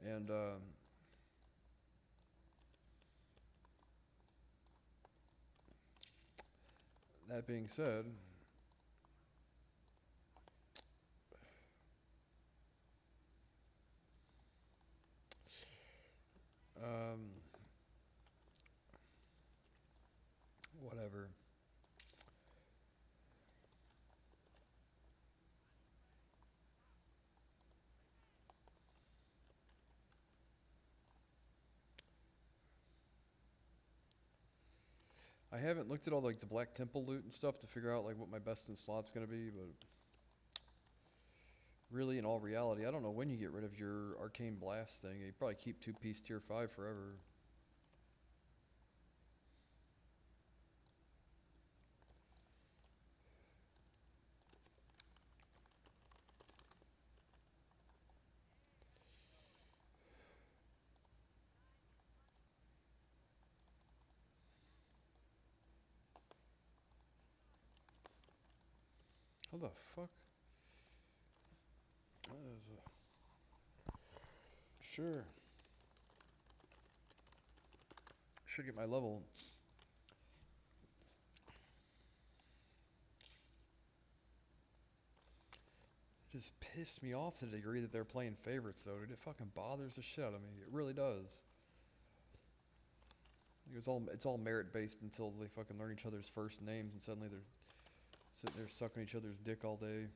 And that being said, um, whatever. I haven't looked at all like the Black Temple loot and stuff to figure out like what my best in slot's gonna be, but really, in all reality, I don't know when you get rid of your Arcane Blast thing. You probably keep two-piece tier 5 forever. How the fuck? Sure. Should get my level. It just pissed me off to the degree that they're playing favorites, though, dude. It fucking bothers the shit out of me. It really does. It's all merit based until they fucking learn each other's first names, and suddenly they're sitting there sucking each other's dick all day.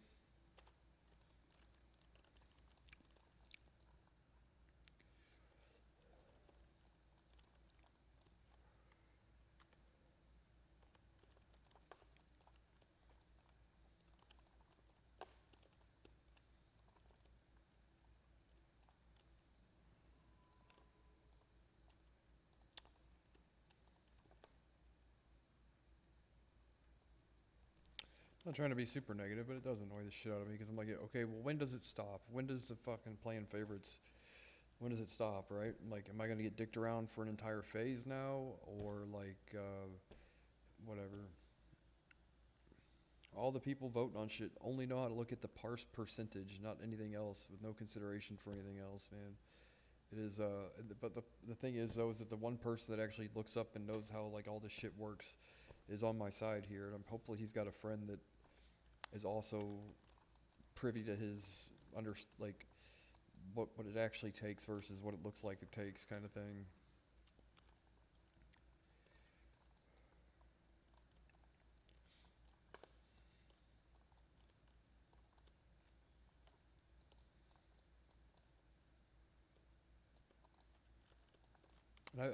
I'm not trying to be super negative, but it does annoy the shit out of me because I'm like, yeah, okay, well, when does it stop? When does the fucking playing favorites? When does it stop? Right? Like, am I gonna get dicked around for an entire phase now, or like, whatever? All the people voting on shit only know how to look at the parse percentage, not anything else, with no consideration for anything else, man. It is, but the thing is though, is that the one person that actually looks up and knows how like all this shit works is on my side here, and hopefully he's got a friend that is also privy to his like what it actually takes versus what it looks like it takes, kind of thing.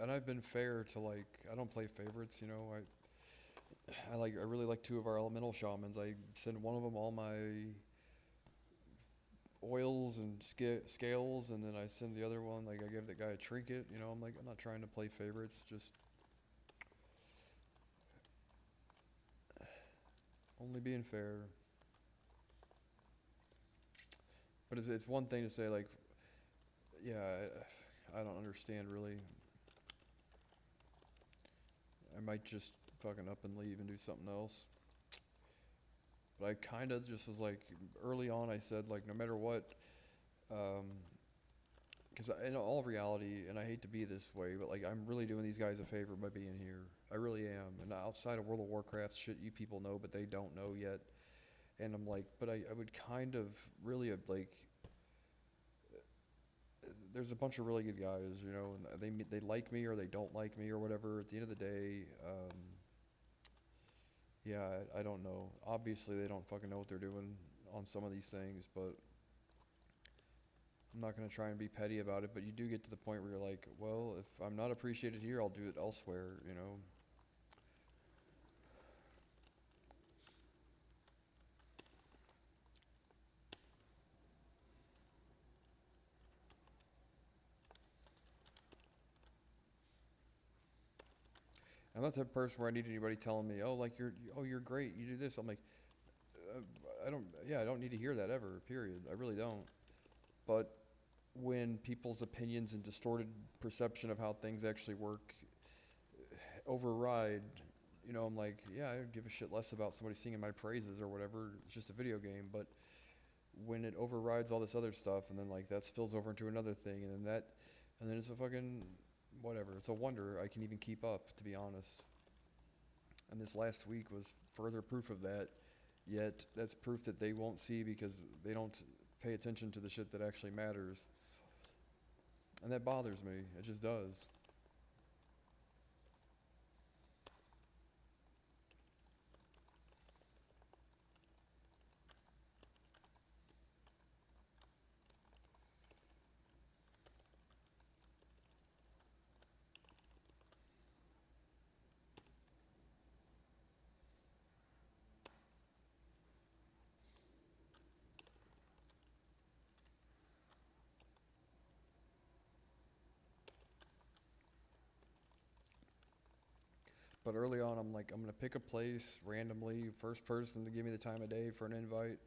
And I've been fair to like I don't play favorites, you know. I really like two of our elemental shamans. I send one of them all my oils and scales, and then I send the other one like I give that guy a trinket. You know, I'm not trying to play favorites, just only being fair. But it's one thing to say like, yeah, I don't understand really. I might just fucking up and leave and do something else. But I kind of just was like, early on I said like, no matter what, because in all reality, and I hate to be this way, but like I'm really doing these guys a favor by being here. I really am. And outside of World of Warcraft, shit you people know, but they don't know yet. And I'm like, but I would kind of really like, there's a bunch of really good guys, you know, and they like me or they don't like me or whatever. At the end of the day, yeah, I don't know. Obviously, they don't fucking know what they're doing on some of these things, but I'm not going to try and be petty about it. But you do get to the point where you're like, well, if I'm not appreciated here, I'll do it elsewhere, you know? I'm not the type of person where I need anybody telling me, oh, like you're great, you do this. I'm like, I don't need to hear that ever, period. I really don't. But when people's opinions and distorted perception of how things actually work override, you know, I'm like, yeah, I don't give a shit less about somebody singing my praises or whatever. It's just a video game. But when it overrides all this other stuff, and then like that spills over into another thing, and then it's a fucking whatever. It's a wonder I can even keep up, to be honest. And this last week was further proof of that. Yet that's proof that they won't see because they don't pay attention to the shit that actually matters. And that bothers me. It just does. But early on, I'm like, I'm going to pick a place randomly, first person to give me the time of day for an invite,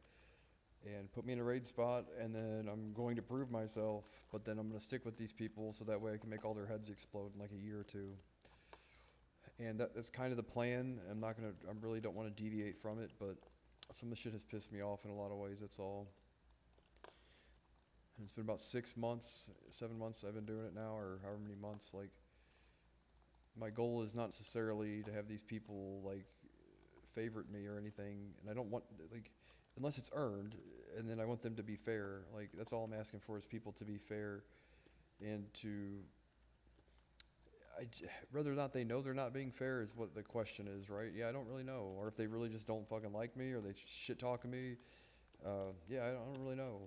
and put me in a raid spot, and then I'm going to prove myself, but then I'm going to stick with these people so that way I can make all their heads explode in like a year or two. And that's kind of the plan. I really don't want to deviate from it, but some of the shit has pissed me off in a lot of ways, that's all. And it's been about 6 months, 7 months I've been doing it now, or however many months, like, my goal is not necessarily to have these people like favorite me or anything, and I don't want like unless it's earned, and then I want them to be fair. Like that's all I'm asking for is people to be fair, and whether or not they know they're not being fair is what the question is, right? Yeah, I don't really know, or if they really just don't fucking like me, or they shit talking me. Yeah, I don't really know.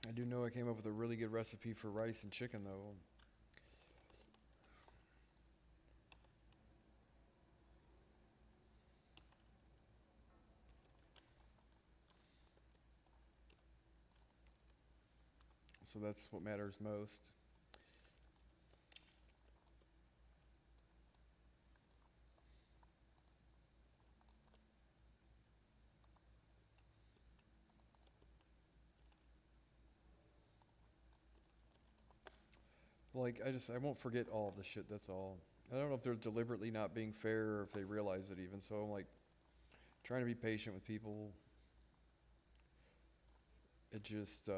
I do know I came up with a really good recipe for rice and chicken though. So that's what matters most. Like I won't forget all of the shit. That's all. I don't know if they're deliberately not being fair or if they realize it even. So I'm like trying to be patient with people. It just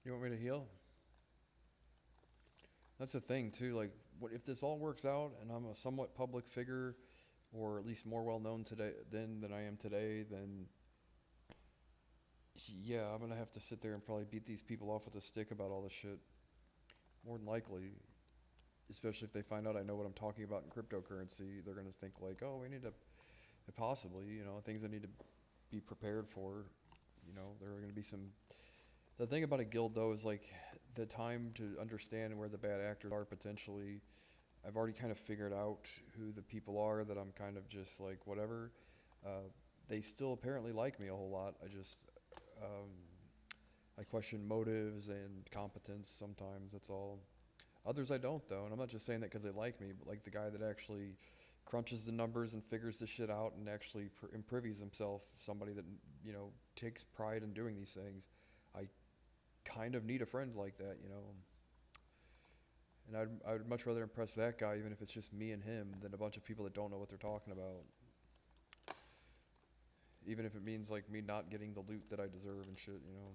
you want me to heal? That's the thing too. Like, what if this all works out and I'm a somewhat public figure, or at least more well known today than I am today? Then yeah, I'm gonna have to sit there and probably beat these people off with a stick about all this shit. More than likely, especially if they find out I know what I'm talking about in cryptocurrency, they're gonna think like, oh, we need to possibly, things I need to be prepared for. There are gonna be some. The thing about a guild though is like the time to understand where the bad actors are potentially. I've already kind of figured out who the people are that I'm kind of just like whatever. They still apparently like me a whole lot. I just I question motives and competence sometimes, that's all. Others I don't, though, and I'm not just saying that because they like me, but like the guy that actually crunches the numbers and figures this shit out and actually improves himself, somebody that, you know, takes pride in doing these things. I kind of need a friend like that, you know. And I'd much rather impress that guy, even if it's just me and him, than a bunch of people that don't know what they're talking about. Even if it means like me not getting the loot that I deserve and shit, you know.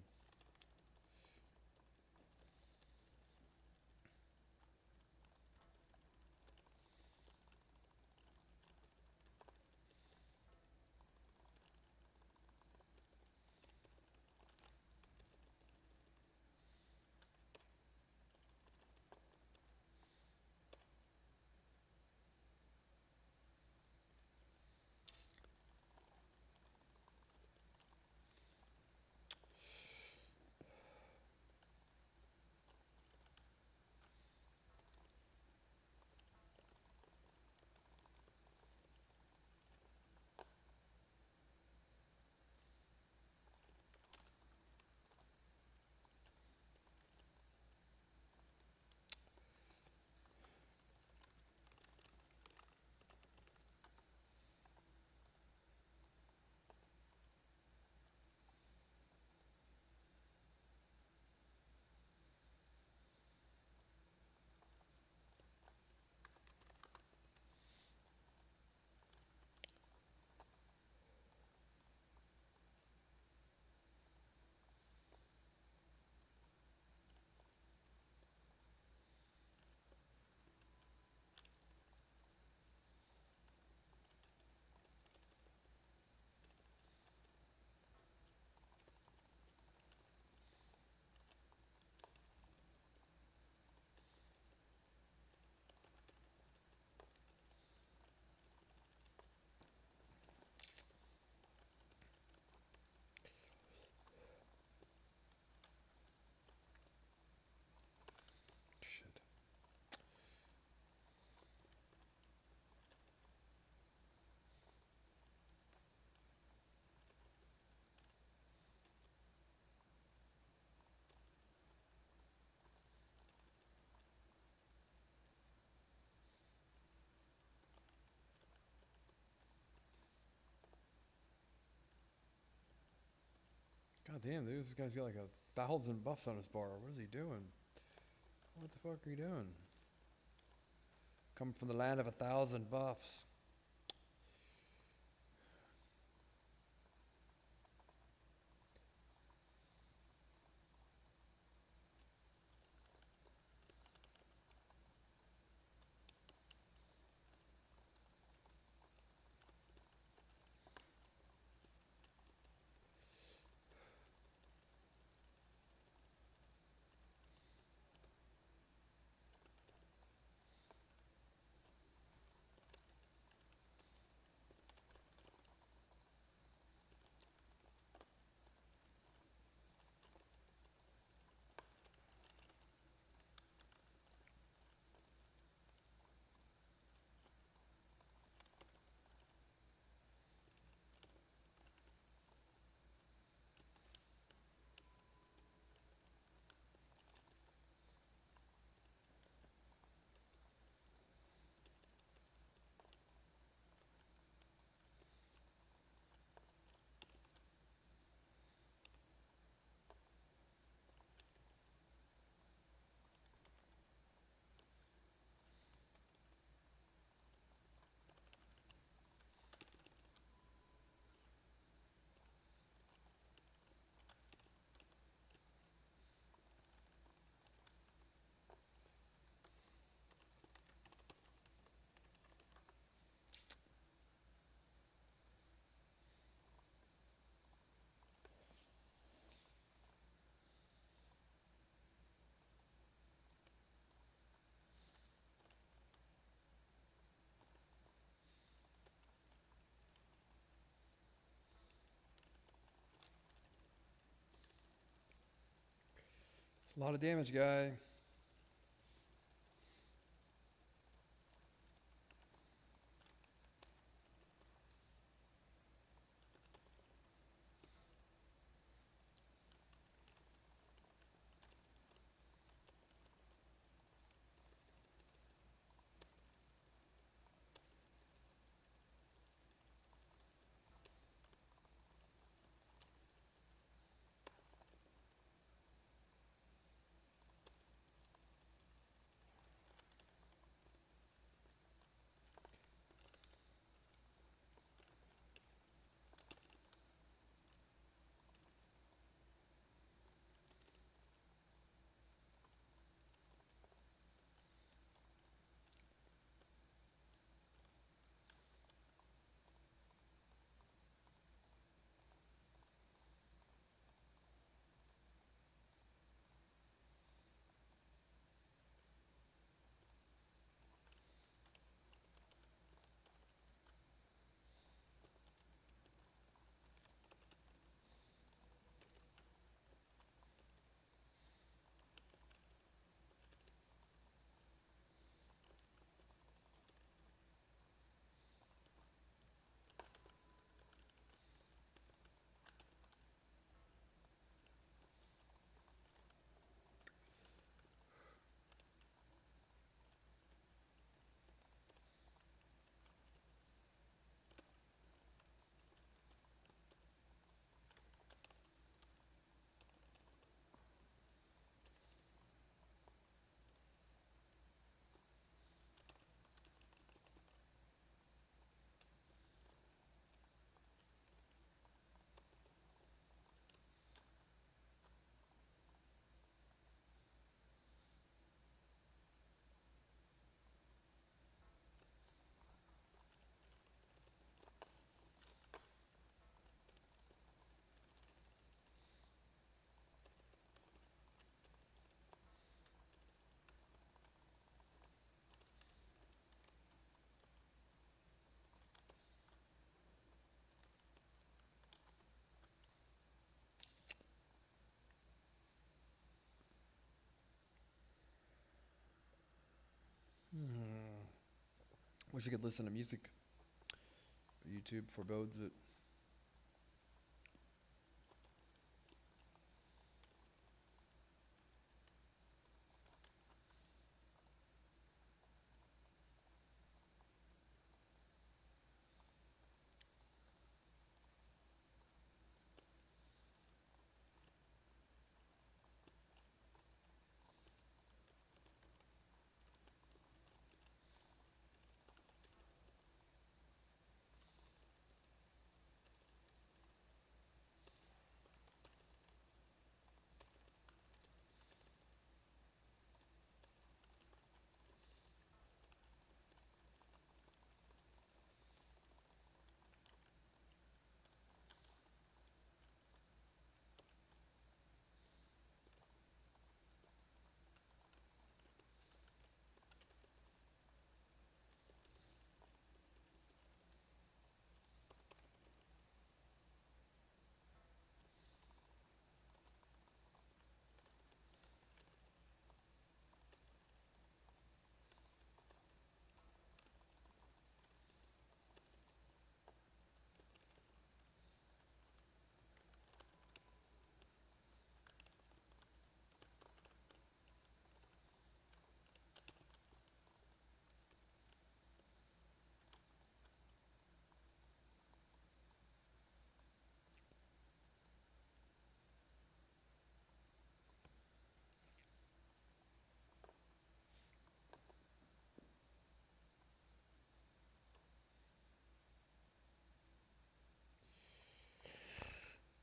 Shit. God damn, dude, this guy's got like 1,000 buffs on his bar. What is he doing? What the fuck are you doing? Come from the land of 1,000 buffs. It's a lot of damage, guy. Wish you could listen to music. But YouTube forebodes it.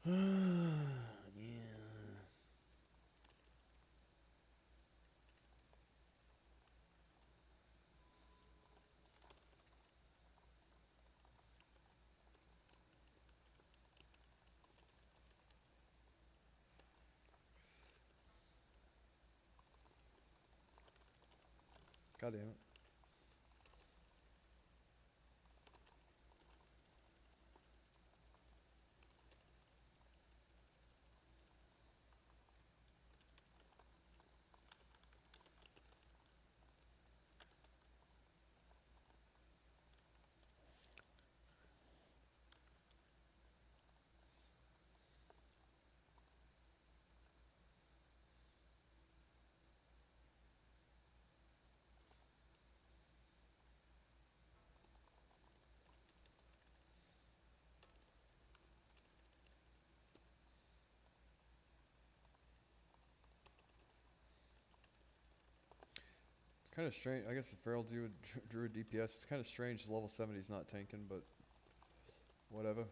Yeah. God damn it. Kind of strange. I guess the Feral Druid DPS. It's kind of strange. The level 70 is not tanking, but whatever.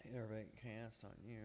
Innervate cast on you.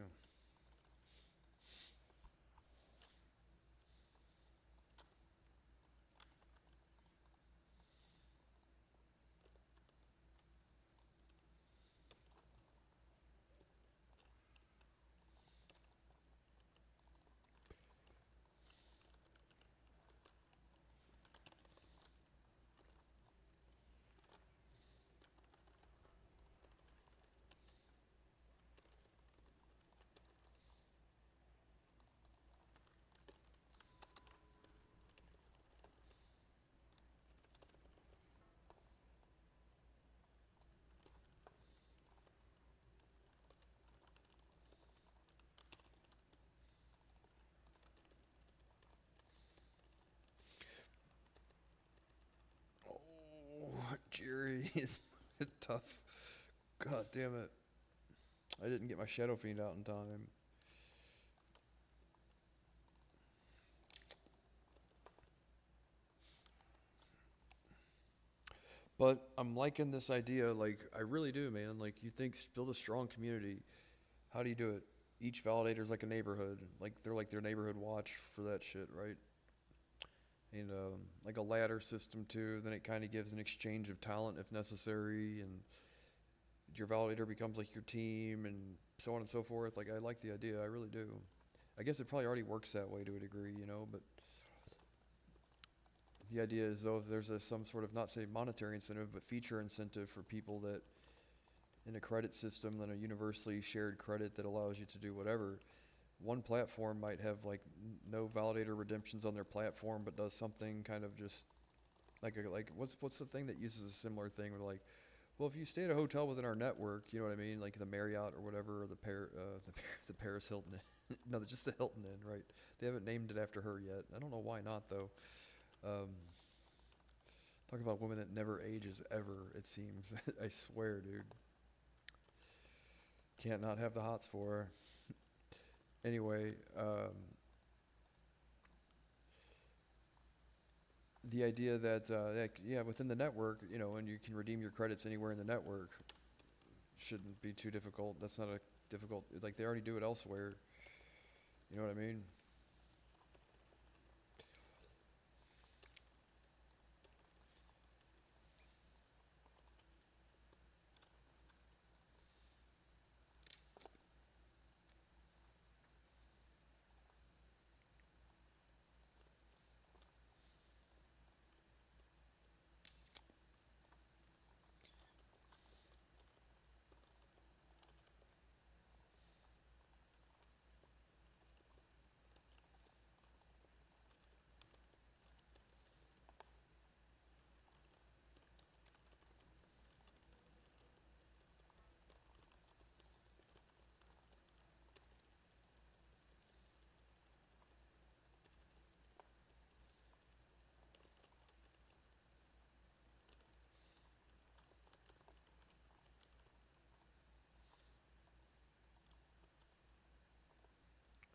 Oh, Jerry is tough. God damn it. I didn't get my Shadow Fiend out in time. But I'm liking this idea, like I really do, man. Like you think build a strong community. How do you do it? Each validator's like a neighborhood. Like their neighborhood watch for that shit, right? And like a ladder system too. Then it kind of gives an exchange of talent if necessary, and your validator becomes like your team, and so on and so forth. Like I like the idea, I really do. I guess it probably already works that way to a degree, you know. But the idea is though, if there's some sort of not say monetary incentive, but feature incentive for people that in a credit system, then a universally shared credit that allows you to do whatever. One platform might have like no validator redemptions on their platform, but does something kind of just like what's the thing that uses a similar thing where like, well, if you stay at a hotel within our network, you know what I mean, like the Marriott or whatever, or the Paris Hilton, no, just the Hilton Inn, right? They haven't named it after her yet. I don't know why not though. Um, Talk about women that never ages ever. It seems. I swear, dude. Can't not have the hots for her. Anyway, the idea that yeah, within the network, you know, and you can redeem your credits anywhere in the network, shouldn't be too difficult. That's not a difficult. Like they already do it elsewhere. You know what I mean?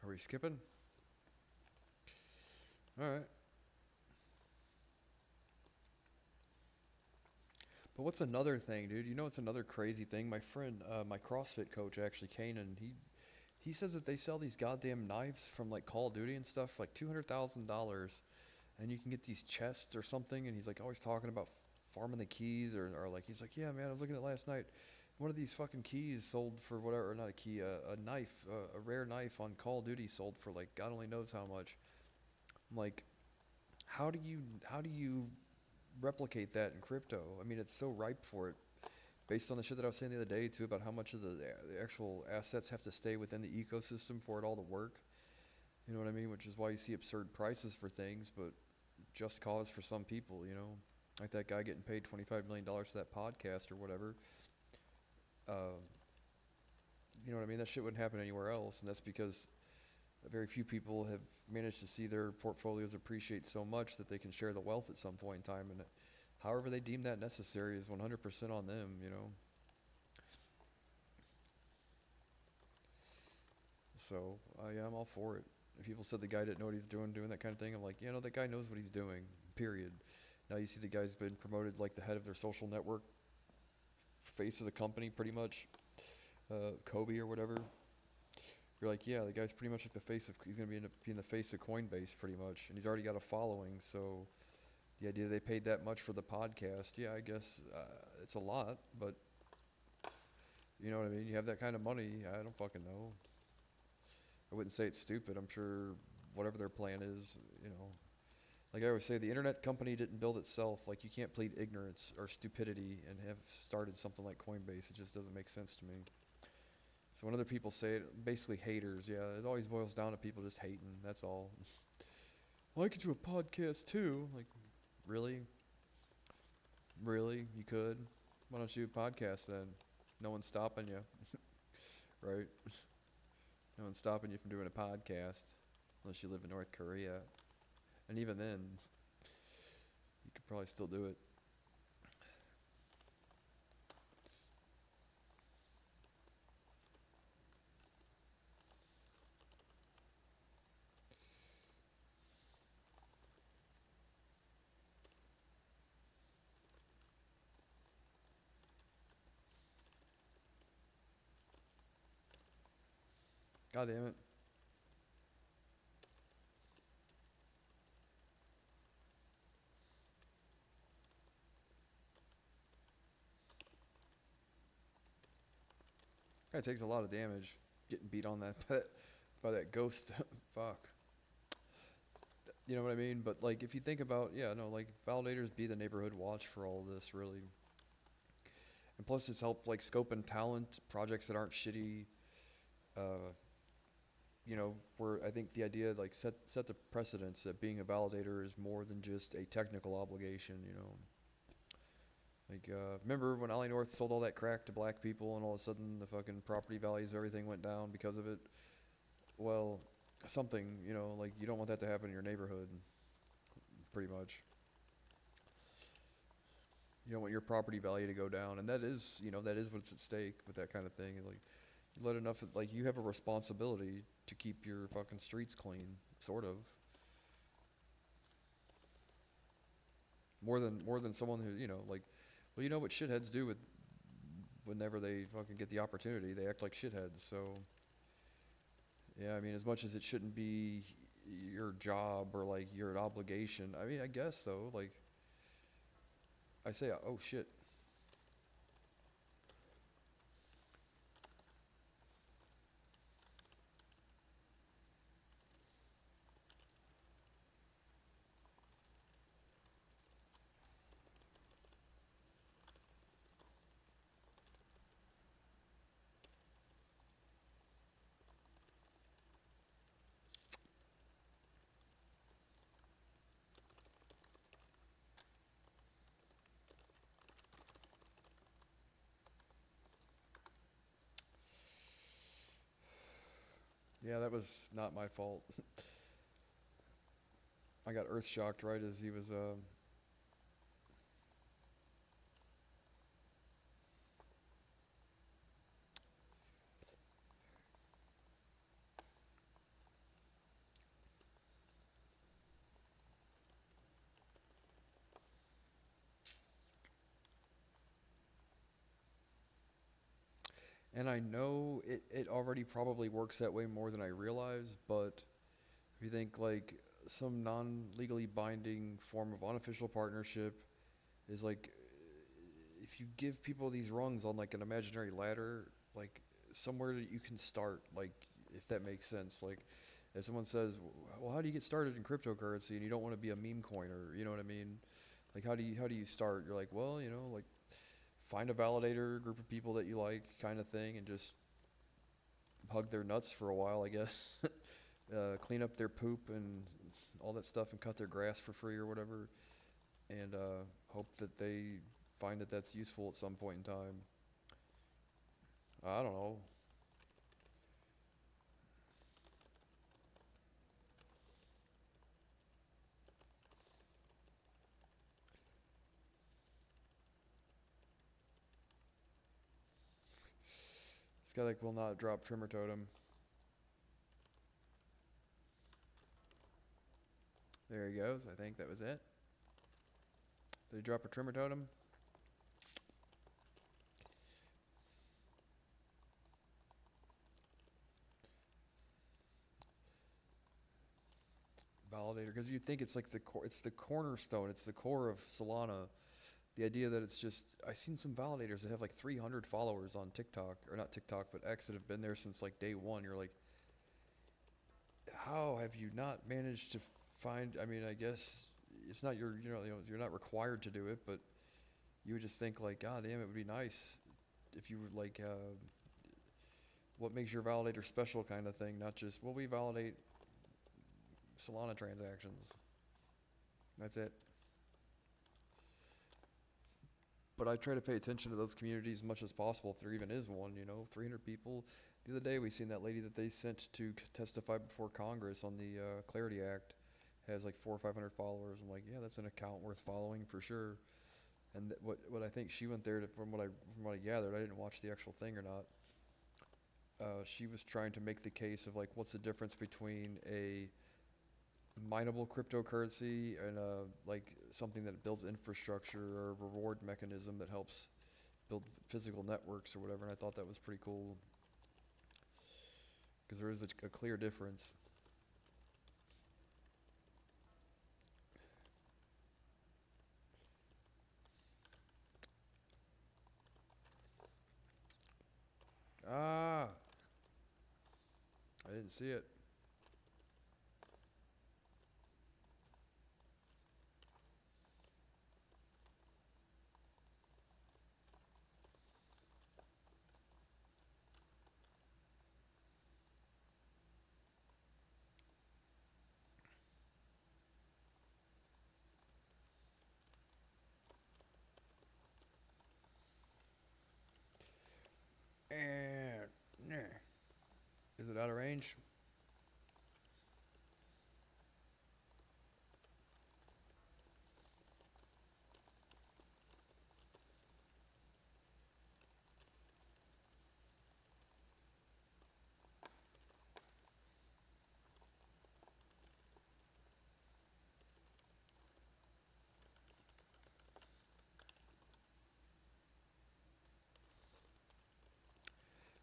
Are we skipping? All right. But what's another thing, dude? You know, it's another crazy thing. My friend, my CrossFit coach, actually, Kanan, he says that they sell these goddamn knives from like Call of Duty and stuff, for like $200,000, and you can get these chests or something. And he's like always talking about farming the keys, or like he's like, yeah, man, I was looking at it last night. One of these fucking keys sold for whatever, or not a key, a knife, a rare knife on Call of Duty sold for like God only knows how much. I'm like, how do you replicate that in crypto? I mean, it's so ripe for it. Based on the shit that I was saying the other day too about how much of the actual assets have to stay within the ecosystem for it all to work. You know what I mean? Which is why you see absurd prices for things, but just cause for some people. You know, like that guy getting paid $25 million for that podcast or whatever. Uh, you know what I mean? That shit wouldn't happen anywhere else, and that's because very few people have managed to see their portfolios appreciate so much that they can share the wealth at some point in time. And however they deem that necessary is 100% on them, you know. So yeah, I'm all for it. If people said the guy didn't know what he's doing that kind of thing, I'm like, you know, that guy knows what he's doing. Period. Now you see the guy's been promoted like the head of their social network, face of the company, pretty much. Kobe or whatever. You're like, yeah, the guy's pretty much like the face of. He's gonna be in the face of Coinbase, pretty much, and he's already got a following. So the idea they paid that much for the podcast, yeah, I guess it's a lot, but you know what I mean. You have that kind of money. I don't fucking know. I wouldn't say it's stupid. I'm sure whatever their plan is, you know. Like I always say, the internet company didn't build itself. Like you can't plead ignorance or stupidity and have started something like Coinbase. It just doesn't make sense to me. So when other people say it, basically haters, yeah, it always boils down to people just hating. That's all. Well, I could do a podcast too. Like, really? Really? You could? Why don't you do a podcast then? No one's stopping you, right? No one's stopping you from doing a podcast unless you live in North Korea. And even then, you could probably still do it. God damn it. That takes a lot of damage getting beat on that by that ghost. Fuck. You know what I mean? But like, if you think about, yeah, no, like validators be the neighborhood watch for all this, really. And plus, it's helped like scope and talent projects that aren't shitty. Uh, you know, where I think the idea like set the precedence that being a validator is more than just a technical obligation. You know, like remember when Ollie North sold all that crack to black people, and all of a sudden the fucking property values of everything went down because of it. Well, something, you know, like you don't want that to happen in your neighborhood, pretty much. You don't want your property value to go down, and that is, you know, that is what's at stake with that kind of thing. Like, you let enough, like, you have a responsibility to keep your fucking streets clean, sort of. More than someone who, you know, like, well, you know what shitheads do with whenever they fucking get the opportunity, they act like shitheads. So, yeah, I mean, as much as it shouldn't be your job or like your obligation, I mean, I guess so. Like, I say, oh shit. Yeah, that was not my fault. I got earth shocked right as he was. And I know it already probably works that way more than I realize, but if you think like some non legally binding form of unofficial partnership is like if you give people these rungs on like an imaginary ladder, like somewhere that you can start, like if that makes sense. Like if someone says, "Well, how do you get started in cryptocurrency?" and you don't want to be a meme coiner, you know what I mean? Like how do you start? You're like, well, you know, like find a validator group of people that you like, kind of thing, and just hug their nuts for a while, I guess. Clean up their poop and all that stuff, and cut their grass for free or whatever, and hope that they find that that's useful at some point in time. I don't know. This guy like will not drop trimmer totem. There he goes. I think that was it. Did he drop a trimmer totem? Validator, because you think it's like the core, it's the cornerstone, it's the core of Solana. The idea that it's just, I've seen some validators that have like 300 followers on TikTok, or not TikTok, but X, that have been there since like day one. You're like, how have you not managed to find? I mean, I guess it's not your, you're not required to do it, but you would just think like, God damn, it would be nice if you would like, what makes your validator special kind of thing, not just, well, we validate Solana transactions. That's it. But I try to pay attention to those communities as much as possible, if there even is one. 300 people. The other day we seen that lady that they sent to testify before Congress on the Clarity Act has like 400 or 500 followers. I'm like, yeah, that's an account worth following for sure. And what I think she went there to, from what I gathered, I didn't watch the actual thing or not. She was trying to make the case of like, what's the difference between a mineable cryptocurrency and like something that builds infrastructure or a reward mechanism that helps build physical networks or whatever. And I thought that was pretty cool, because there is a clear difference. Ah, I didn't see it. And is it out of range?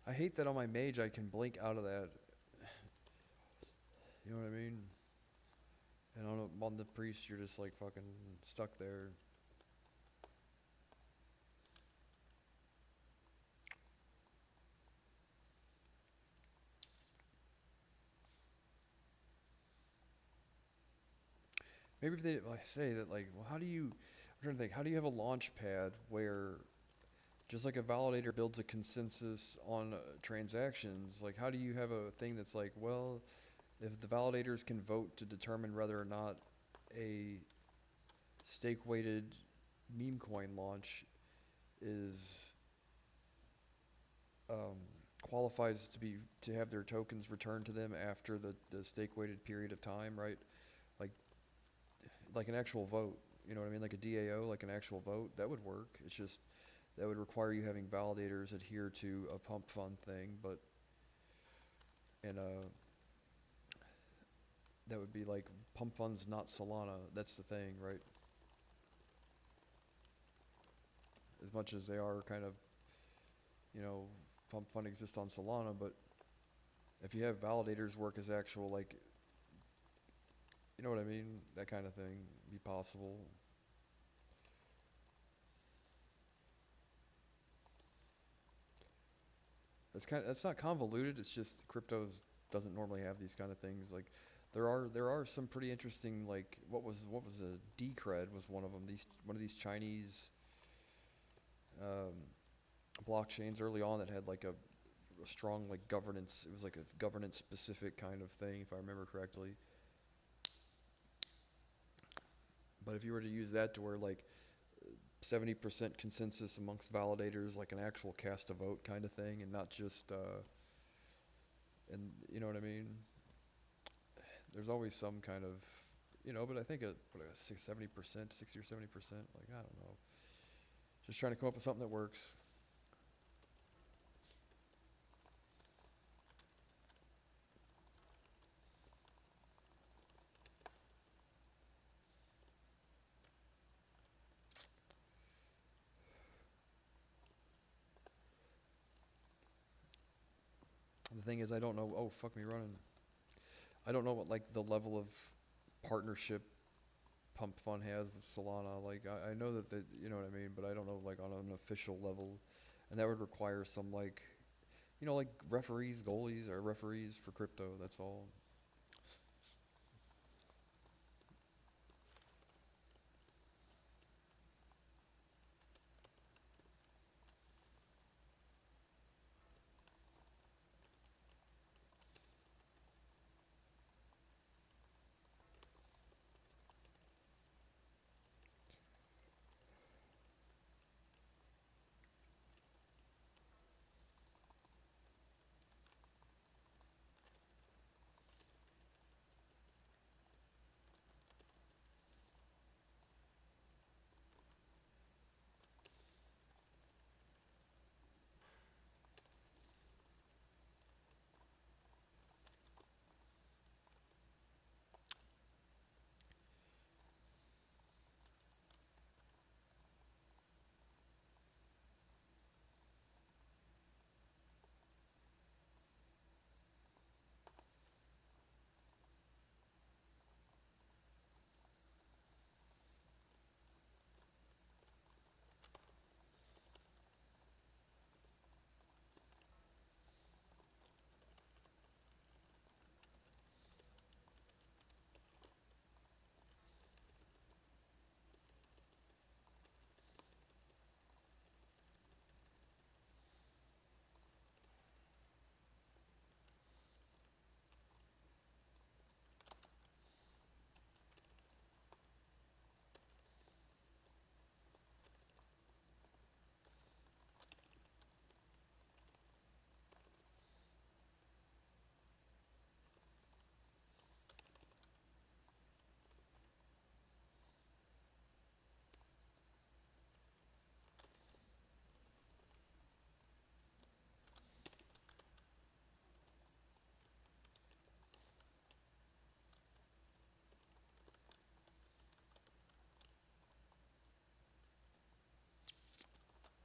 I hate that on my mage I can blink out of that. You know what I mean? And on the priest you're just like fucking stuck there. Maybe if they like say that, like, well, how do you? I'm trying to think. How do you have a launch pad where just like a validator builds a consensus on transactions? Like, how do you have a thing that's like, well, if the validators can vote to determine whether or not a stake-weighted meme coin launch is qualifies to have their tokens returned to them after the stake-weighted period of time, right? Like like an actual vote. You know what I mean? Like a DAO, like an actual vote, that would work. It's just that would require you having validators adhere to a pump fund thing, but and that would be like pump funds, not Solana. That's the thing, right? As much as they are kind of, you know, pump fund exists on Solana, but if you have validators work as actual, like, you know what I mean, that kind of thing be possible. That's not convoluted. It's just cryptos doesn't normally have these kind of things. Like there are some pretty interesting, like what was a Decred was one of them. One of these Chinese um, blockchains early on that had like a strong like governance. It was like a governance specific kind of thing, if I remember correctly. But if you were to use that to where like 70% consensus amongst validators, like an actual cast a vote kind of thing, and not just and you know what I mean. There's always some kind of, but I think 70%, 60 or 70%. Like I don't know. Just trying to come up with something that works. The thing is, I don't know. Oh, fuck me running. I don't know what like the level of partnership Pump Fund has with Solana. Like I know that you know what I mean, but I don't know like on an official level, and that would require some like, like referees, goalies, or referees for crypto. That's all.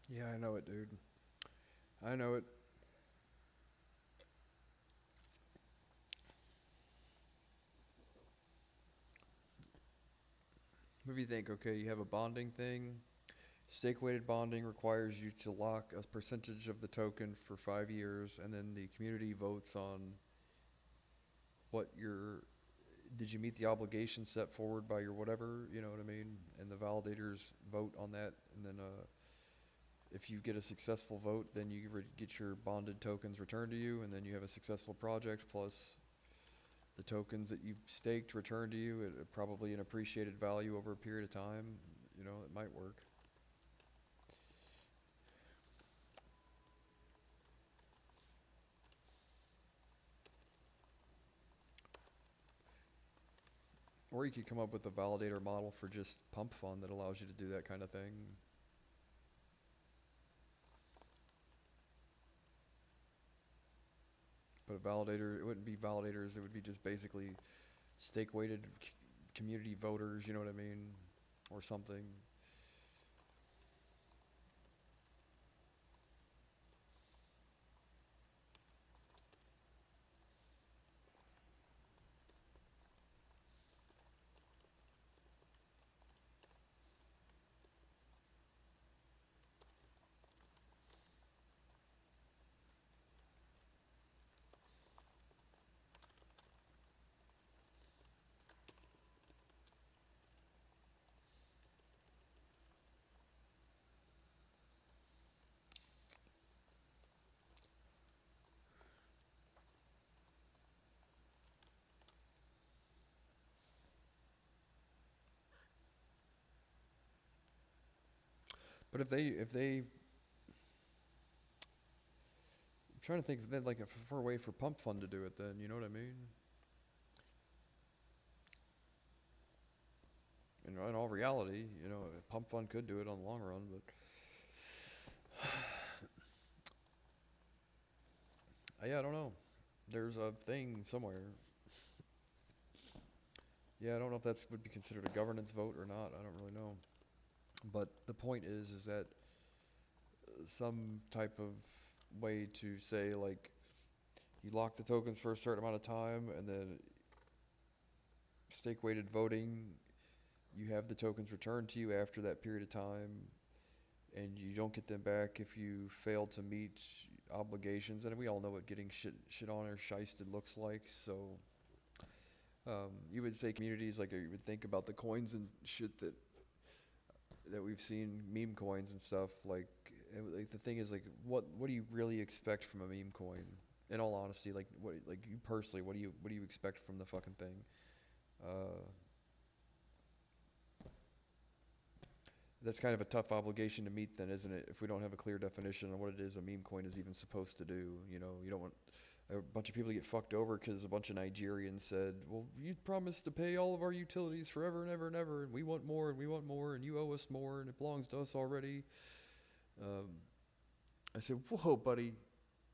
Yeah, I know it, dude. I know it. If you think, okay, you have a bonding thing. Stake weighted bonding requires you to lock a percentage of the token for 5 years, and then the community votes on what your did you meet the obligation set forward by your whatever, you know what I mean? And the validators vote on that, and then if you get a successful vote, then you get your bonded tokens returned to you, and then you have a successful project plus the tokens that you staked returned to you at probably an appreciated value over a period of time. You know, it might work. Or you could come up with a validator model for just pump fund that allows you to do that kind of thing. But a validator, it wouldn't be validators, it would be just basically stake weighted community voters, you know what I mean? Or something. But if they, I'm trying to think if they had like a way for pump fund to do it then, you know what I mean? In all reality, you know, pump fund could do it on the long run, but yeah, I don't know. There's a thing somewhere. Yeah, I don't know if that's would be considered a governance vote or not. I don't really know. But the point is that some type of way to say like you lock the tokens for a certain amount of time, and then stake weighted voting, you have the tokens returned to you after that period of time, and you don't get them back if you fail to meet obligations. And we all know what getting shit on or shysted looks like. So you would say communities like you would think about the coins and shit that we've seen, meme coins and stuff. Like the thing is like, what do you really expect from a meme coin? In all honesty, like you personally, what do you expect from the fucking thing? Uh, that's kind of a tough obligation to meet then, isn't it? If we don't have a clear definition on what it is a meme coin is even supposed to do, you know, you don't want a bunch of people to get fucked over because a bunch of Nigerians said, well, you promised to pay all of our utilities forever and ever and ever, and we want more and we want more, and you owe us more, and it belongs to us already. Um, I said, whoa, buddy,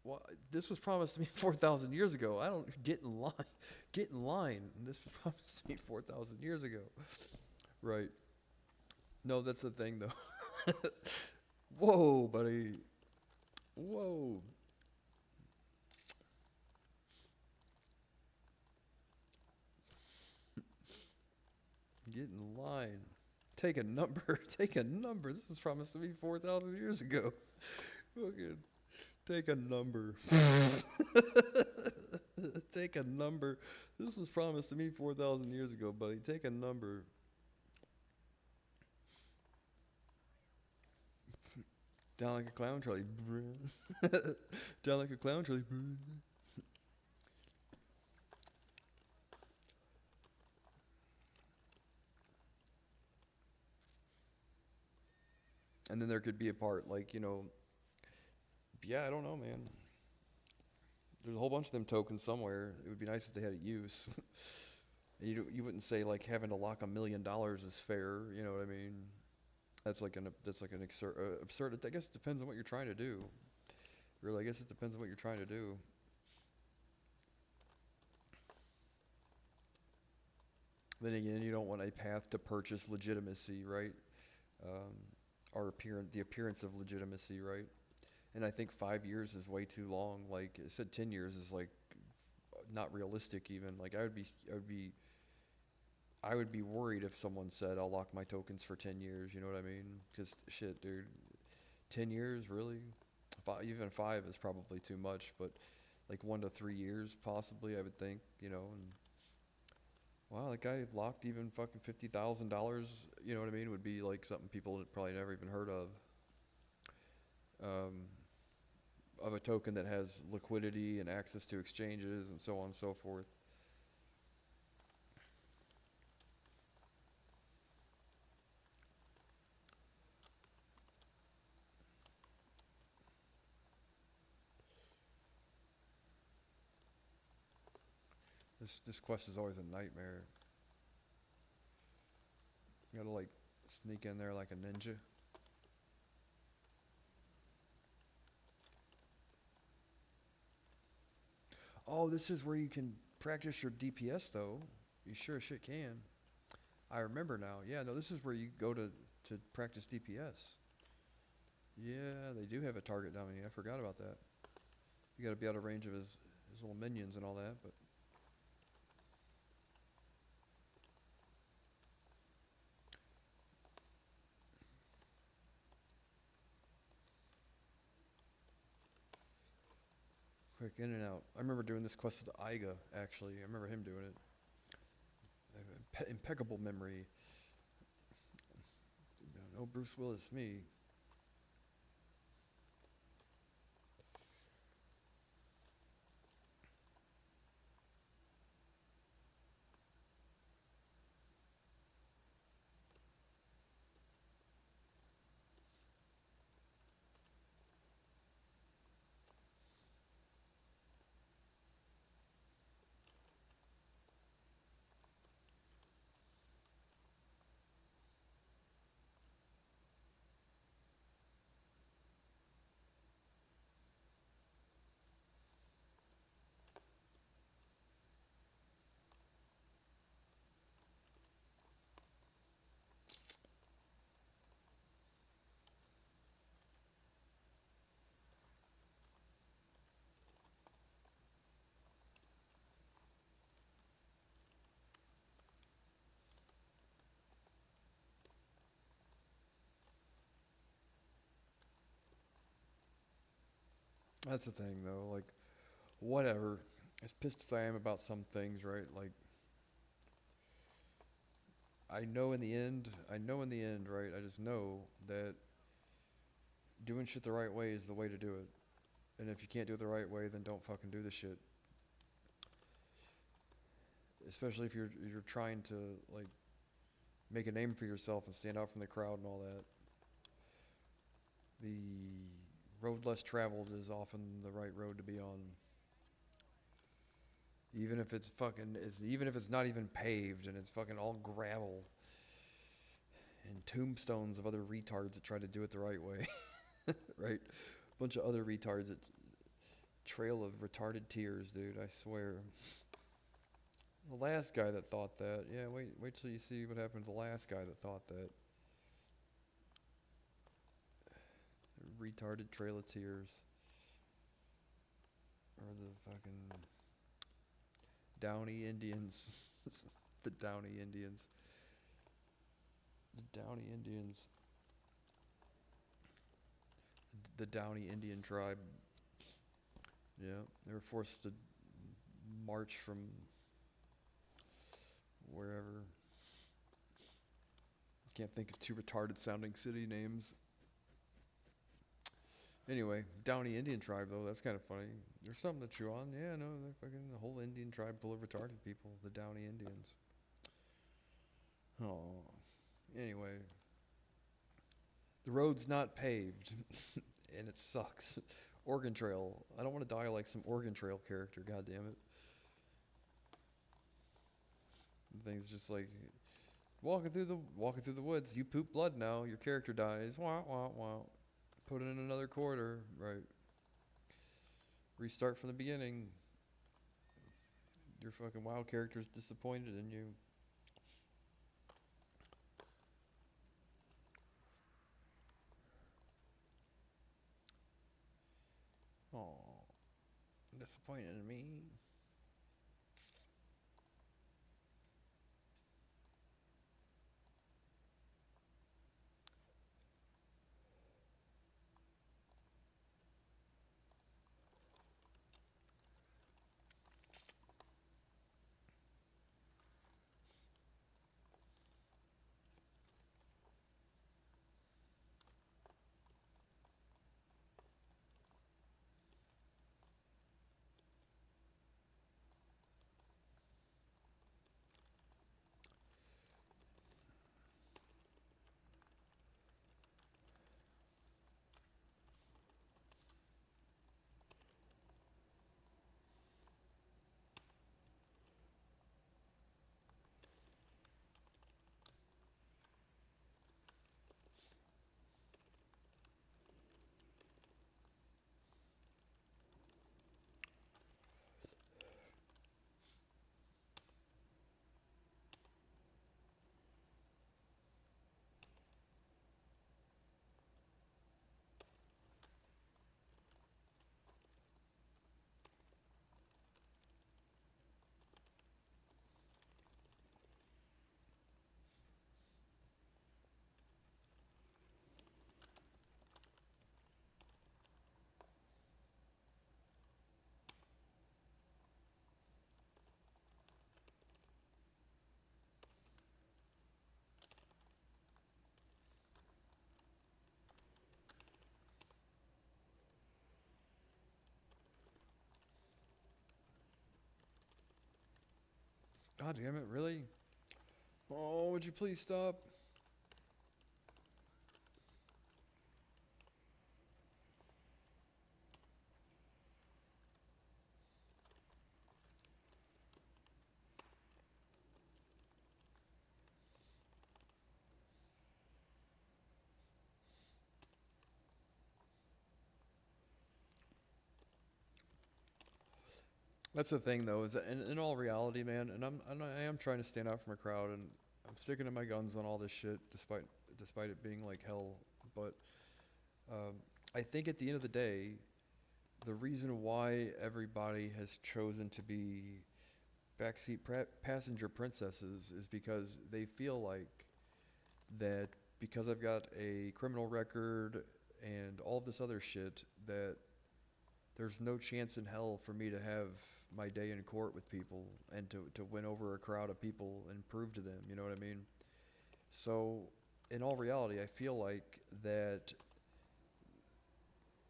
well, this was promised to me 4,000 years ago. I don't get in line. Get in line. This was promised to me 4,000 years ago. Right. No, that's the thing, though. Whoa, buddy. Whoa. Get in line. Take a number. Take a number. This was promised to me 4,000 years ago. Fucking take a number. Take a number. This was promised to me 4,000 years ago, buddy. Take a number. Down like a clown, Charlie. Down like a clown, Charlie. And then there could be a part like, you know, yeah, I don't know, man. There's a whole bunch of them tokens somewhere. It would be nice if they had a use. And you wouldn't say like having to lock $1 million is fair. You know what I mean? That's like an absurd. I guess it depends on what you're trying to do. Really, I guess it depends on what you're trying to do. Then again, you don't want a path to purchase legitimacy, right? Um, the appearance of legitimacy, right? And I think 5 years is way too long. Like I said, 10 years is like not realistic even. Like I would be worried if someone said I'll lock my tokens for 10 years. You know what I mean? Because shit, dude, 10 years really? Even 5 is probably too much, but like 1 to 3 years possibly, I would think. You know, and wow, that guy locked even fucking $50,000. You know what I mean? Would be like something people had probably never even heard of. Um, of a token that has liquidity and access to exchanges and so on and so forth. This quest is always a nightmare. You gotta like sneak in there like a ninja. Oh, this is where you can practice your DPS though. You sure as shit can. I remember now. Yeah, no, this is where you go to practice DPS. Yeah, they do have a target dummy. I forgot about that. You gotta be out of range of his little minions and all that, but quick in and out. I remember doing this quest with Iga, actually. I remember him doing it. I have impeccable memory. No Bruce Willis, me. That's the thing, though. Like, whatever. As pissed as I am about some things, right? Like, I know in the end, right? I just know that doing shit the right way is the way to do it. And if you can't do it the right way, then don't fucking do the shit. Especially if you're trying to like make a name for yourself and stand out from the crowd and all that. The road less traveled is often the right road to be on. Even if it's not even paved and it's fucking all gravel and tombstones of other retards that try to do it the right way. Right? Bunch of other retards that trail of retarded tears, dude, I swear. The last guy that thought that, yeah, wait till you see what happened to the last guy that thought that. Retarded trail of tears. Or the fucking Downey Indians. The Downey Indians. The Downey Indians. The Downey Indian tribe. Yeah, they were forced to march from wherever. Can't think of two retarded sounding city names. Anyway, Downey Indian tribe though, that's kind of funny. There's something to chew on. Yeah, no, they're fucking the whole Indian tribe full of retarded people, the Downey Indians. Oh, anyway, the road's not paved, and it sucks. Oregon Trail. I don't want to die like some Oregon Trail character. God damn it. The thing's just like walking through the woods. You poop blood now. Your character dies. Wah wah wah. Put it in another quarter. Right. Restart from the beginning. Your fucking WoW character's disappointed in you. Disappointed in me. God damn it, really? Oh, would you please stop? That's the thing, though, is that in all reality, man, and I am trying to stand out from a crowd, and I'm sticking to my guns on all this shit, despite it being like hell. But um, I think at the end of the day, the reason why everybody has chosen to be backseat passenger princesses is because they feel like that because I've got a criminal record and all this other shit that there's no chance in hell for me to have my day in court with people and to win over a crowd of people and prove to them, you know what I mean? So, in all reality, I feel like that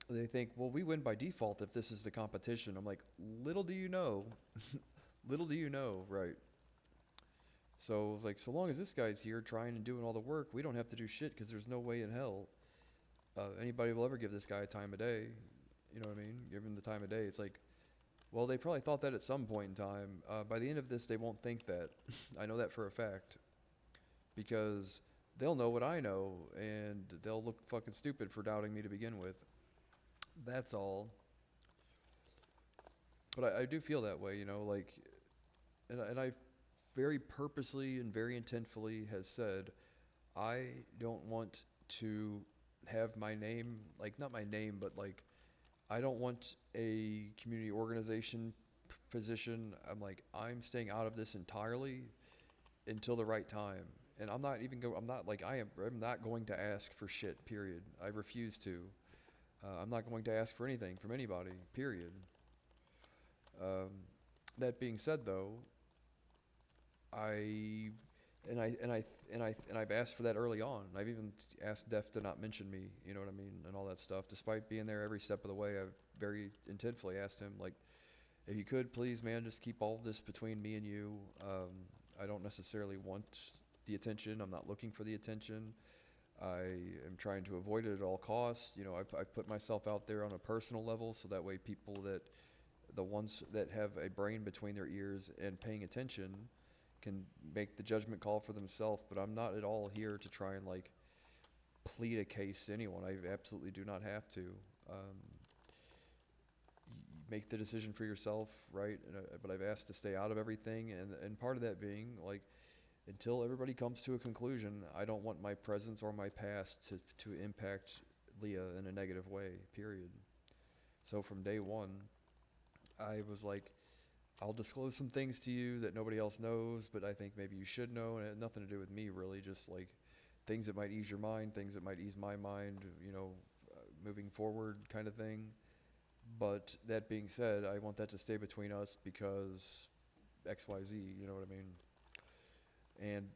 they think, well, we win by default if this is the competition. I'm like, little do you know, little do you know, right? So, like, so long as this guy's here trying and doing all the work, we don't have to do shit because there's no way in hell anybody will ever give this guy a time of day. You know what I mean? Give him the time of day. It's like, well, they probably thought that at some point in time. By the end of this, they won't think that. I know that for a fact. Because they'll know what I know, and they'll look fucking stupid for doubting me to begin with. That's all. But I do feel that way, you know, like, and I very purposely and very intentfully has said, I don't want to have my name, like, not my name, but like, I don't want a community organization position. I'm staying out of this entirely until the right time. And I'm not even I'm not like, I'm not going to ask for shit, period. I refuse to. I'm not going to ask for anything from anybody, period. Um, that being said, though, I and I've asked for that early on. I've even asked Def to not mention me, you know what I mean, and all that stuff. Despite being there every step of the way, I've very intentfully asked him, like, if you could, please, man, just keep all this between me and you. I don't necessarily want the attention. I'm not looking for the attention. I am trying to avoid it at all costs. You know, I've put myself out there on a personal level so that way the ones that have a brain between their ears and paying attention can make the judgment call for themselves. But I'm not at all here to try and like plead a case to anyone. I absolutely do not have to. Make the decision for yourself, right? But I've asked to stay out of everything, and part of that being like, until everybody comes to a conclusion, I don't want my presence or my past to impact Leah in a negative way, period. So from day one, I was like, I'll disclose some things to you that nobody else knows, but I think maybe you should know, and it had nothing to do with me really, just like things that might ease your mind, things that might ease my mind, moving forward kind of thing. But that being said, I want that to stay between us because XYZ, you know what I mean? And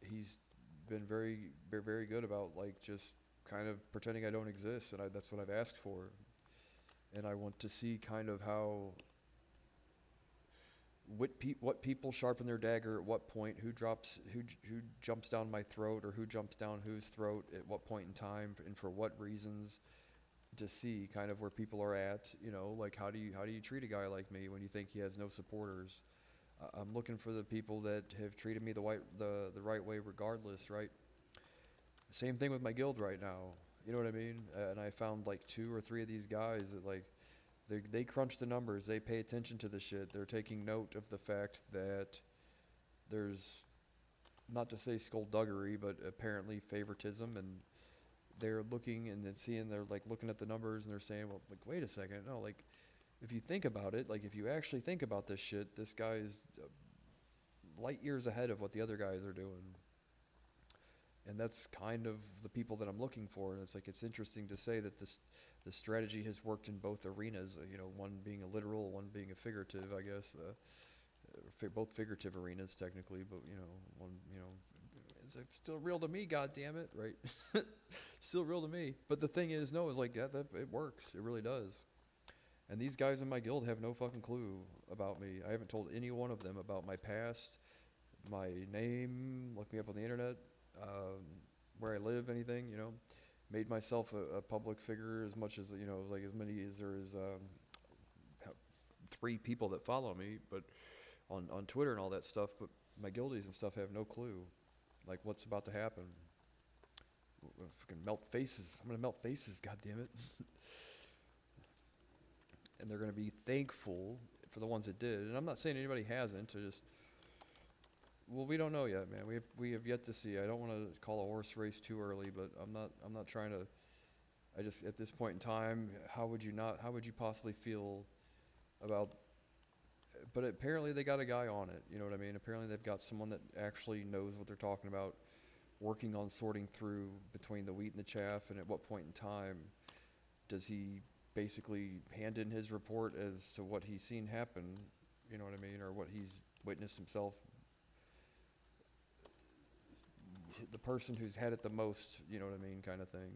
he's been very good about like just kind of pretending I don't exist, and that's what I've asked for. And I want to see kind of how what people sharpen their dagger at what point, who jumps down my throat, or who jumps down whose throat at what point in time, and for what reasons, to see kind of where people are at. Like how do you treat a guy like me when you think he has no supporters? I'm looking for the people that have treated me the right way regardless, right? Same thing with my guild right now. You know what I mean? And I found like 2 or 3 of these guys that like they crunch the numbers, they pay attention to the shit, they're taking note of the fact that there's, not to say skullduggery, but apparently favoritism, and they're looking and then seeing, they're like looking at the numbers and they're saying, well, like, wait a second, no, like, if you think about it, like, if you actually think about this shit, this guy's light years ahead of what the other guys are doing. And that's kind of the people that I'm looking for. And it's like, it's interesting to say that the strategy has worked in both arenas, one being a literal, one being a figurative, I guess, both figurative arenas technically, but one, it's still real to me, God damn it, right? Still real to me. But the thing is, no, it's like, yeah, that it works. It really does. And these guys in my guild have no fucking clue about me. I haven't told any one of them about my past, my name, look me up on the internet, where I live, anything, Made myself a public figure as much as, like as many as there is 3 people that follow me, but on Twitter and all that stuff, but my guildies and stuff have no clue, like what's about to happen. Fucking melt faces. I'm gonna melt faces, god damn it. And they're gonna be thankful for the ones that did. And I'm not saying anybody hasn't. Well, we don't know yet, man. We have yet to see. I don't want to call a horse race too early, but I'm not trying to. I just, at this point in time, how would you possibly feel about? But apparently they got a guy on it. You know what I mean? Apparently they've got someone that actually knows what they're talking about, working on sorting through between the wheat and the chaff. And at what point in time does he basically hand in his report as to what he's seen happen? You know what I mean? Or what he's witnessed himself. The person who's had it the most, you know what I mean, kind of thing.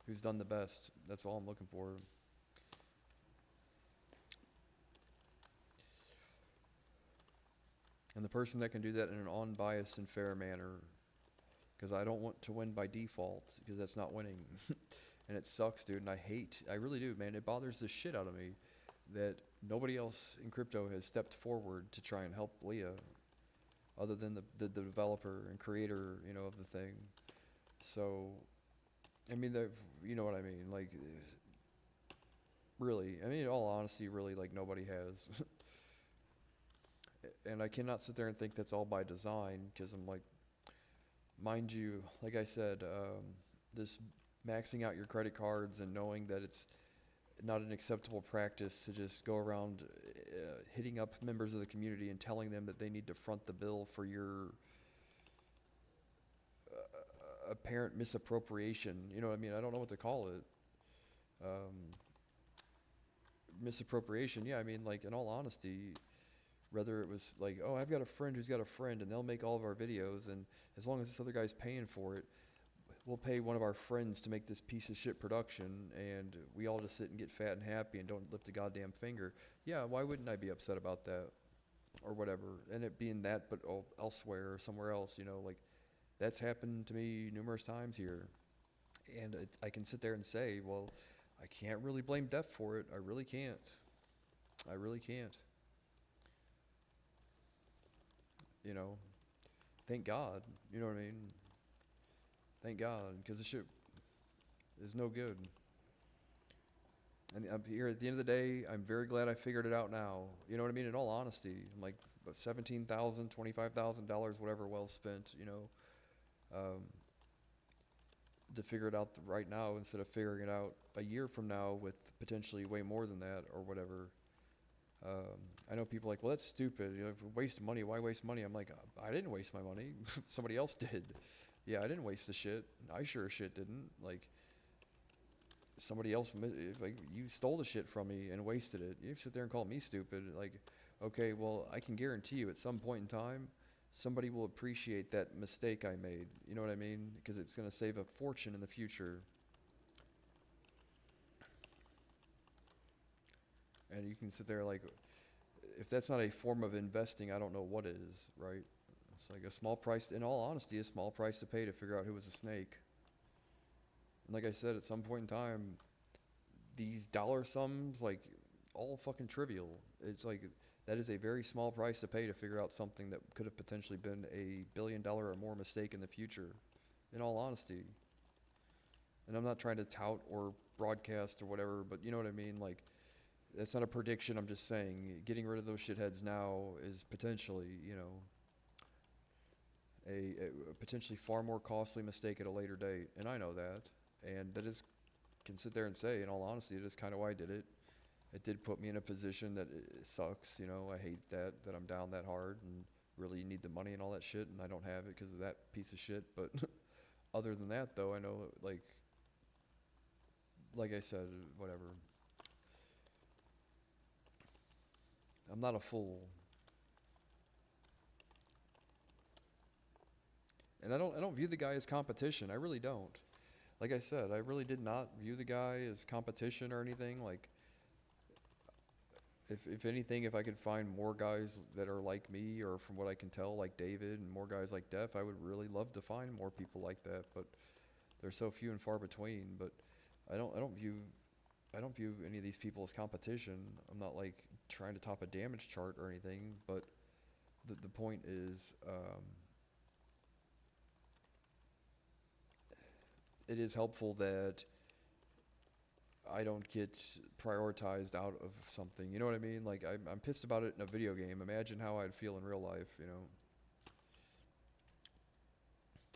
Who's done the best. That's all I'm looking for. And the person that can do that in an unbiased and fair manner. Because I don't want to win by default, because that's not winning. And it sucks, dude, and I really do, man. It bothers the shit out of me that nobody else in crypto has stepped forward to try and help Leah, other than the developer and creator, of the thing. So, I mean, you know what I mean, like, really, I mean, in all honesty, really, like, nobody has. And I cannot sit there and think that's all by design, because I'm like, mind you, like I said, this maxing out your credit cards and knowing that it's not an acceptable practice to just go around hitting up members of the community and telling them that they need to front the bill for your apparent misappropriation. You know what I mean? I don't know what to call it. Misappropriation, yeah, I mean, like, in all honesty, whether it was like, oh, I've got a friend who's got a friend and they'll make all of our videos, and as long as this other guy's paying for it, we'll pay one of our friends to make this piece of shit production, and we all just sit and get fat and happy and don't lift a goddamn finger. Yeah, why wouldn't I be upset about that? Or whatever. And it being that, but elsewhere or somewhere else, like, that's happened to me numerous times here. And I can sit there and say, well, I can't really blame Def for it. I really can't. I really can't. Thank God. You know what I mean? Thank God, because this shit is no good. And I'm here at the end of the day, I'm very glad I figured it out now. You know what I mean? In all honesty, I'm like $17,000, $25,000, whatever, well spent, to figure it out right now instead of figuring it out a year from now with potentially way more than that or whatever. I know people are like, well, that's stupid. You know, if we waste money, why waste money? I'm like, I didn't waste my money. Somebody else did. Yeah, I didn't waste the shit. I sure as shit didn't. Like, somebody else, like, you stole the shit from me and wasted it. You sit there and call me stupid. Like, okay, well, I can guarantee you at some point in time, somebody will appreciate that mistake I made. You know what I mean? Because it's going to save a fortune in the future. And you can sit there like, if that's not a form of investing, I don't know what is, right? It's like a small price, in all honesty, a small price to pay to figure out who was a snake. And like I said, at some point in time, these dollar sums, like, all fucking trivial. It's like, that is a very small price to pay to figure out something that could have potentially been a $1 billion or more mistake in the future, in all honesty. And I'm not trying to tout or broadcast or whatever, but you know what I mean? Like, that's not a prediction, I'm just saying, getting rid of those shitheads now is potentially, you know, a potentially far more costly mistake at a later date, and I know that, and that is, can sit there and say, in all honesty, it is kind of why I did it. It did put me in a position that it sucks, you know, I hate that I'm down that hard, and really need the money and all that shit, and I don't have it because of that piece of shit, but other than that, though, I know, like I said, whatever. I'm not a fool. And I don't view the guy as competition. I really don't. Like I said, I really did not view the guy as competition or anything. Like, if anything, if I could find more guys that are like me, or from what I can tell, like David, and more guys like Def, I would really love to find more people like that. But they're so few and far between. But I don't view any of these people as competition. I'm not like trying to top a damage chart or anything, but the point is, it is helpful that I don't get prioritized out of something. You know what I mean? Like, I'm pissed about it in a video game. Imagine how I'd feel in real life, you know?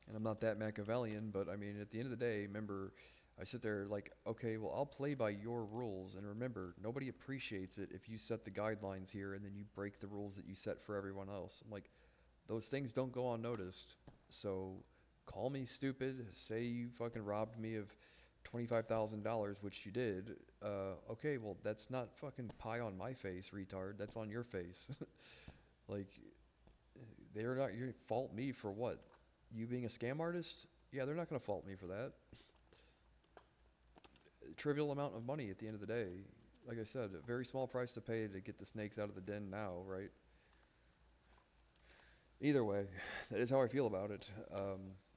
And I'm not that Machiavellian, but I mean, at the end of the day, remember, I sit there like, okay, well, I'll play by your rules. And remember, nobody appreciates it if you set the guidelines here and then you break the rules that you set for everyone else. I'm like, those things don't go unnoticed. So call me stupid, say you fucking robbed me of $25,000, which you did. Okay, well, that's not fucking pie on my face, retard. That's on your face. Like, they're not, you fault me for what? You being a scam artist? Yeah, they're not going to fault me for that. Trivial amount of money at the end of the day. Like I said, a very small price to pay to get the snakes out of the den now, right? Either way, that is how I feel about it.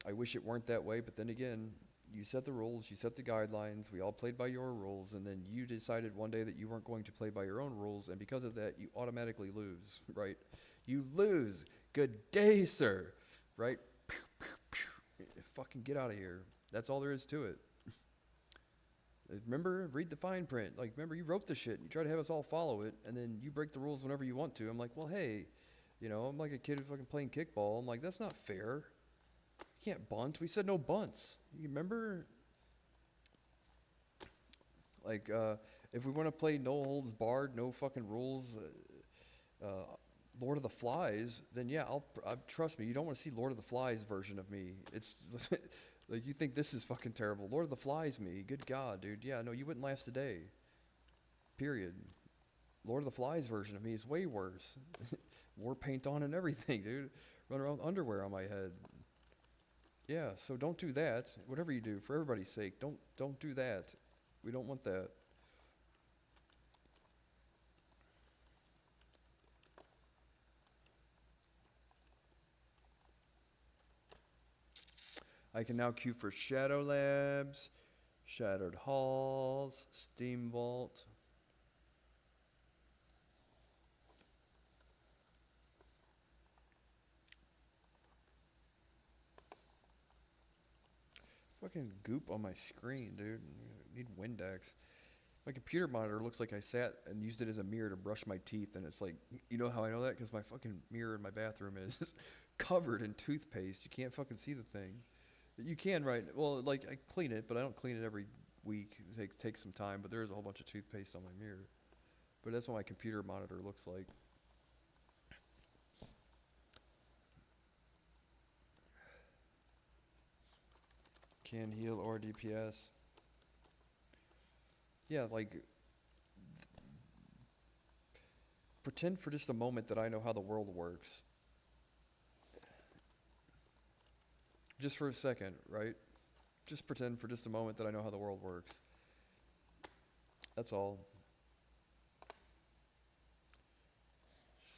I wish it weren't that way, but then again, you set the rules, you set the guidelines, we all played by your rules, and then you decided one day that you weren't going to play by your own rules, and because of that, you automatically lose, right? You lose. Good day, sir, right? Pew, pew, pew. Fucking get out of here. That's all there is to it. Remember, read the fine print. Like, remember, you wrote the shit, and you try to have us all follow it, and then you break the rules whenever you want to. I'm like, well, hey, you know, I'm like a kid who's fucking playing kickball. I'm like, that's not fair. You can't bunt. We said no bunts. You remember? Like, if we want to play no holds barred, no fucking rules, Lord of the Flies, then yeah, trust me, you don't want to see Lord of the Flies version of me. It's like, you think this is fucking terrible. Lord of the Flies me. Good God, dude. Yeah, no, you wouldn't last a day. Period. Lord of the Flies version of me is way worse. War paint on and everything, dude. Run around with underwear on my head. Yeah, so don't do that. Whatever you do, for everybody's sake, don't do that. We don't want that. I can now queue for Shadow Labs, Shattered Halls, Steam Vault. Fucking goop on my screen, dude. I need Windex. My computer monitor looks like I sat and used it as a mirror to brush my teeth, and it's like, you know how I know that? Because my fucking mirror in my bathroom is covered in toothpaste. You can't fucking see the thing. You can, right? Well, like, I clean it, but I don't clean it every week. It takes some time, but there is a whole bunch of toothpaste on my mirror. But that's what my computer monitor looks like. Can heal or DPS. Yeah, like, pretend for just a moment that I know how the world works. Just for a second, right? Just pretend for just a moment that I know how the world works. That's all.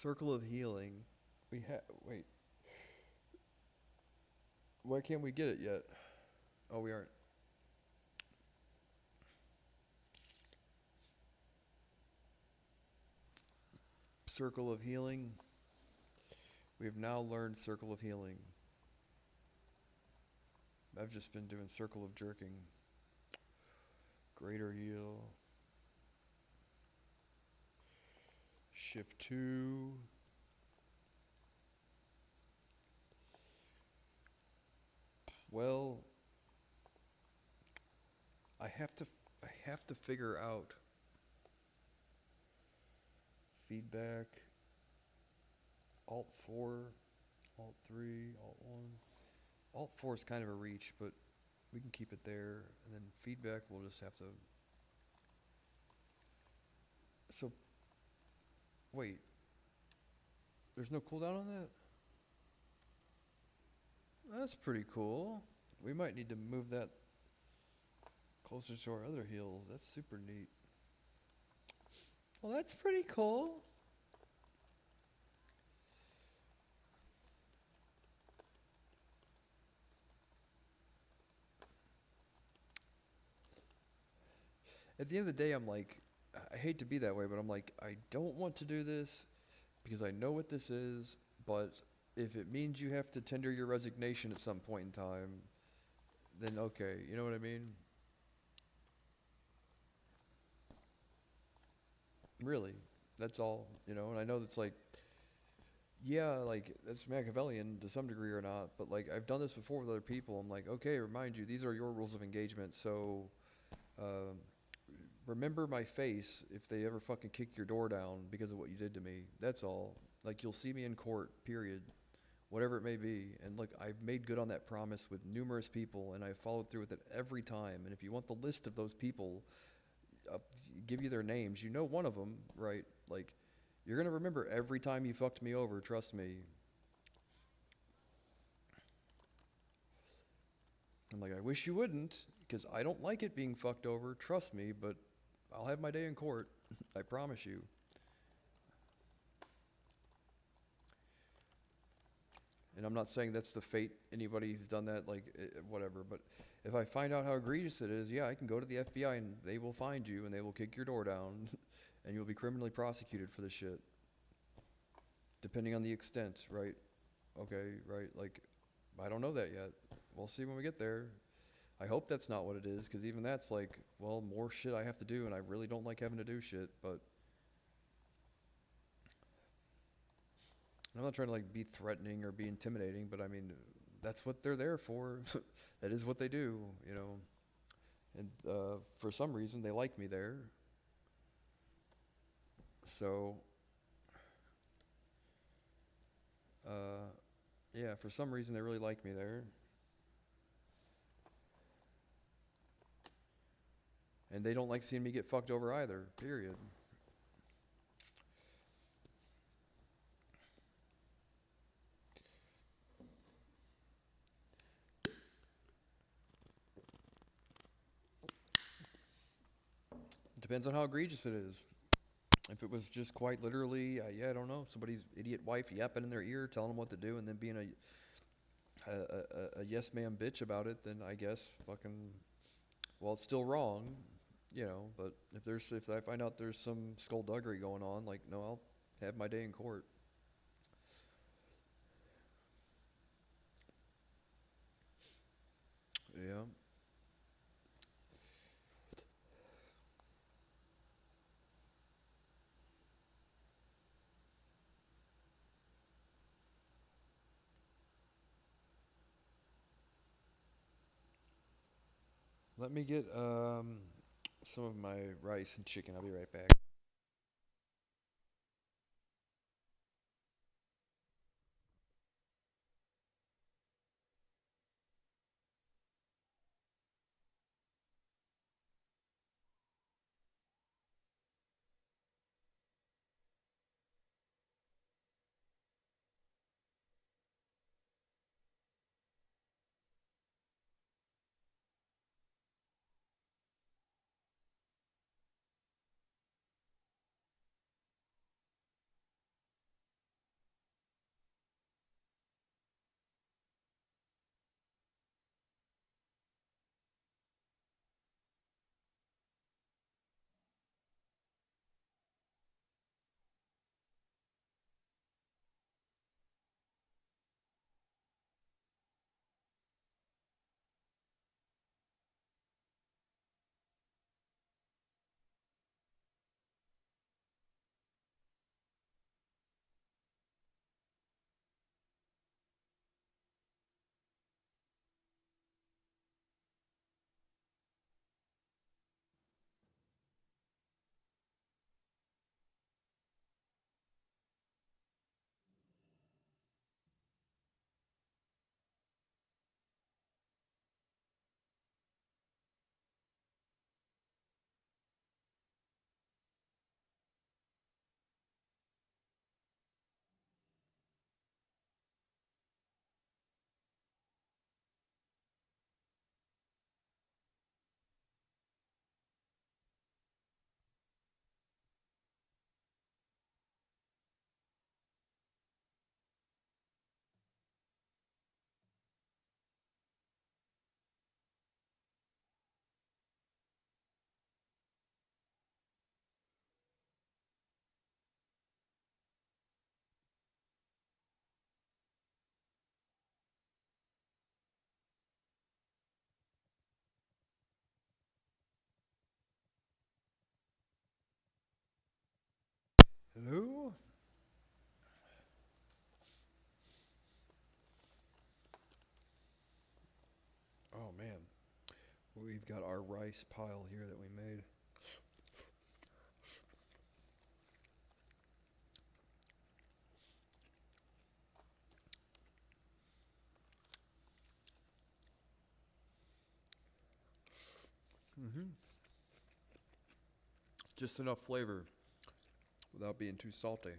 Circle of healing. Wait. Why can't we get it yet? Oh, we aren't. Circle of healing. We have now learned circle of healing. I've just been doing circle of jerking. Greater heal. Shift 2. Well, I have to figure out feedback. Alt 4, Alt 3, Alt 1. Alt 4 is kind of a reach, but we can keep it there. And then feedback, we'll just have to. So, wait. There's no cooldown on that? That's pretty cool. We might need to move that closer to our other heals. That's super neat. Well, that's pretty cool. At the end of the day, I'm like, I hate to be that way, but I'm like, I don't want to do this because I know what this is, but if it means you have to tender your resignation at some point in time, then okay, you know what I mean? Really, that's all, and I know that's like, yeah, like, that's Machiavellian to some degree or not, but like, I've done this before with other people. I'm like, okay, remind you, these are your rules of engagement, so, uh, remember my face if they ever fucking kick your door down because of what you did to me. That's all. Like, you'll see me in court, period. Whatever it may be. And look, I've made good on that promise with numerous people, and I've followed through with it every time. And if you want the list of those people, give you their names. You know one of them, right? Like, you're going to remember every time you fucked me over, trust me. I'm like, I wish you wouldn't, because I don't like it being fucked over, trust me, but I'll have my day in court. I promise you. And I'm not saying that's the fate anybody who's done that, like, whatever. But if I find out how egregious it is, yeah, I can go to the FBI and they will find you and they will kick your door down and you'll be criminally prosecuted for this shit. Depending on the extent, right? Okay, right? Like, I don't know that yet. We'll see when we get there. I hope that's not what it is, because even that's like, well, more shit I have to do, and I really don't like having to do shit, but I'm not trying to like be threatening or be intimidating, but I mean, that's what they're there for. That is what they do, And for some reason, they like me there. So, yeah, for some reason, they really like me there. And they don't like seeing me get fucked over either, period. Depends on how egregious it is. If it was just quite literally, yeah, I don't know, somebody's idiot wife yapping in their ear, telling them what to do, and then being a yes man bitch about it, then I guess fucking, well, it's still wrong, But if I find out there's some skullduggery going on, like, no, I'll have my day in court. Yeah. Let me get some of my rice and chicken. I'll be right back. man. We've got our rice pile here that we made. Mm-hmm. Just enough flavor without being too salty.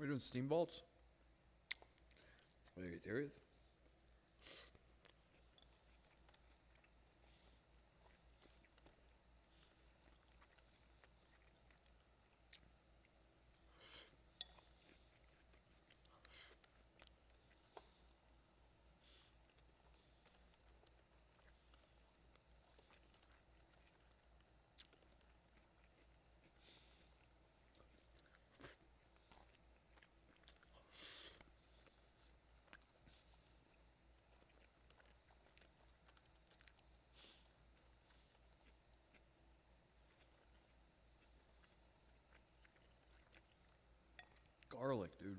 We're doing steam vaults? Are you serious? Garlic, dude.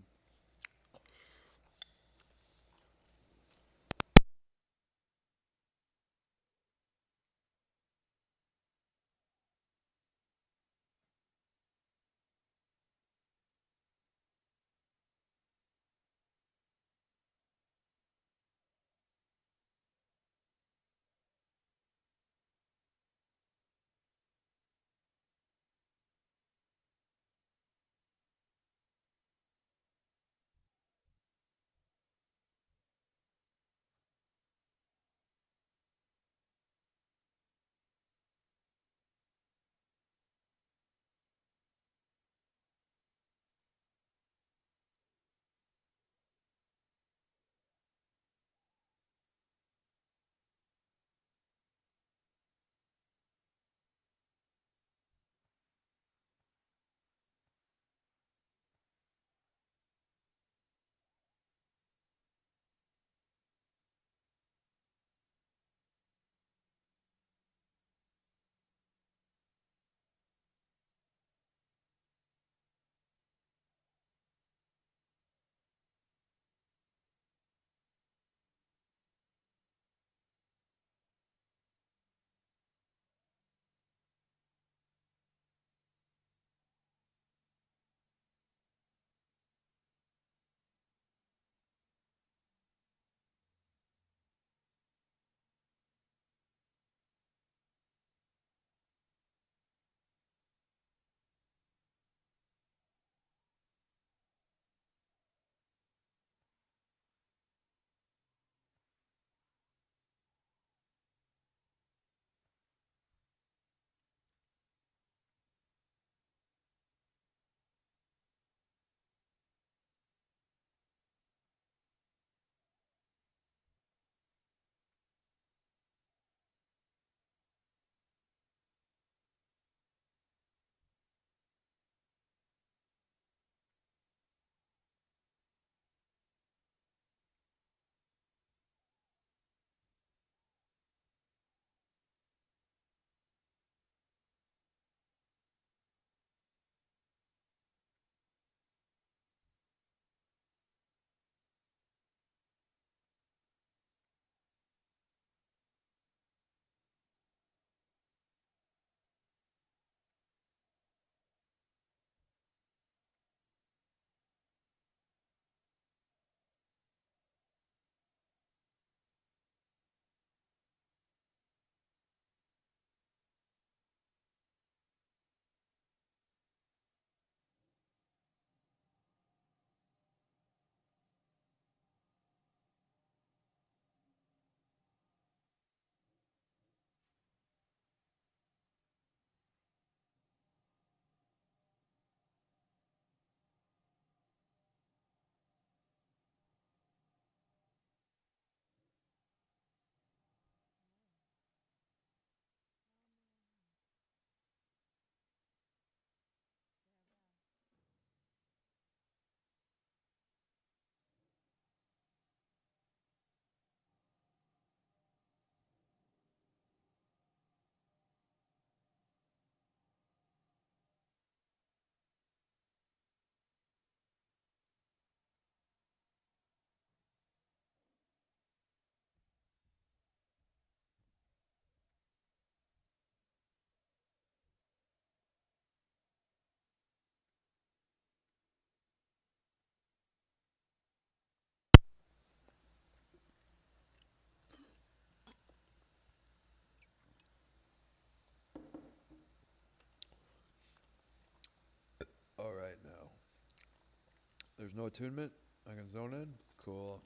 There's no attunement. I can zone in. Cool.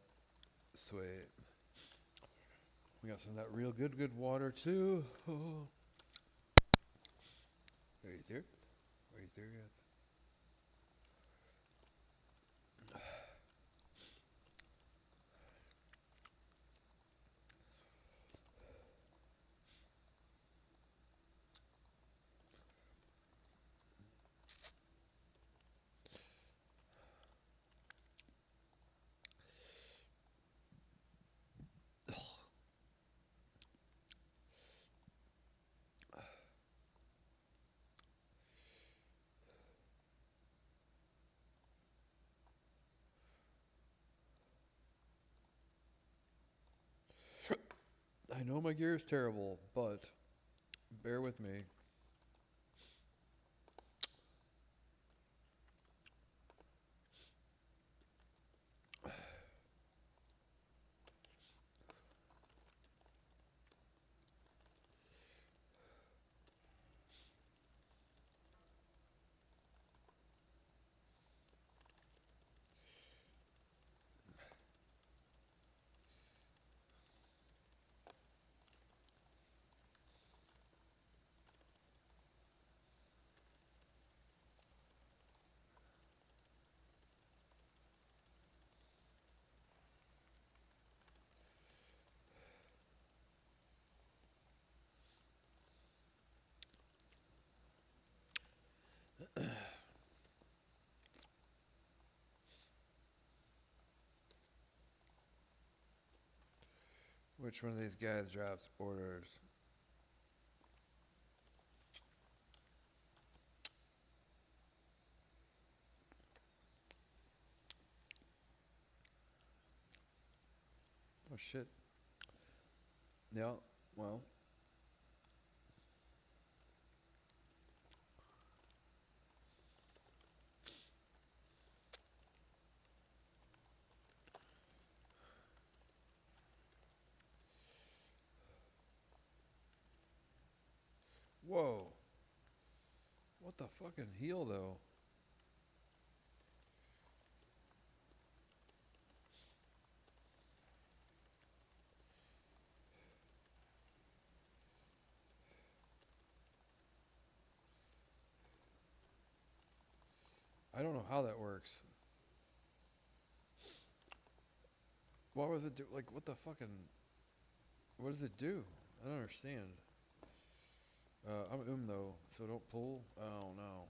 Sweet. We got some of that real good water too. Oh. Right there. Right there. I know my gear is terrible, but bear with me. Which one of these guys drops orders? Oh shit. Yeah, well. Whoa. What the fucking heal though? I don't know how that works. What was it do? Like, what the fucking... What does it do? I don't understand. I'm though, so don't pull. Oh no.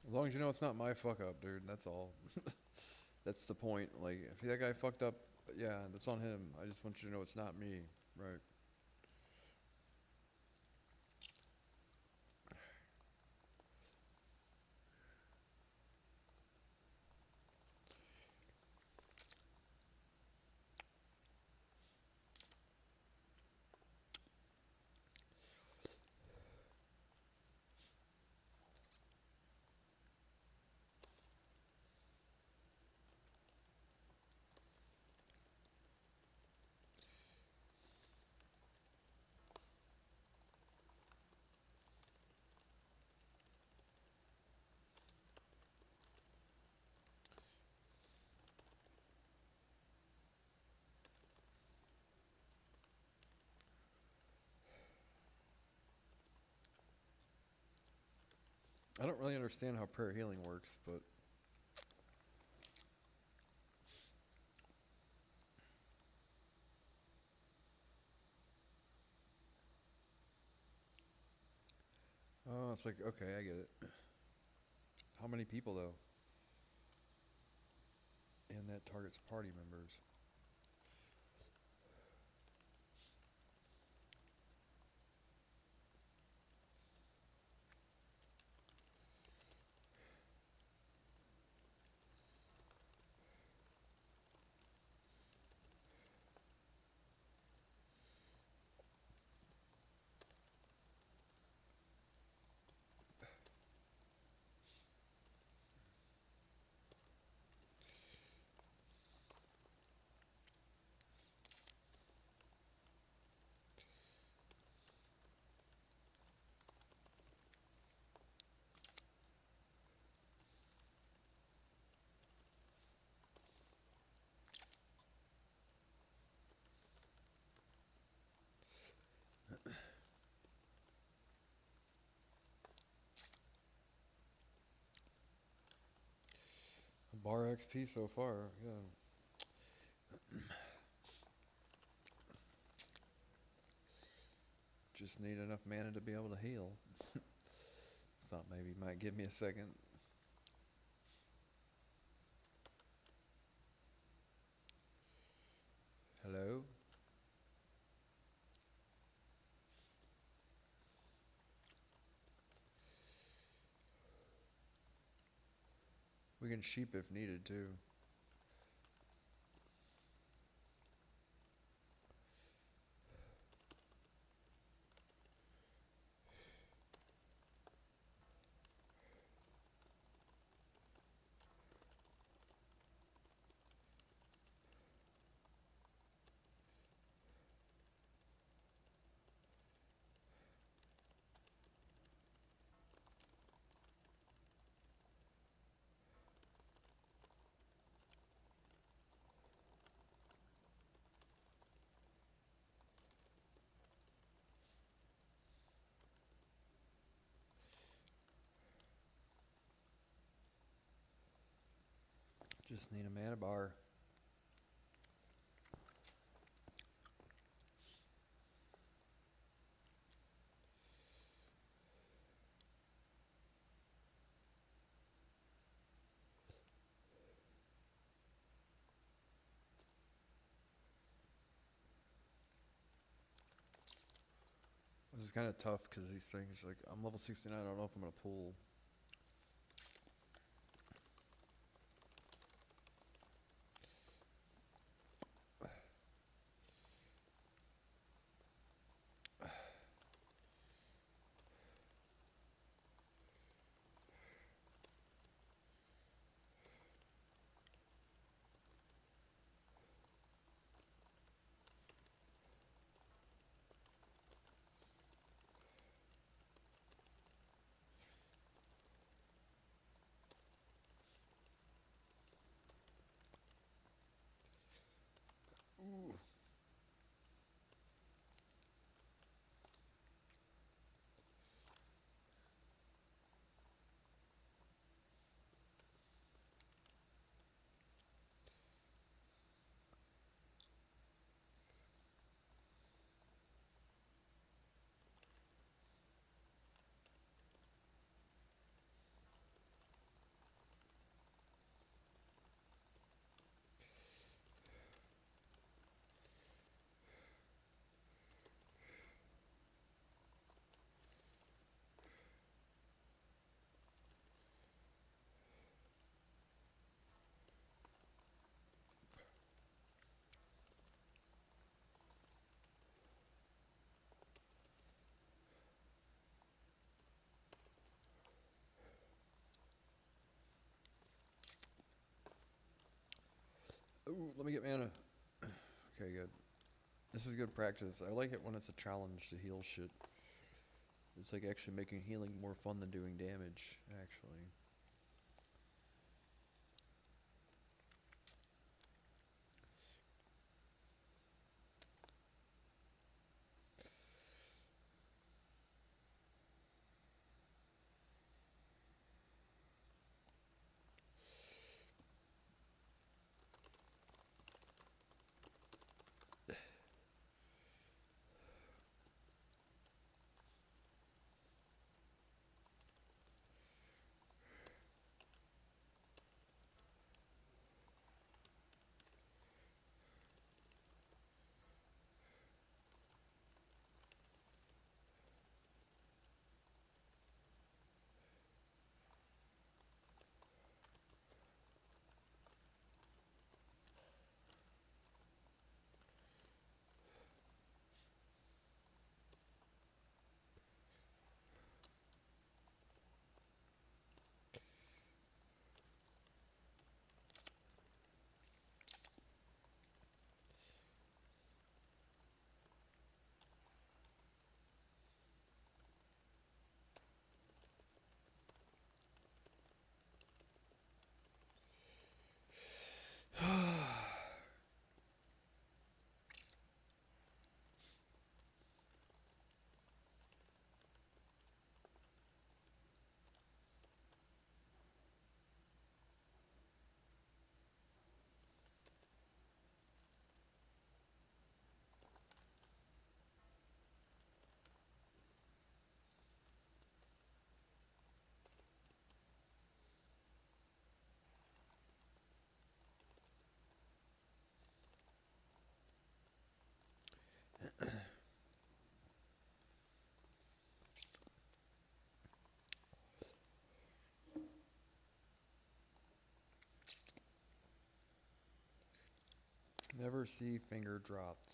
As long as you know it's not my fuck up, dude, that's all. That's the point. Like, if that guy fucked up, yeah, that's on him. I just want you to know it's not me. Right. I don't really understand how prayer healing works, but... Oh, it's like, okay, I get it. How many people, though? And that targets party members. Bar XP so far, yeah. Just need enough mana to be able to heal. Thought maybe might give me a second. Hello? We can sheep if needed too. Just need a mana bar. This is kind of tough because these things, like, I'm level 69, I don't know if I'm going to pull. Ooh. Ooh, let me get mana. Okay, good. This is good practice. I like it when it's a challenge to heal shit. It's like actually making healing more fun than doing damage, actually. Never see finger dropped.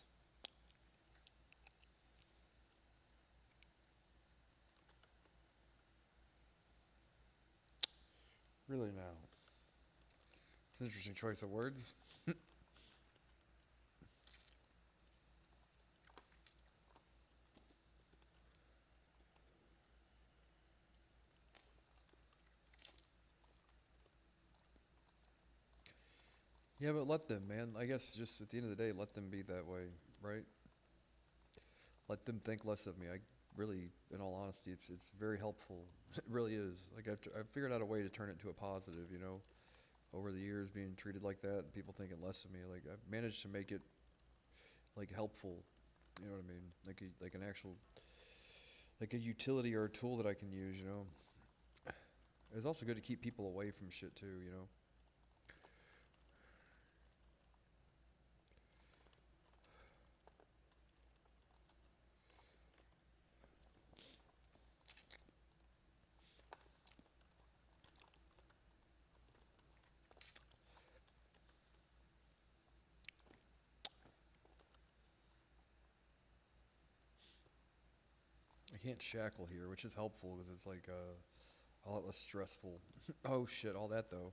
Really now. It's an interesting choice of words. Yeah, but let them, man. I guess just at the end of the day, let them be that way, right? Let them think less of me. I really, in all honesty, it's very helpful. It really is. Like I've figured out a way to turn it to a positive, you know, over the years being treated like that and people thinking less of me. Like I've managed to make it like helpful. You know what I mean? Like an actual like a utility or a tool that I can use, you know. It's also good to keep people away from shit too, you know. I can't shackle here, which is helpful because it's like a lot less stressful. Oh shit, all that though.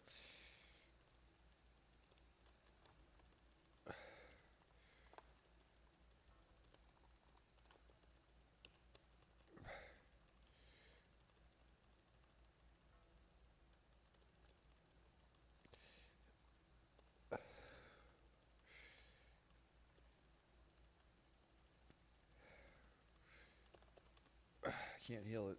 I can't heal it.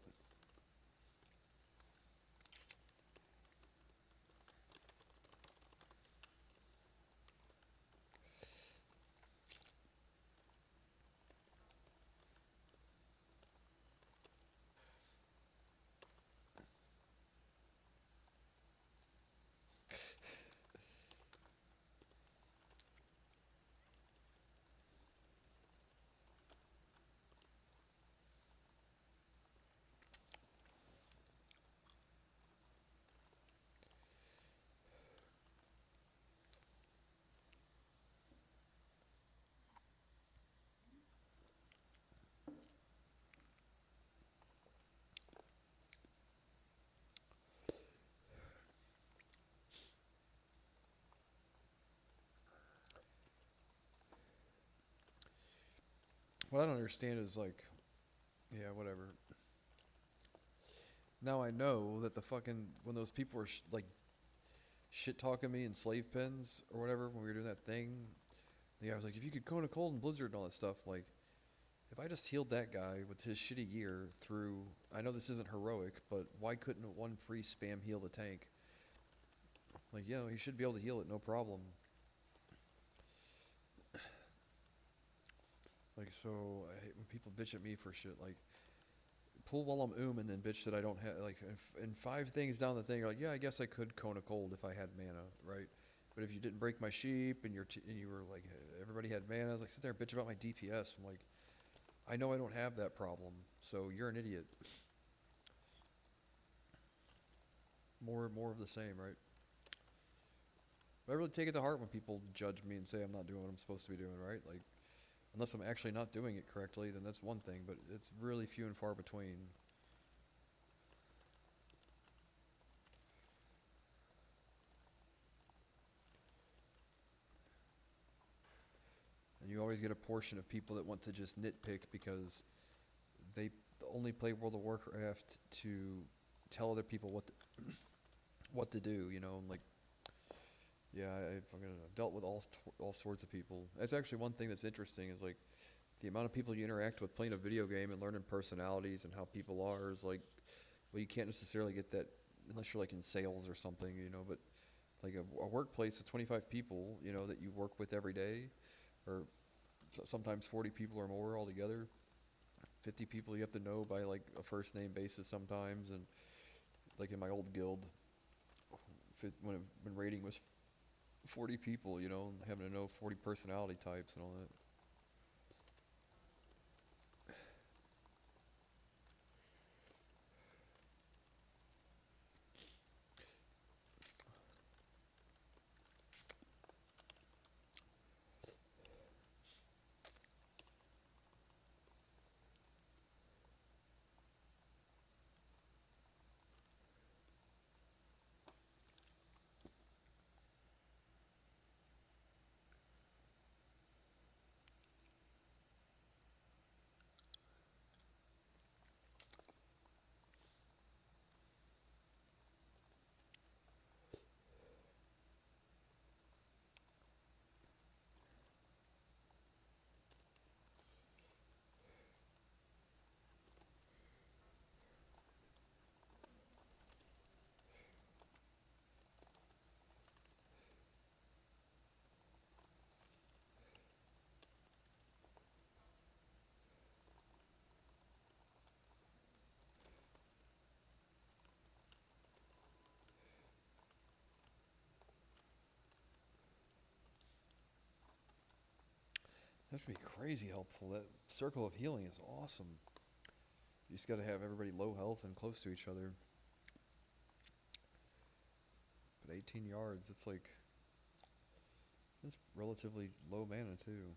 What I don't understand is like, yeah, whatever. Now I know that the fucking when those people were like shit talking me in slave pens or whatever when we were doing that thing, the guy was like, if you could cone a cold and blizzard and all that stuff, like if I just healed that guy with his shitty gear through, I know this isn't heroic, but why couldn't one free spam heal the tank? Like, you know, he should be able to heal it, no problem. Like, so I hate when people bitch at me for shit. Like, pull while I'm and then bitch that I don't have, like, and five things down the thing, you're like, yeah, I guess I could cone a cold if I had mana, right? But if you didn't break my sheep and and you were like, everybody had mana, I was like, sit there and bitch about my DPS. I'm like, I know I don't have that problem, so you're an idiot. More of the same, right? But I really take it to heart when people judge me and say I'm not doing what I'm supposed to be doing, right? Like, unless I'm actually not doing it correctly, then that's one thing, but it's really few and far between. And you always get a portion of people that want to just nitpick because they only play World of Warcraft to tell other people what to do, you know, and like, yeah, I've dealt with all sorts of people. That's actually one thing that's interesting is like the amount of people you interact with playing a video game and learning personalities and how people are is like, well, you can't necessarily get that unless you're like in sales or something, you know, but like a workplace of 25 people, you know, that you work with every day, or sometimes 40 people or more altogether. 50 people you have to know by like a first name basis sometimes, and like in my old guild, when raiding was 40 people, you know, and having to know 40 personality types and all that. That's gonna be crazy helpful. That circle of healing is awesome. You just gotta have everybody low health and close to each other. But 18 yards, it's like, it's relatively low mana too.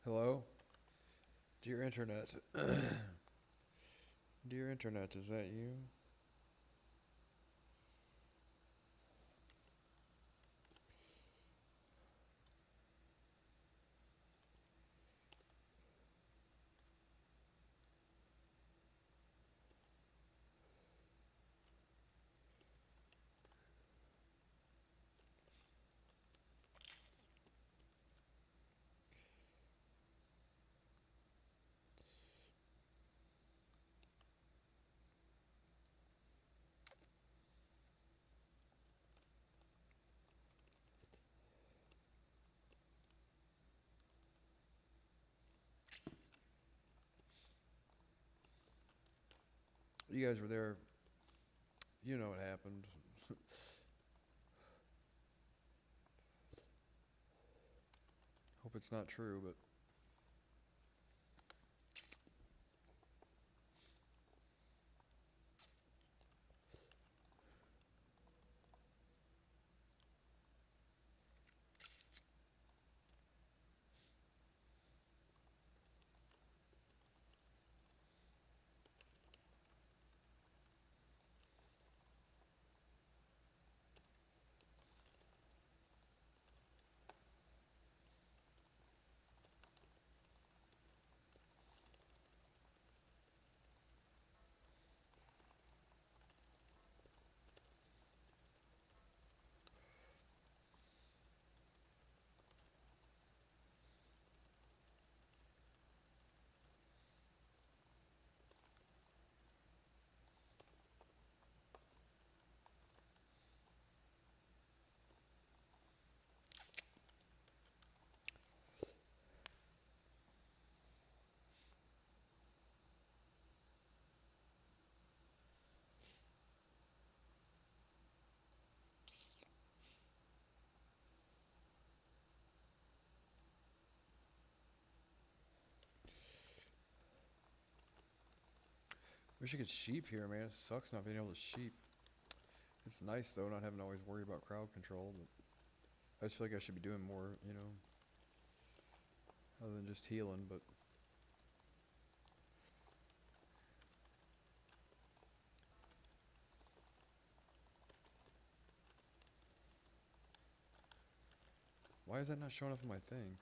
Hello? Dear Internet. Dear Internet, is that you? You guys were there. You know what happened. Hope it's not true, but wish I could sheep here, man. It sucks not being able to sheep. It's nice though, not having to always worry about crowd control, but I just feel like I should be doing more, you know, other than just healing, but why is that not showing up in my thing?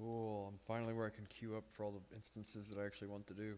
Cool. I'm finally where I can queue up for all the instances that I actually want to do.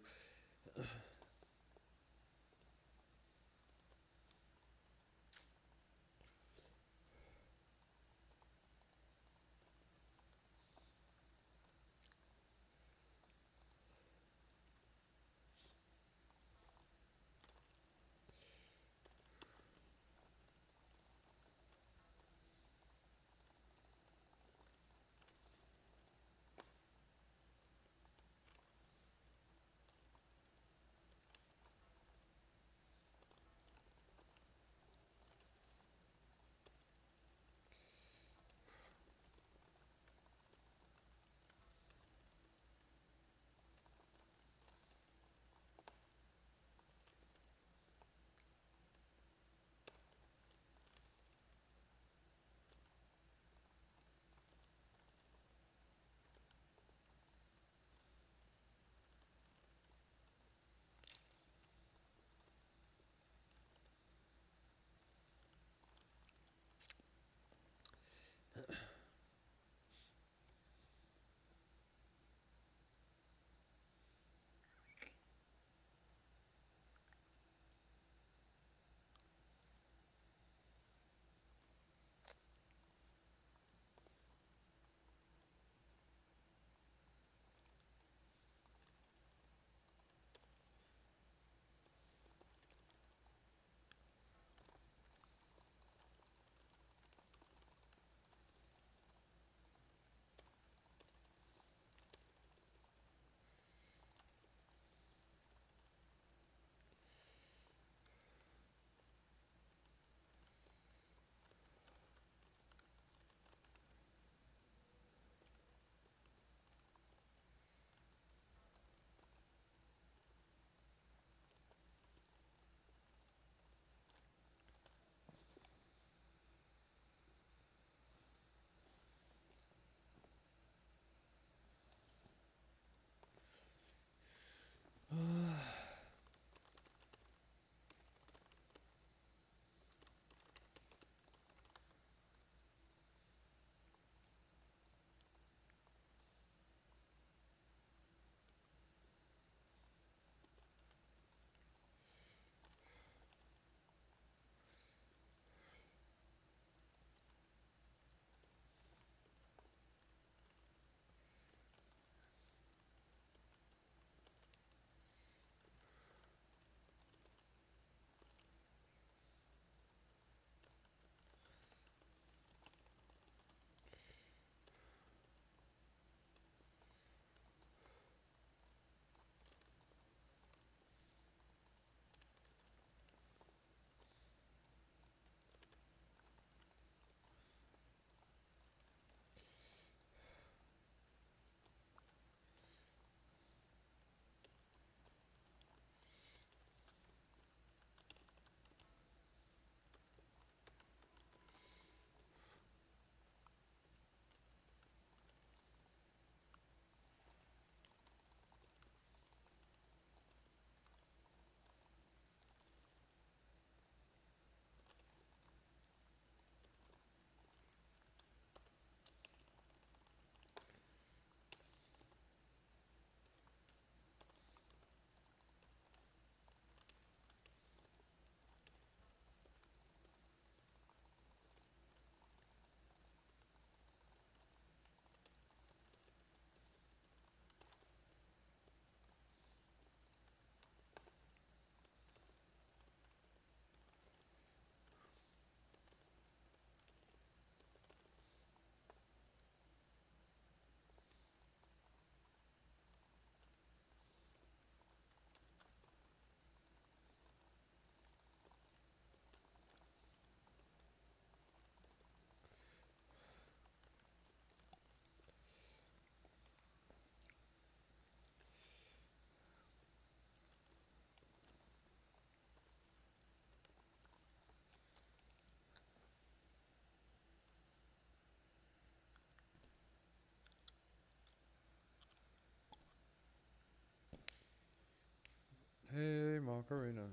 Hey, Macarena.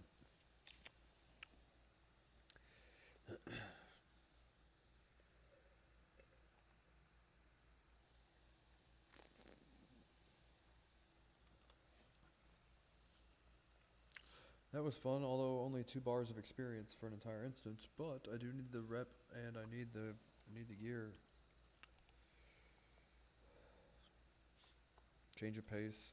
That was fun, although only 2 bars of experience for an entire instance. But I do need the rep, and I need the gear. Change of pace.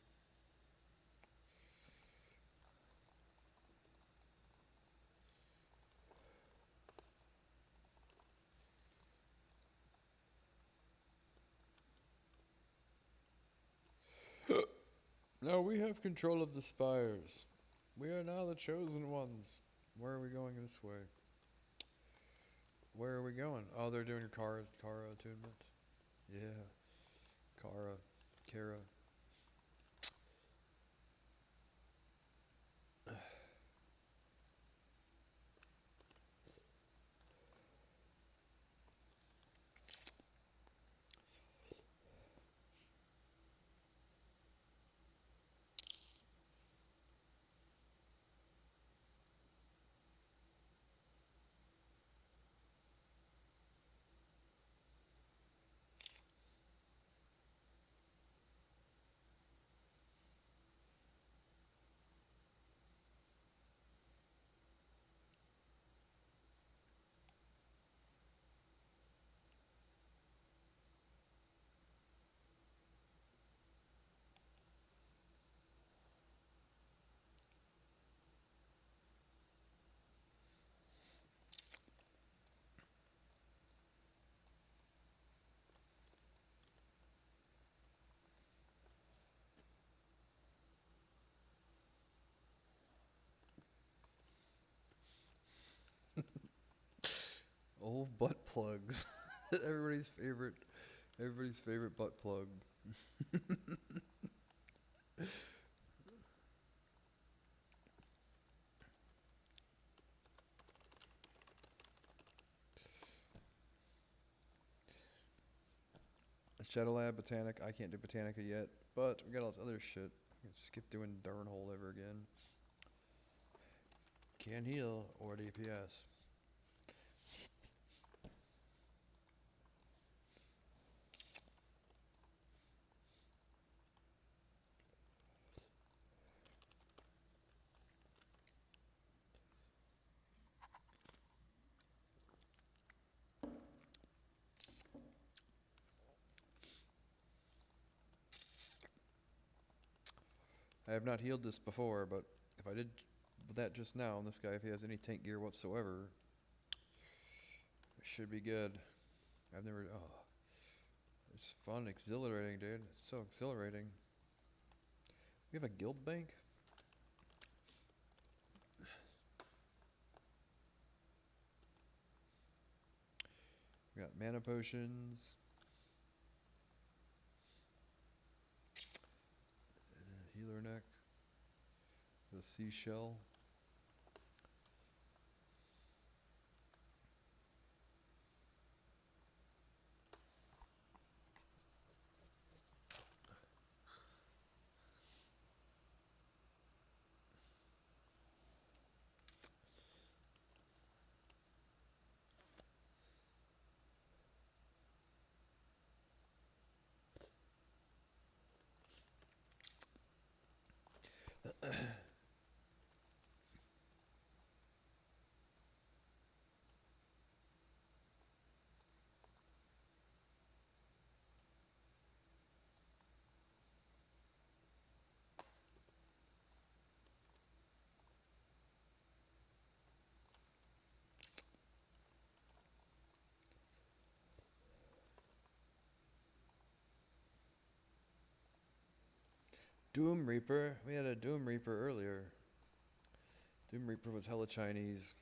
Now we have control of the spires. We are now the chosen ones. Where are we going this way? Where are we going? Oh, they're doing a Kara attunement. Yeah. Kara. Old butt plugs. everybody's favorite everybody's favorite butt plug. Shadow Lab, Botanic. I can't do Botanica yet, but we got all this other shit. Skip doing Darnhold ever again. Can heal or DPS. I have not healed this before, but if I did that just now, and this guy, if he has any tank gear whatsoever, it should be good. I've never. Oh, it's fun, exhilarating, dude. It's so exhilarating. We have a guild bank. We got mana potions. Healer neck. The seashell. Doom Reaper. We had a Doom Reaper earlier. Doom Reaper was hella Chinese.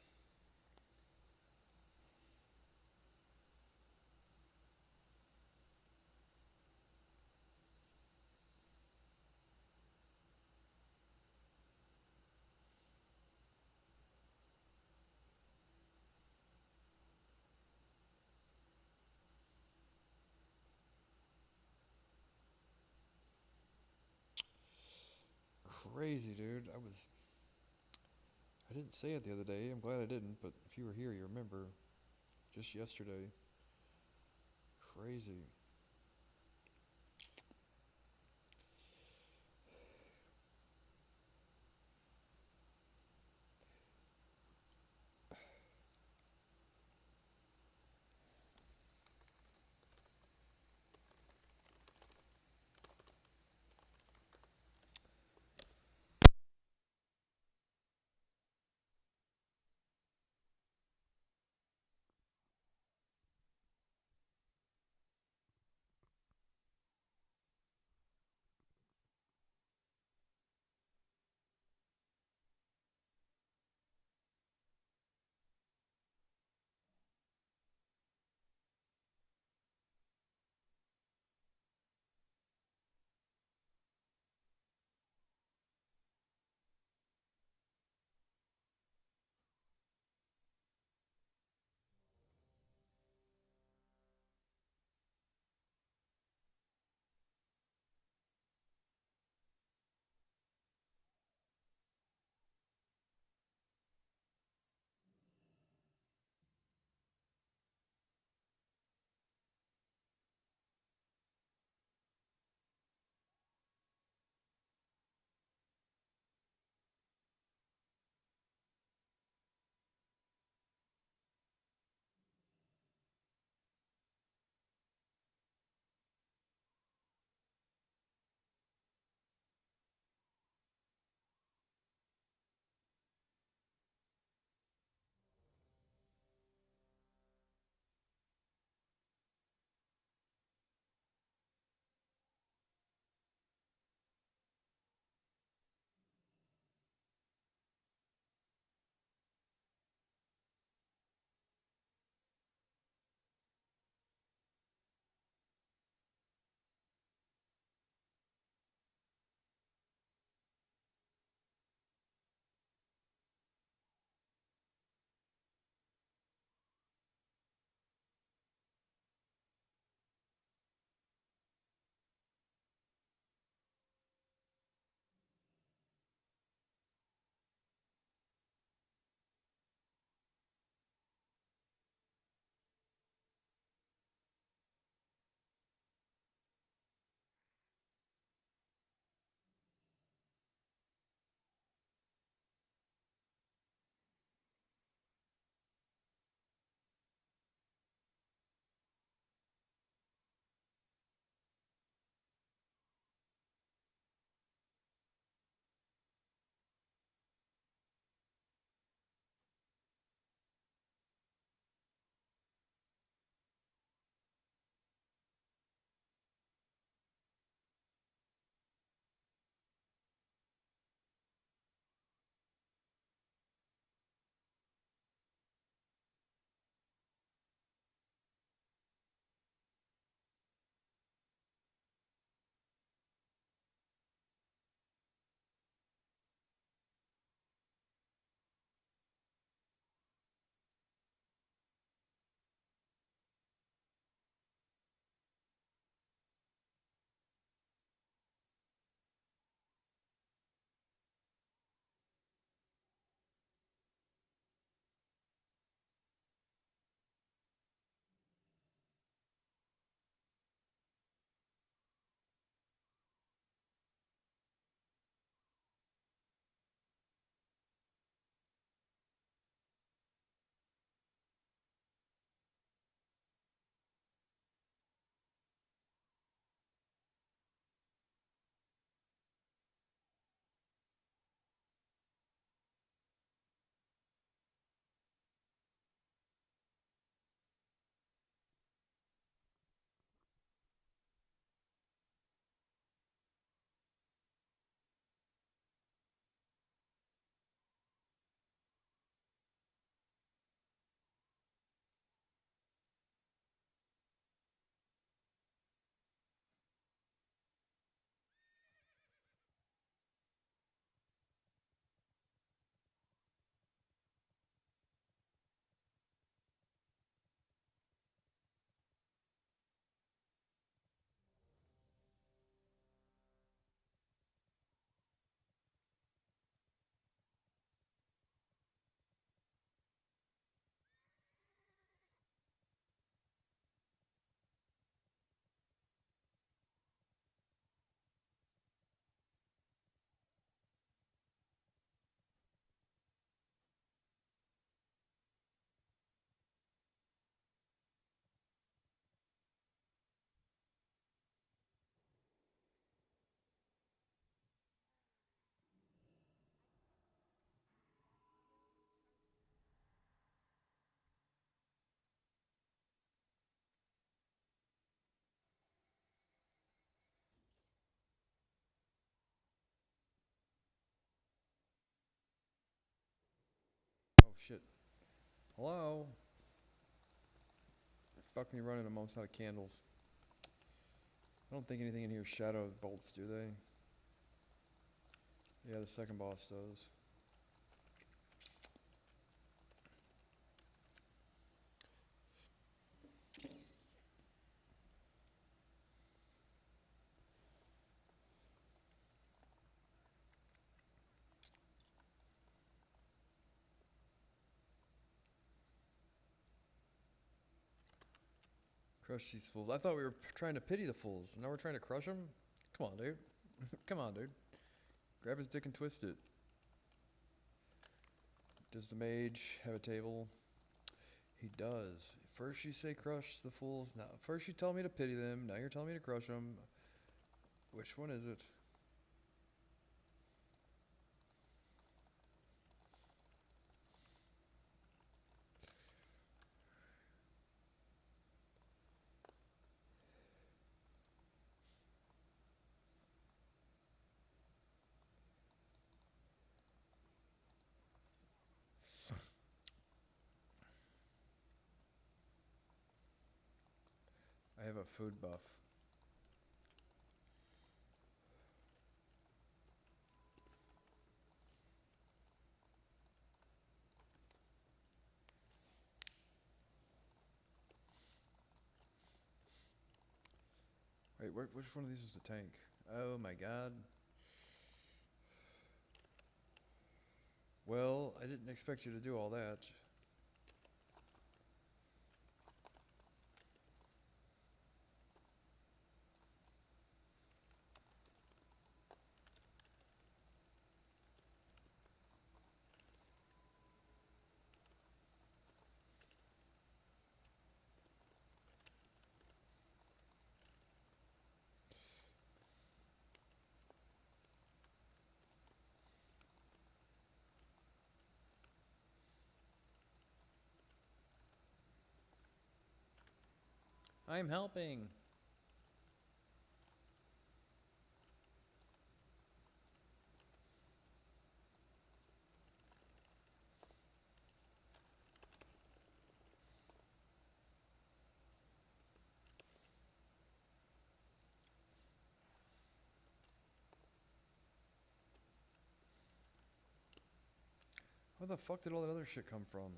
Crazy, dude. I didn't say it the other day. I'm glad I didn't, but if you were here, you remember. Just yesterday. Crazy. shit. Hello? Fuck me running amongst out of candles. I don't think anything in here shadows bolts, do they? Yeah, the second boss does. Crush these fools. I thought we were trying to pity the fools. Now we're trying to crush them? Come on, dude. Come on, dude. Grab his dick and twist it. Does the mage have a table? He does. First you say crush the fools. Now, first you tell me to pity them. Now you're telling me to crush them. Which one is it? I have a food buff. Wait, which one of these is the tank? Oh my god. Well, I didn't expect you to do all that. I'm helping. Where the fuck did all that other shit come from?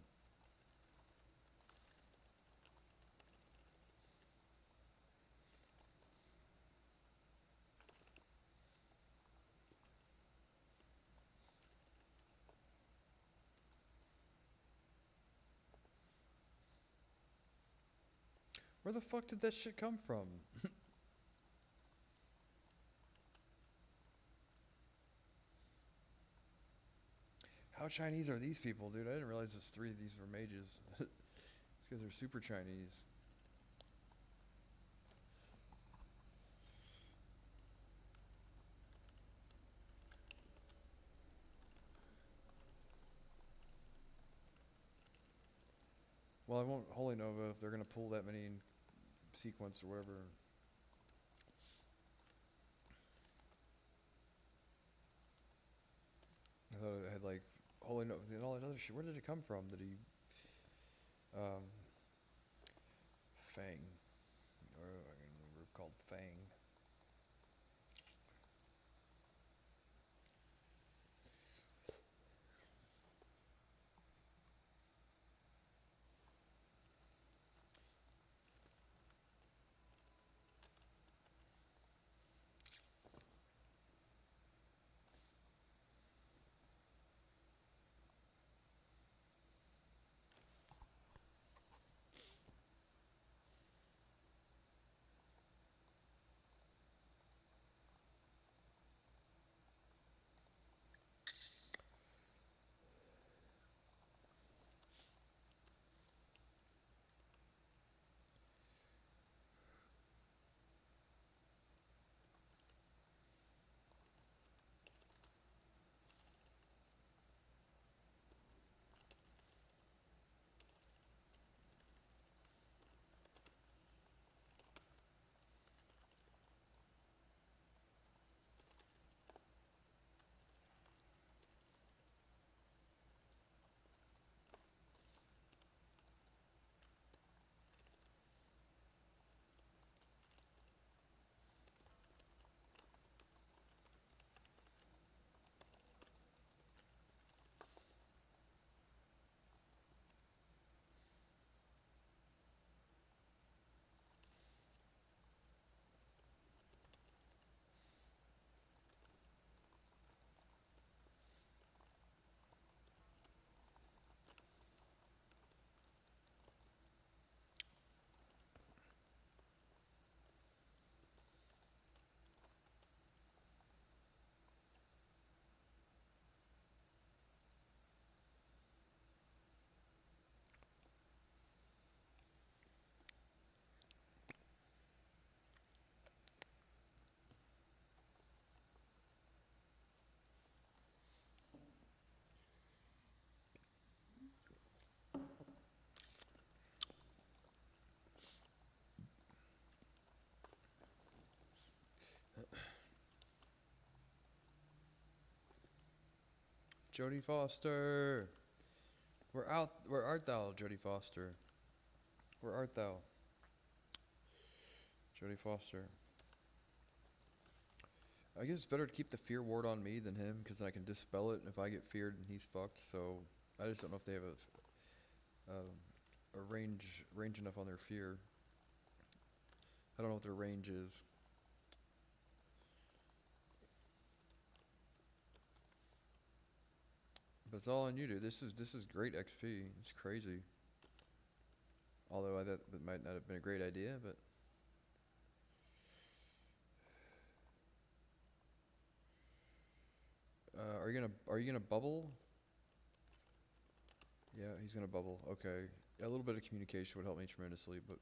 Where the fuck did that shit come from? How Chinese are these people, dude? I didn't realize there's 3 of these were mages. These guys are super Chinese. Well, I won't Holy Nova if they're gonna pull that many in sequence or whatever. I thought it had like Holy Nova and all that other shit. Where did it come from? Did he Fang, or I can remember called Fang. Jodie Foster. Where art thou, Jodie Foster? Where art thou? Jodie Foster. I guess it's better to keep the fear ward on me than him, because then I can dispel it if I get feared and he's fucked. So I just don't know if they have a range enough on their fear. I don't know what their range is. But it's all on you, dude. This is great XP. It's crazy. Although I thought that might not have been a great idea, but are you gonna bubble? Yeah, he's gonna bubble. Okay, a little bit of communication would help me tremendously, but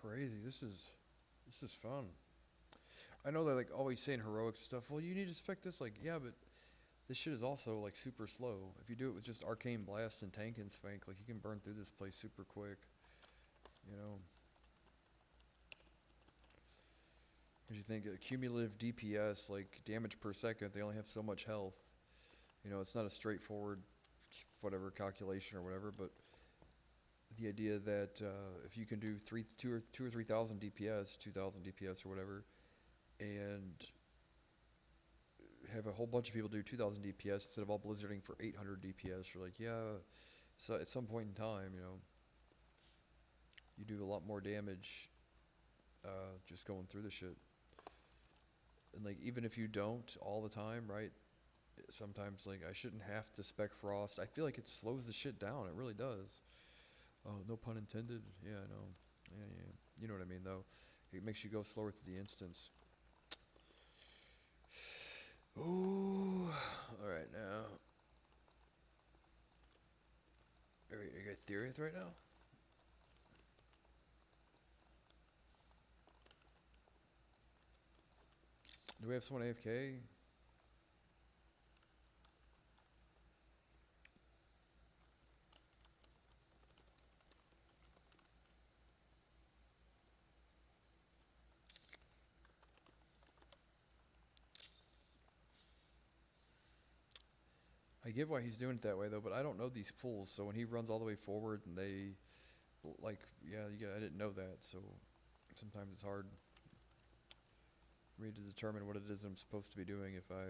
crazy. This is fun. I know they're like always saying heroic stuff. Well, you need to spec this. Like, yeah, but this shit is also like super slow. If you do it with just Arcane Blast and Tank and Spank, like you can burn through this place super quick. You know. Because you think cumulative DPS, like damage per second, they only have so much health. You know, it's not a straightforward whatever calculation or whatever, but the idea that if you can do 2 or 3,000 DPS, 2,000 DPS or whatever, and have a whole bunch of people do 2,000 DPS instead of all blizzarding for 800 DPS, you're like, yeah. So at some point in time, you know, you do a lot more damage just going through the shit. And like even if you don't all the time, right? Sometimes like I shouldn't have to spec Frost. I feel like it slows the shit down. It really does. Oh, no pun intended. Yeah, I know. Yeah. You know what I mean, though. It makes you go slower to the instance. Ooh. All right, now. Are you got Theorith right now? Do we have someone AFK? I get why he's doing it that way though, but I don't know these pools. So when he runs all the way forward and they, like, yeah, I didn't know that. So sometimes it's hard for me to determine what it is I'm supposed to be doing if I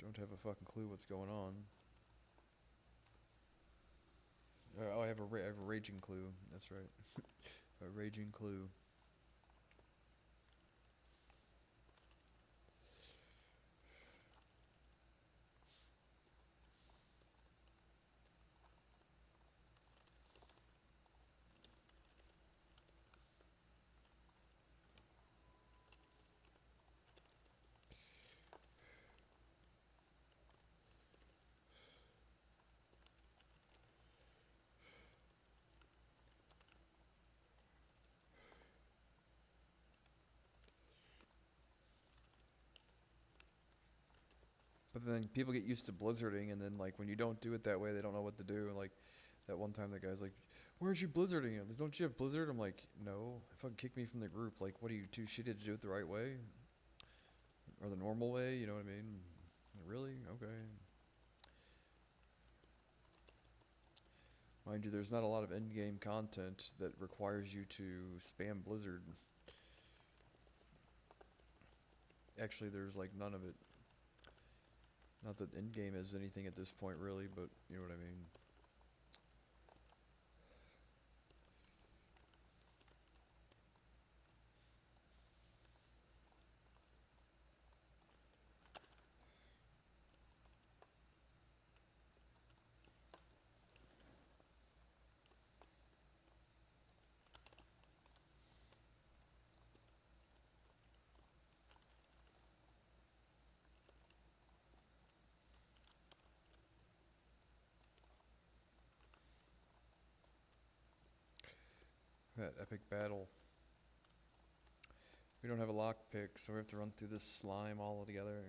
don't have a fucking clue what's going on. Oh, I have a raging clue. That's right, a raging clue. But then people get used to blizzarding, and then like when you don't do it that way, they don't know what to do. And like that one time, the guy's like, "Why aren't you blizzarding?" I'm like, "Don't you have blizzard?" I'm like, "No." Fucking kick me from the group. Like, what are you too shitty to do it the right way or the normal way? You know what I mean? Really? Okay. Mind you, there's not a lot of in-game content that requires you to spam blizzard. Actually, there's like none of it. Not that in-game is anything at this point, really, but you know what I mean. That epic battle. We don't have a lockpick, so we have to run through this slime all together.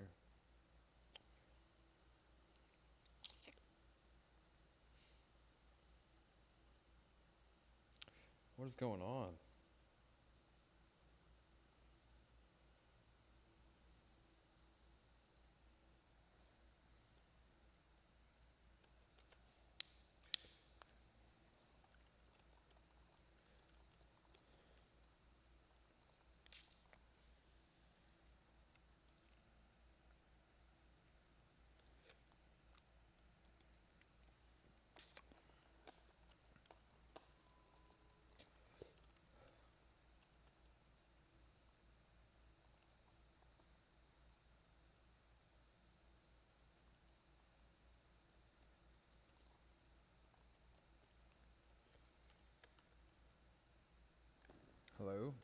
What is going on? Hello?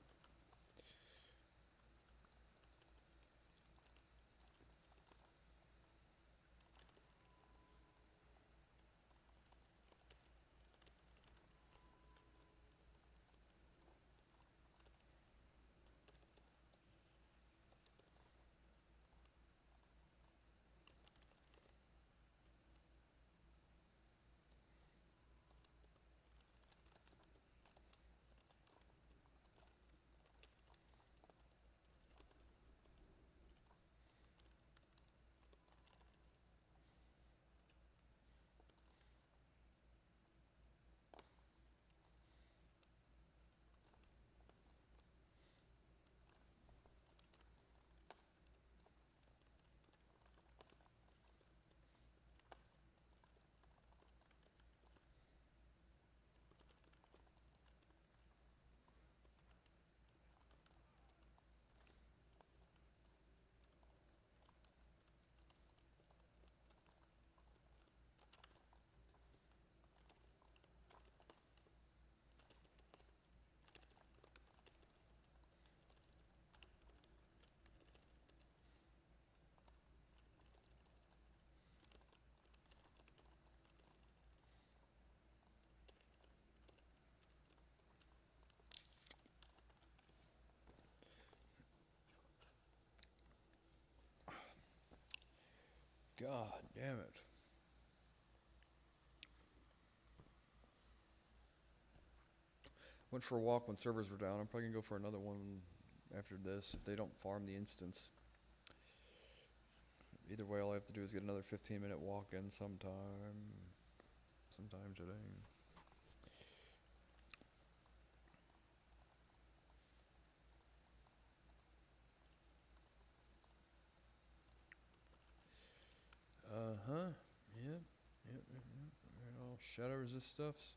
God damn it. Went for a walk when servers were down. I'm probably gonna go for another one after this if they don't farm the instance. Either way, all I have to do is get another 15-minute walk in sometime today. Uh-huh. Yep. All shadow resist stuffs.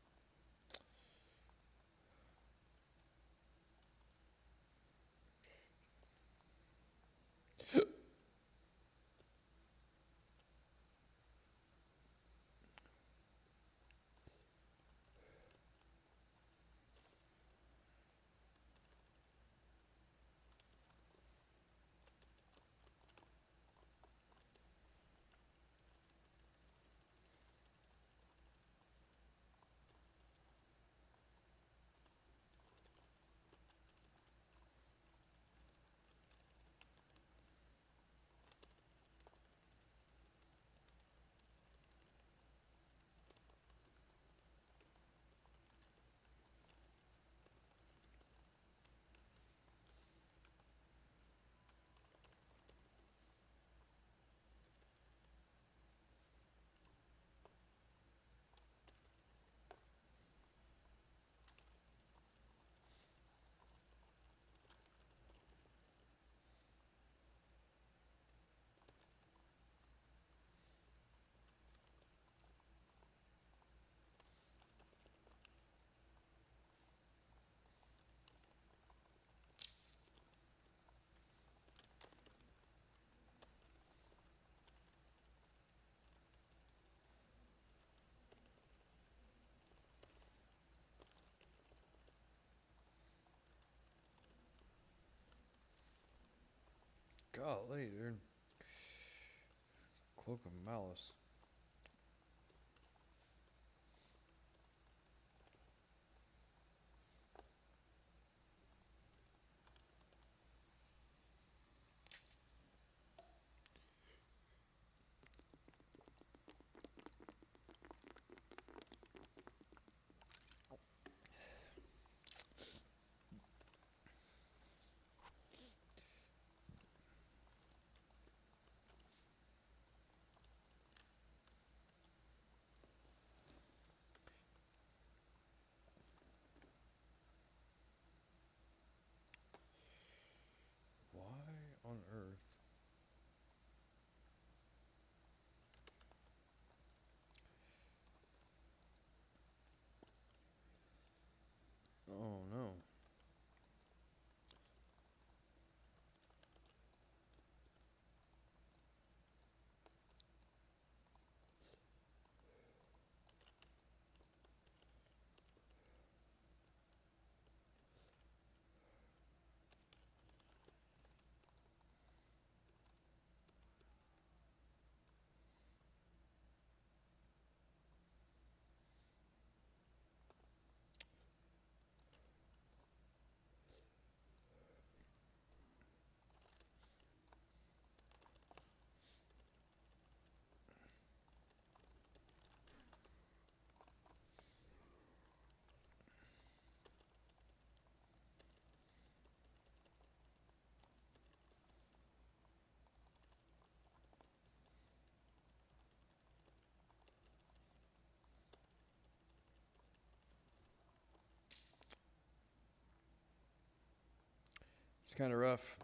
Golly, dude. Cloak of Malice. Why on earth? Oh no. It's kind of rough.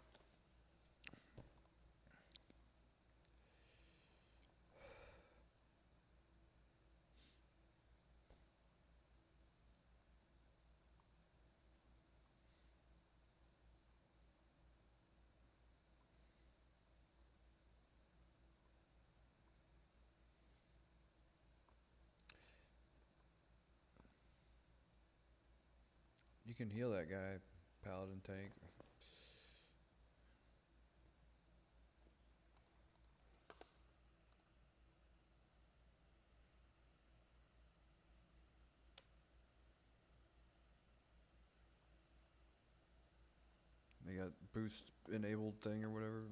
You can heal that guy, Paladin tank. They got boost enabled thing or whatever.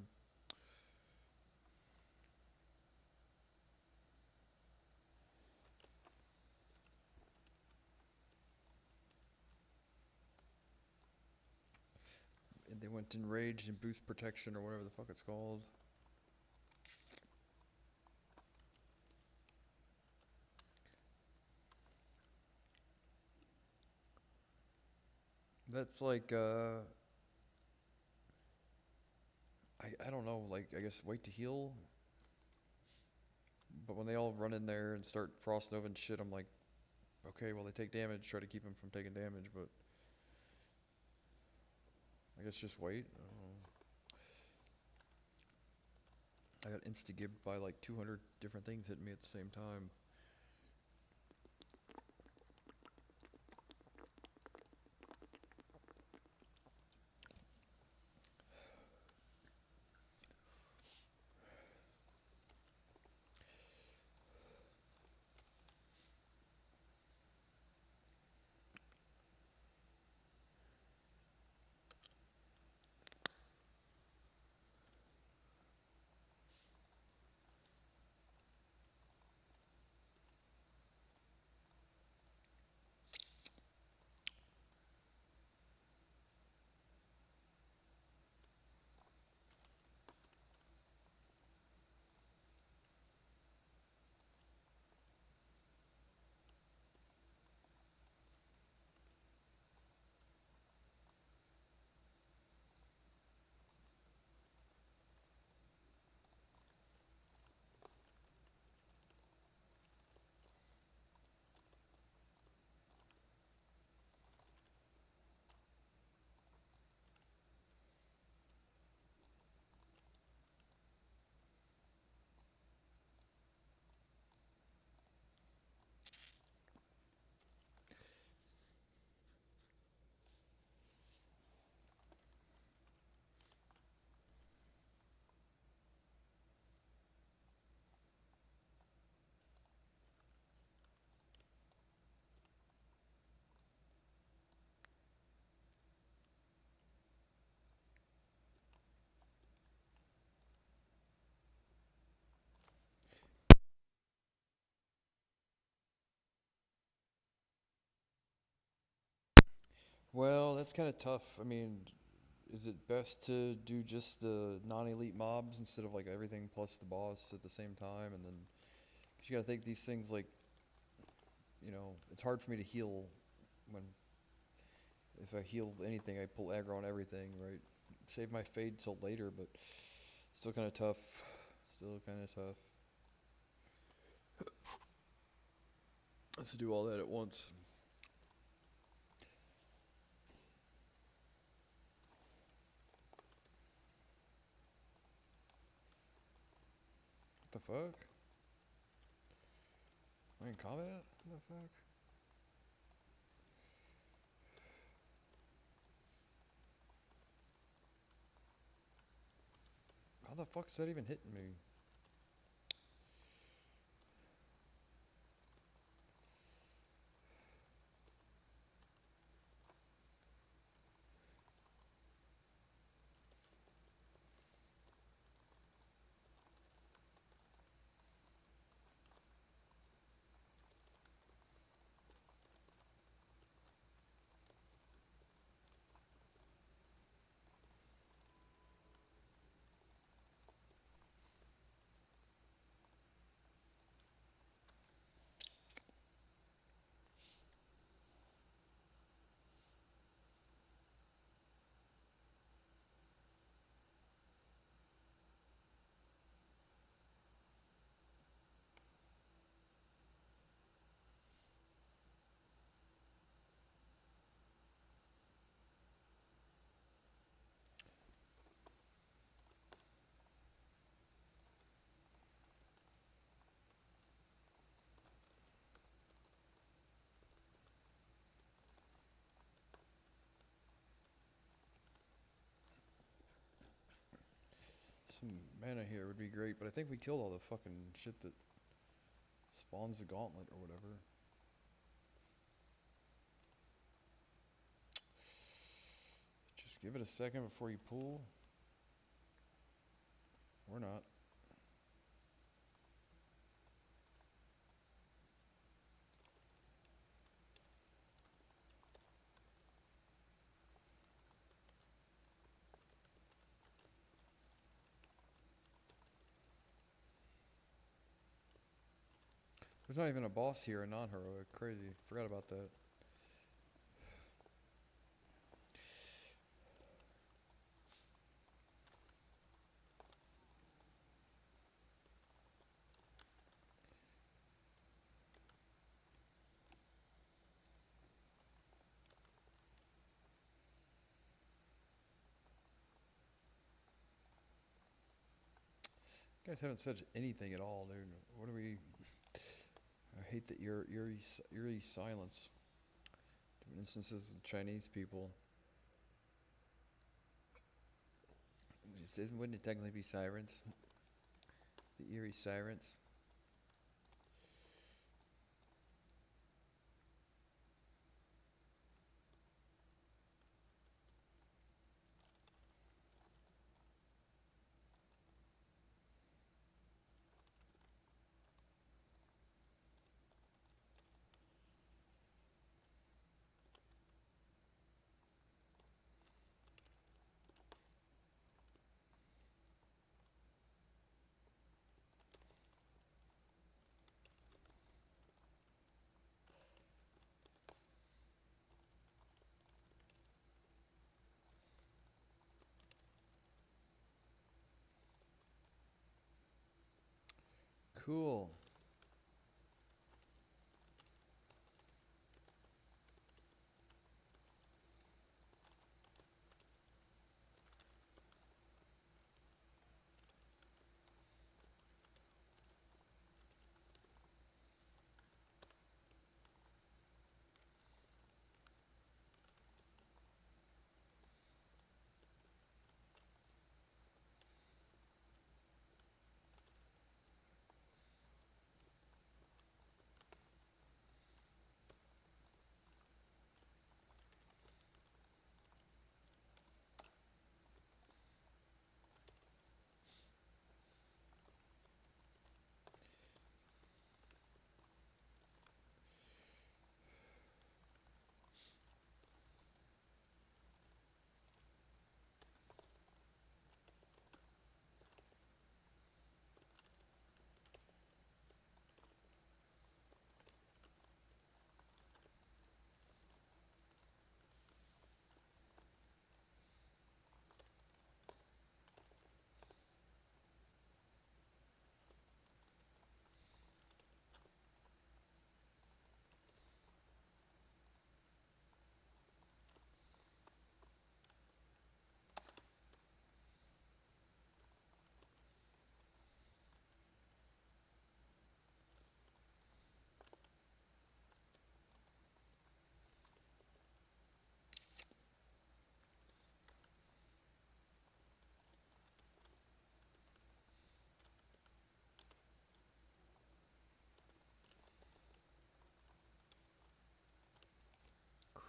And they went enraged and boost protection or whatever the fuck it's called. That's like I don't know, like I guess wait to heal. But when they all run in there and start Frost Nova and shit, I'm like, okay, well they take damage, try to keep them from taking damage, but I guess just wait. I don't know. I got insta-gibbed by like 200 different things hitting me at the same time. Well, that's kind of tough. I mean, is it best to do just the non-elite mobs instead of like everything plus the boss at the same time? And then, 'cause you gotta think these things like, it's hard for me to heal when, if I heal anything, I pull aggro on everything, right? Save my fade till later, but still kind of tough. Still kind of tough. Let's do all that at once. What the fuck? Am I in combat? What the fuck? How the fuck's that even hitting me? Some mana here would be great, but I think we killed all the fucking shit that spawns the gauntlet or whatever. Just give it a second before you pull. Or not. There's not even a boss here in non-heroic. Crazy. Forgot about that. You guys haven't said anything at all, dude. What are we... I hate the eerie silence. Different instances with Chinese people. Wouldn't it technically be sirens? The eerie sirens. Cool.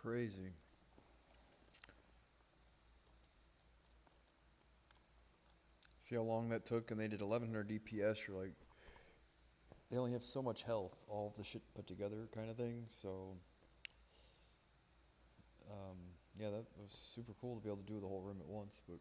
Crazy. See how long that took, and they did 1100 DPS. You're like, they only have so much health, all of the shit put together, kind of thing. So, yeah, that was super cool to be able to do the whole room at once. But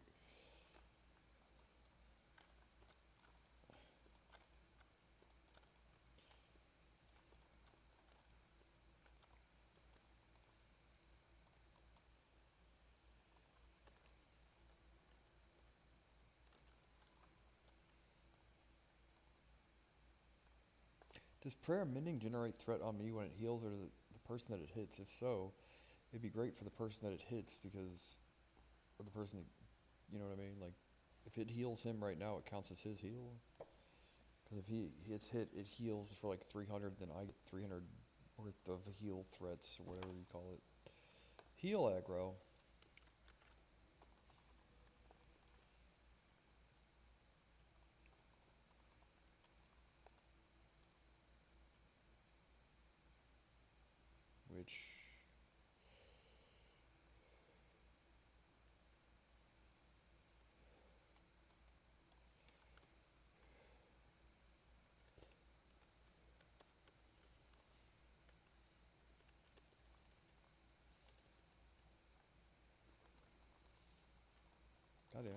does prayer mending generate threat on me when it heals, or the person that it hits? If so, it'd be great for the person that it hits because, or the person that, you know what I mean? Like, if it heals him right now, it counts as his heal. Because if he gets hit, it heals for like 300, then I get 300 worth of heal threats, or whatever you call it. Heal aggro. Which, goddamn.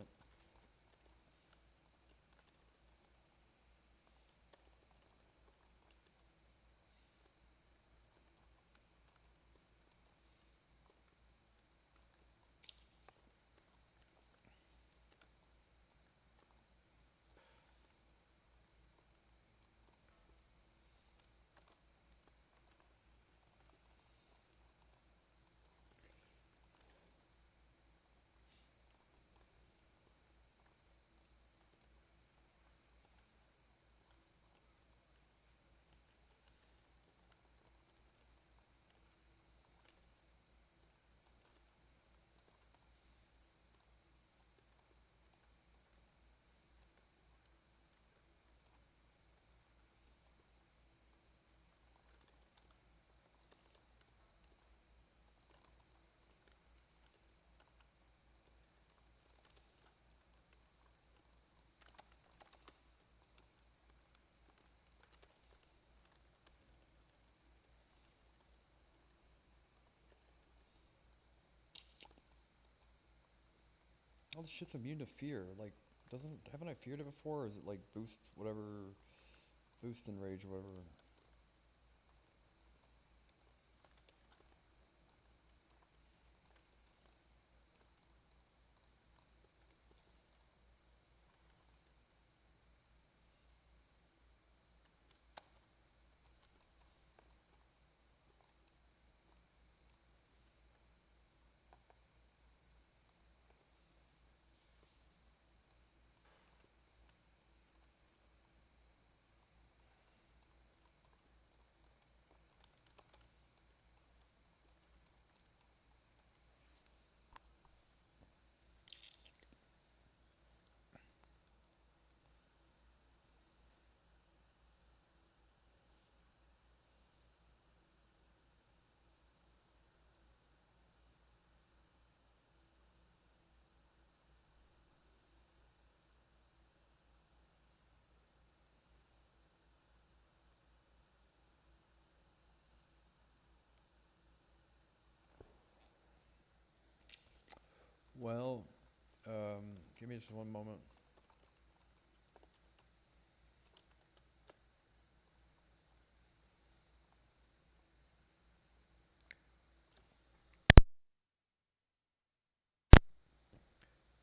All this shit's immune to fear. Like, haven't I feared it before? Or is it like boost and rage or whatever? Well, give me just one moment.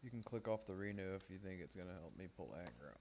You can click off the renew if you think it's gonna help me pull aggro.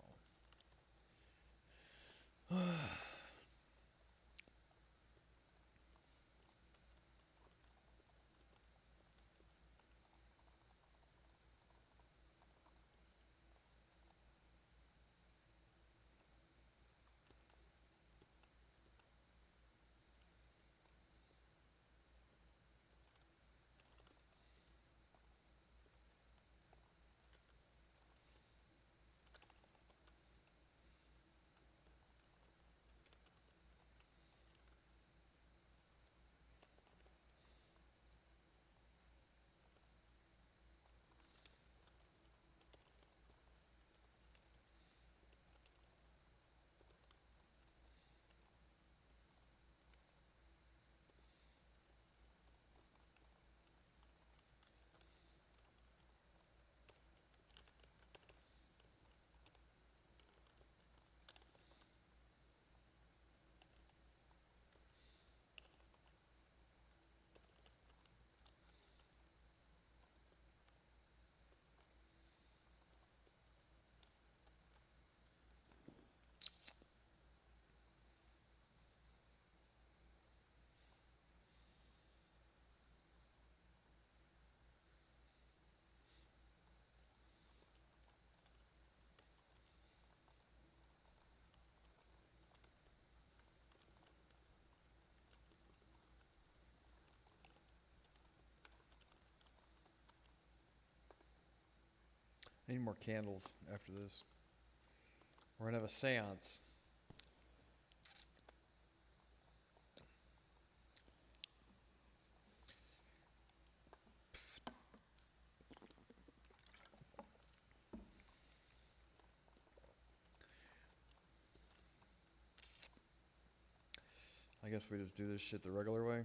I need more candles after this. We're gonna have a seance. I guess we just do this shit the regular way.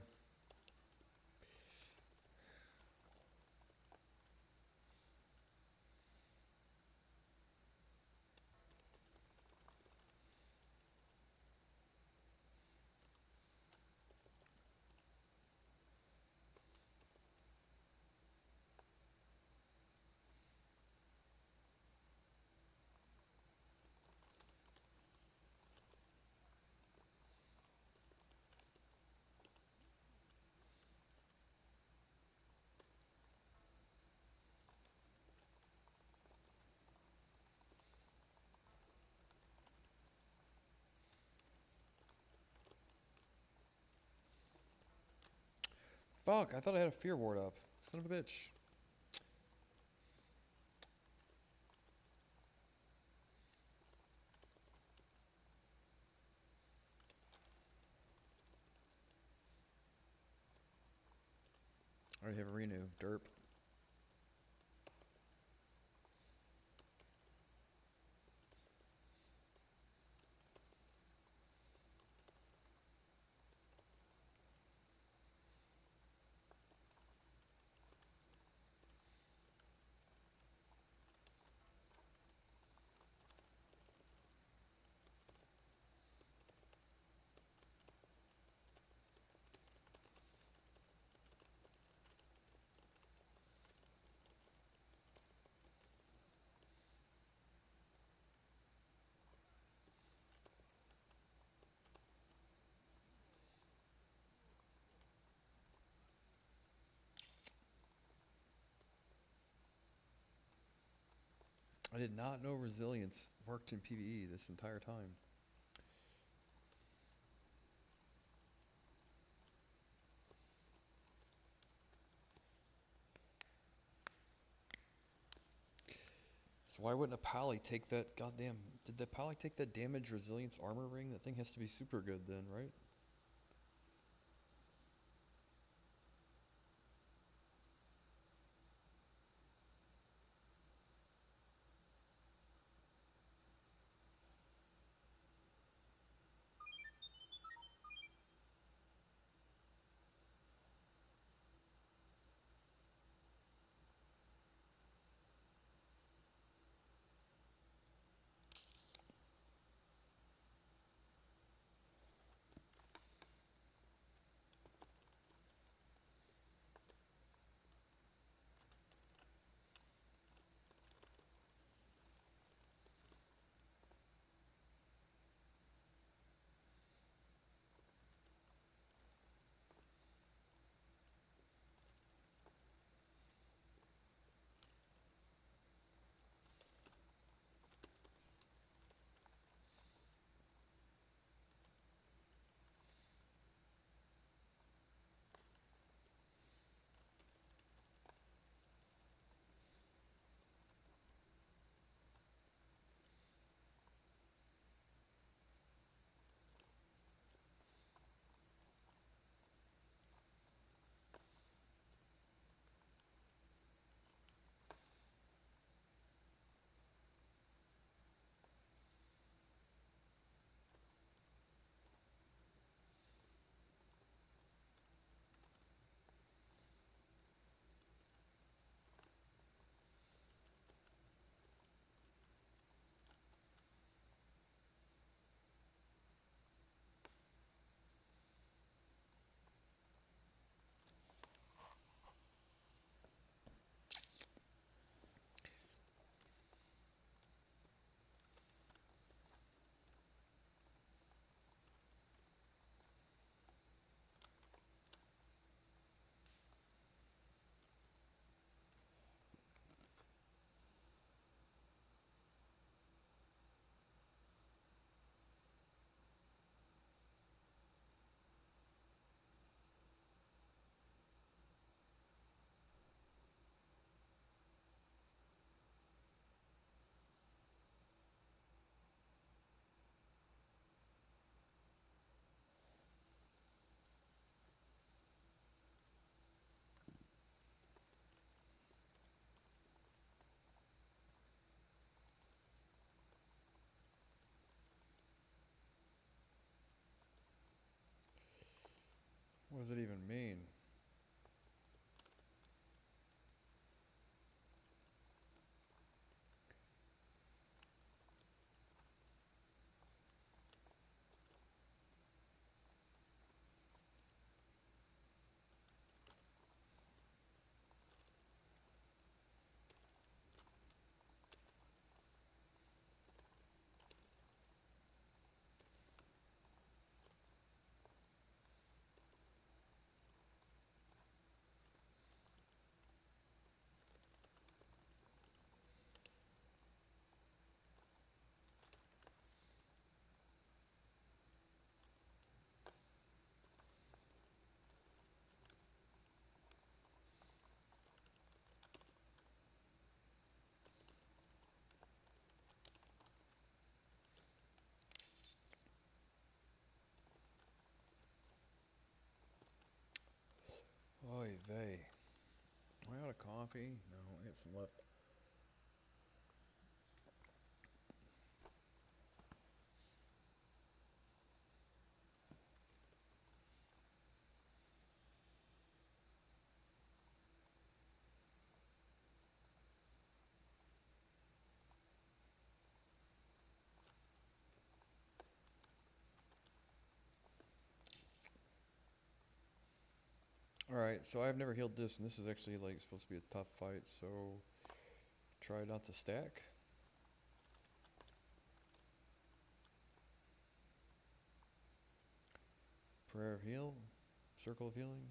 Fuck, I thought I had a fear ward up. Son of a bitch. I already have a renew. Derp. I did not know resilience worked in PvE this entire time. So why wouldn't a pally take that goddamn... Did the pally take that damage resilience armor ring? That thing has to be super good then, right? What does it even mean? Oy vey. Am I out of coffee? No, I got some left. Alright, so I've never healed this, and this is actually like supposed to be a tough fight, so try not to stack. Prayer of heal, circle of healing.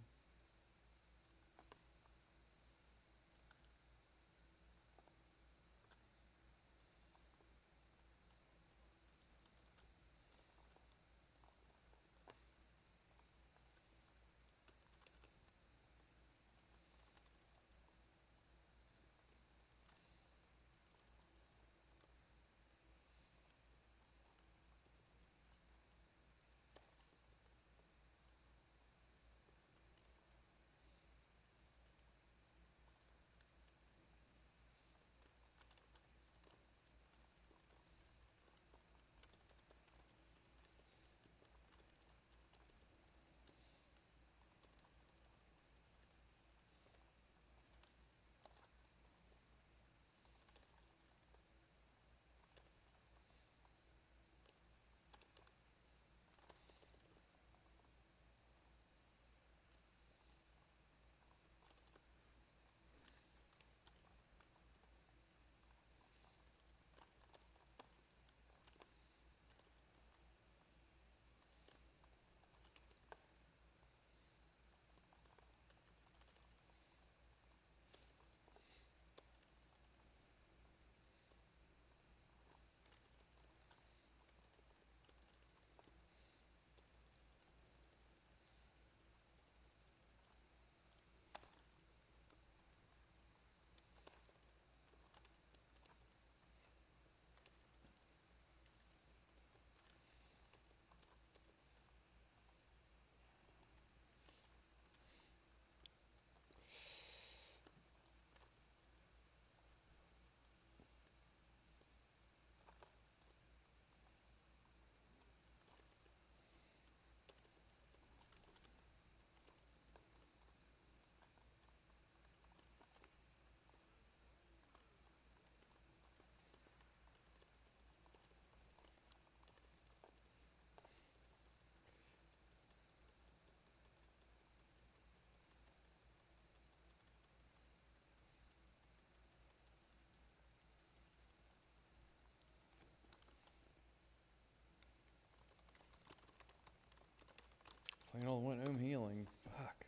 Final went healing. Fuck.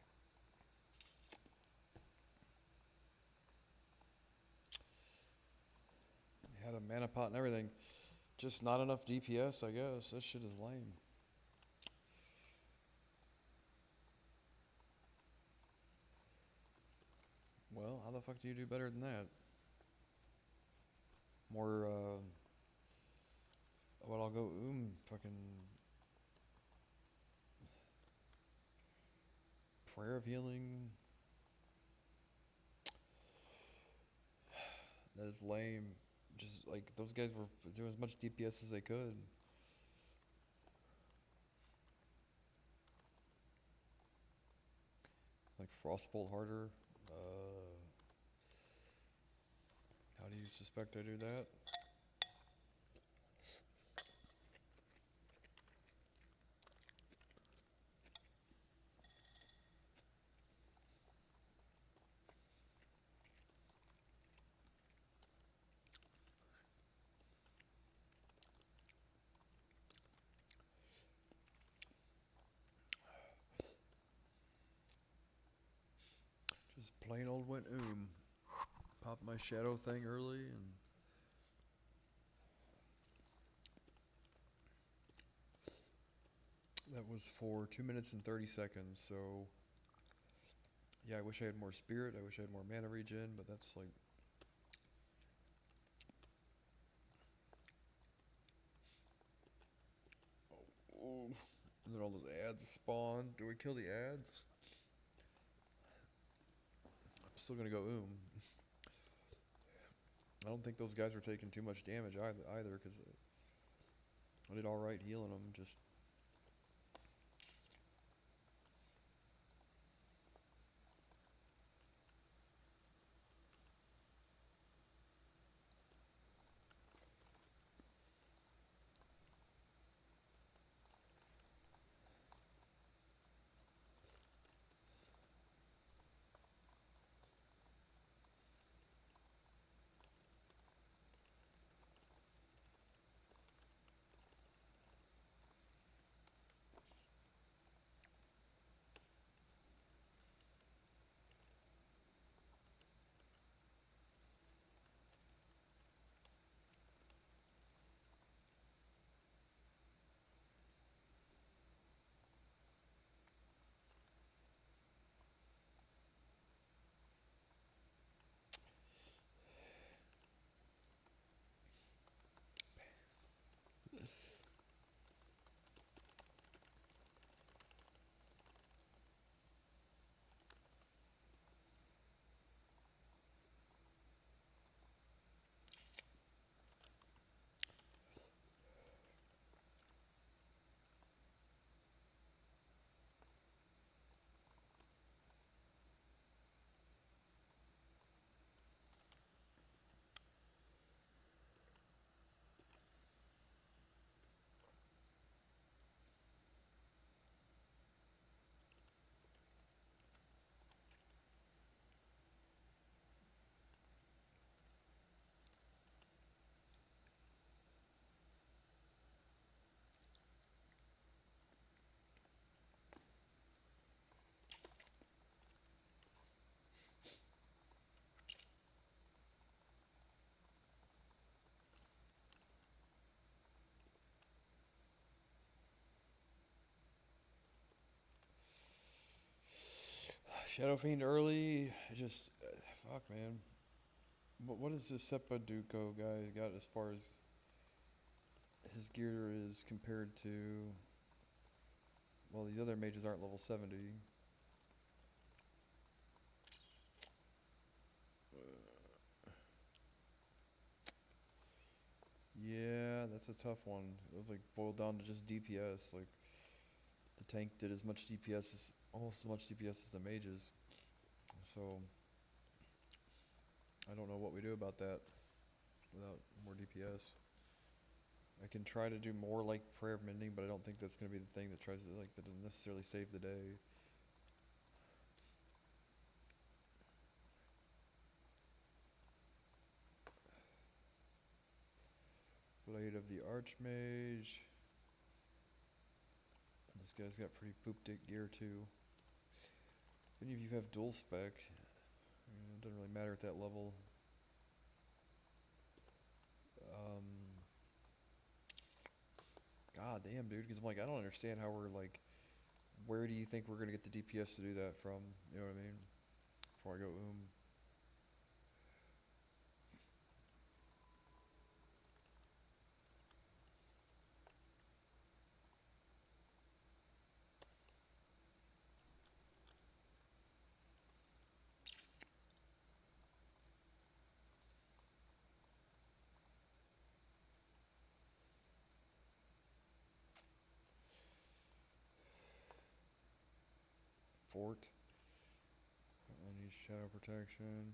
Had a mana pot and everything. Just not enough DPS, I guess. That shit is lame. Well, how the fuck do you do better than that? More, what I'll go, fucking prayer of healing. That is lame. Just like those guys were doing as much DPS as they could. Like Frostbolt harder. How do you suspect I do that? Just plain old went Pop my shadow thing early and that was for 2 minutes and 30 seconds, so yeah, I wish I had more spirit, I wish I had more mana regen, but that's like oh, and then all those ads spawn. Do we kill the ads? I'm still gonna go I don't think those guys were taking too much damage either, because I did alright healing them, just Shadow Fiend early. Fuck, man. What is this Seppaduco guy got as far as his gear is compared to? Well, these other mages aren't level 70. Yeah, that's a tough one. It was like boiled down to just DPS. Like the tank did as much DPS as almost as much DPS as the mages. So I don't know what we do about that without more DPS. I can try to do more like Prayer of Mending, but I don't think that's going to be the thing that tries to that doesn't necessarily save the day. Blade of the Archmage. This guy's got pretty poop dick gear too. If any of you have dual spec, it doesn't really matter at that level. God damn, dude, because I'm like, I don't understand how we're like, where do you think we're gonna get the DPS to do that from? You know what I mean? Before I go Fort. Needs shadow protection.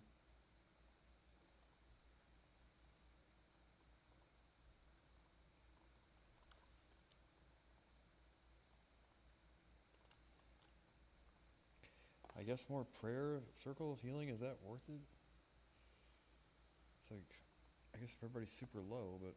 I guess more prayer, circle of healing, is that worth it? It's like, I guess if everybody's super low, but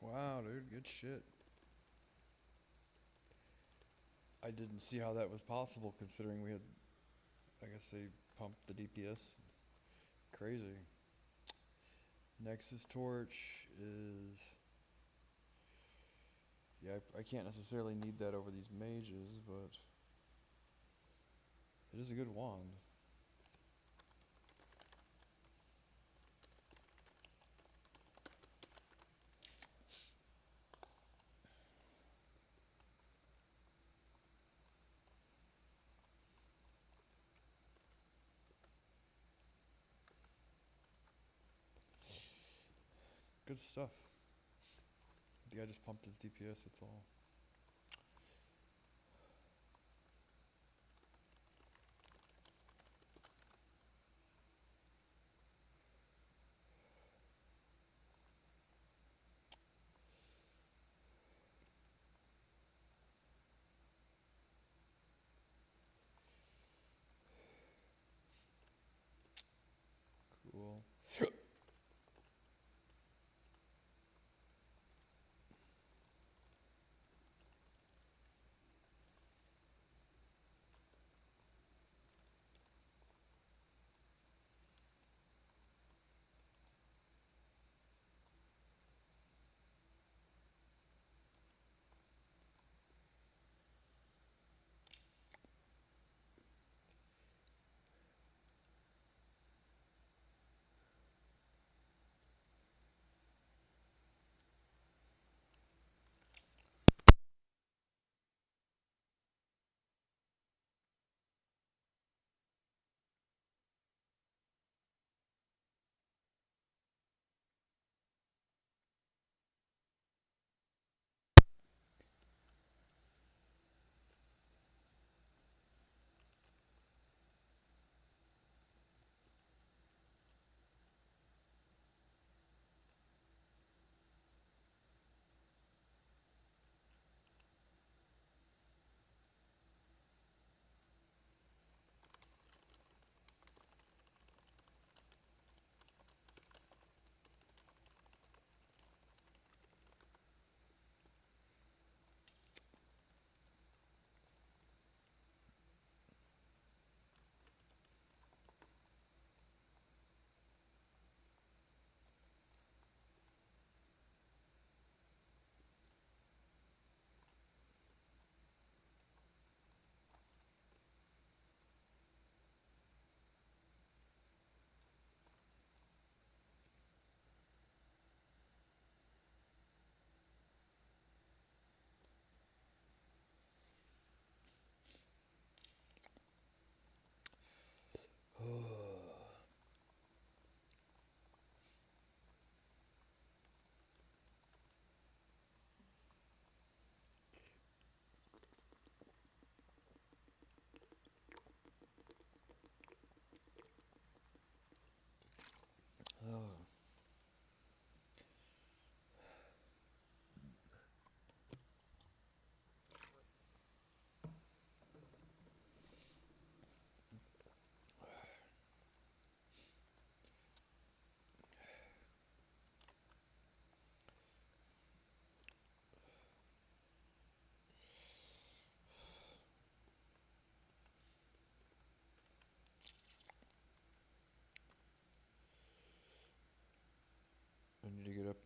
wow, dude, good shit. I didn't see how that was possible considering we had, I guess they pumped the DPS. Crazy. Nexus Torch is, yeah, I can't necessarily need that over these mages, but it is a good wand. Good stuff. The guy just pumped his DPS, that's all. Cool.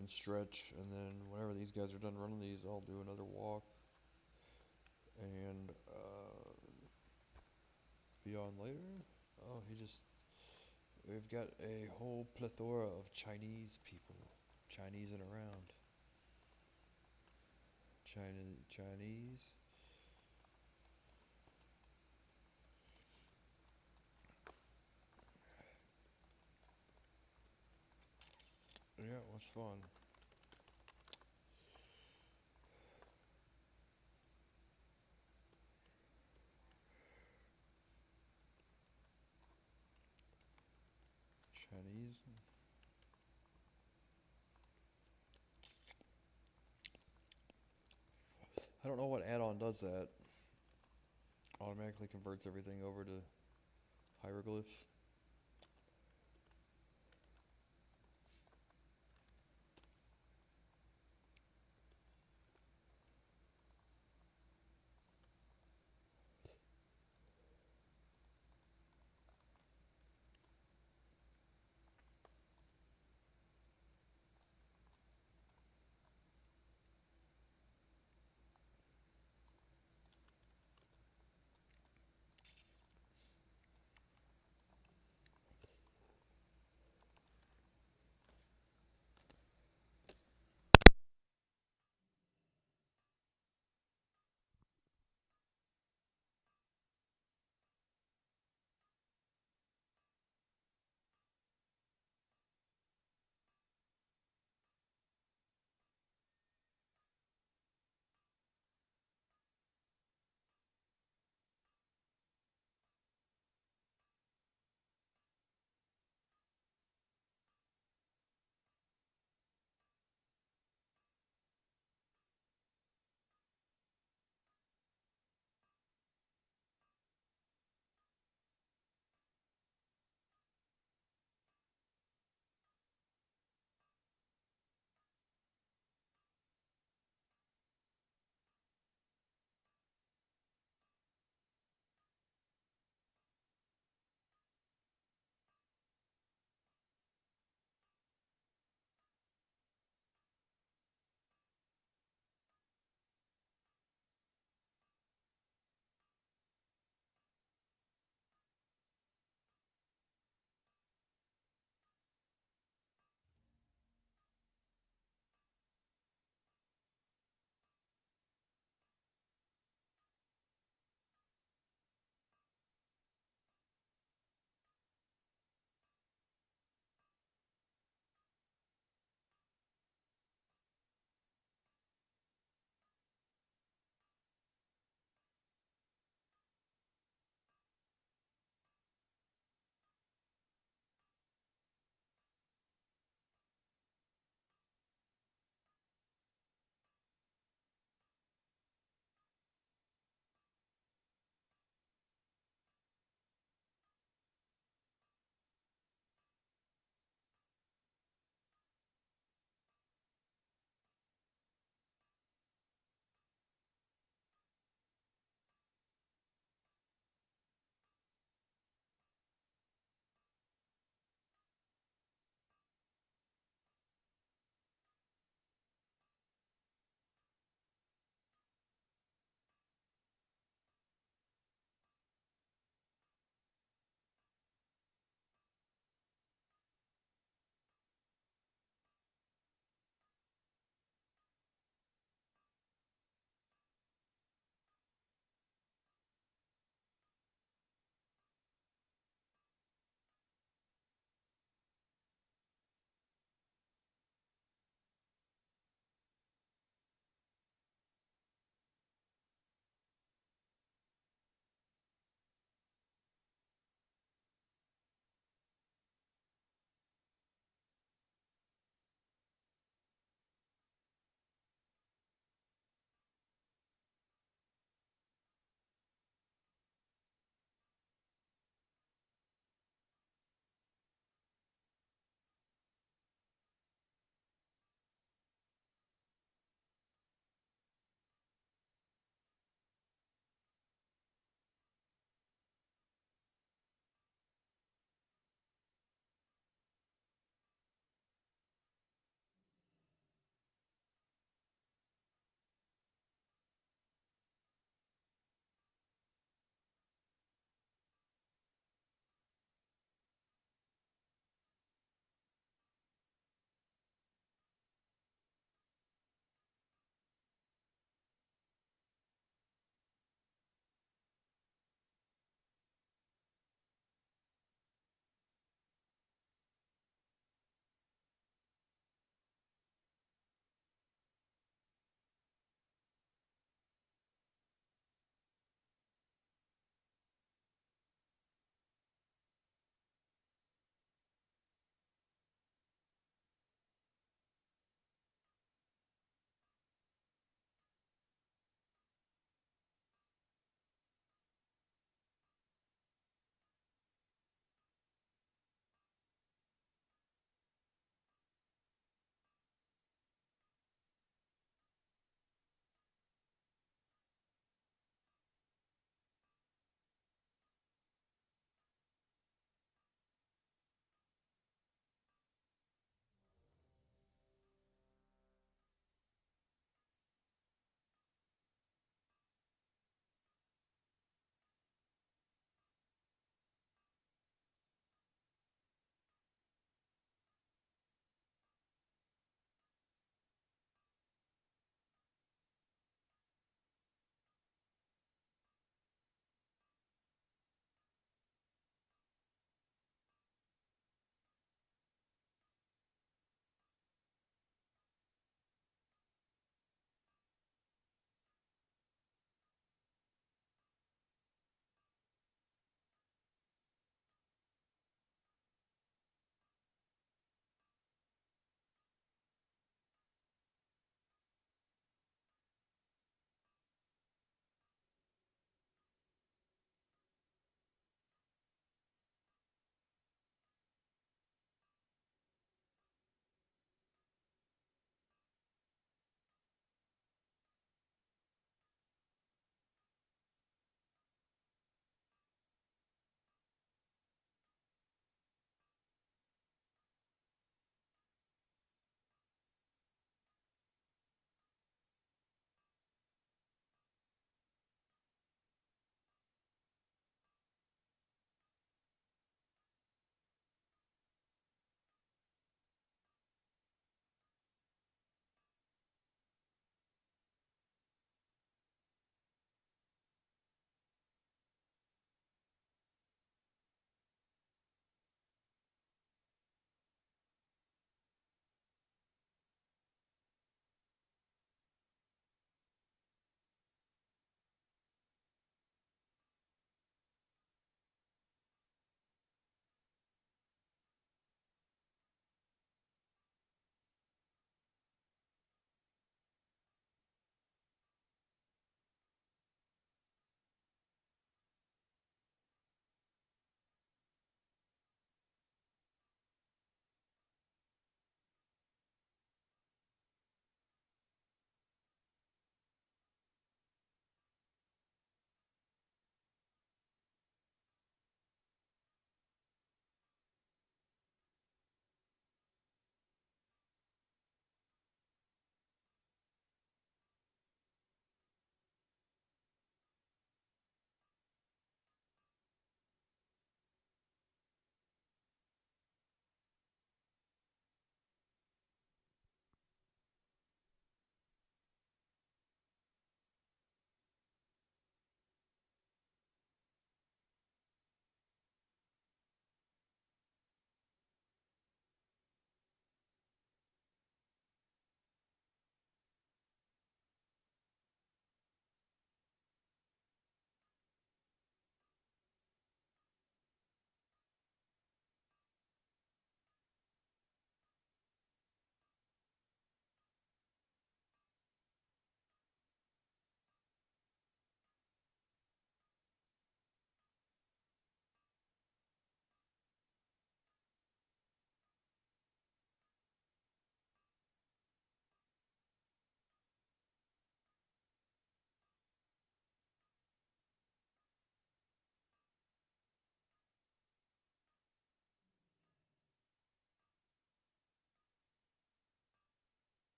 and stretch, and then whenever these guys are done running these, I'll do another walk and be on later. Oh, we've got a whole plethora of Chinese people, Chinese and around. Chinese. Yeah, it was fun. Chinese. I don't know what add-on does that. Automatically converts everything over to hieroglyphs.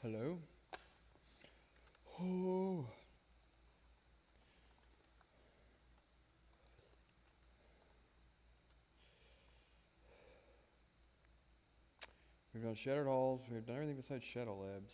Hello? Oh. We've done Shattered Halls. We've done everything besides Shadow Labs.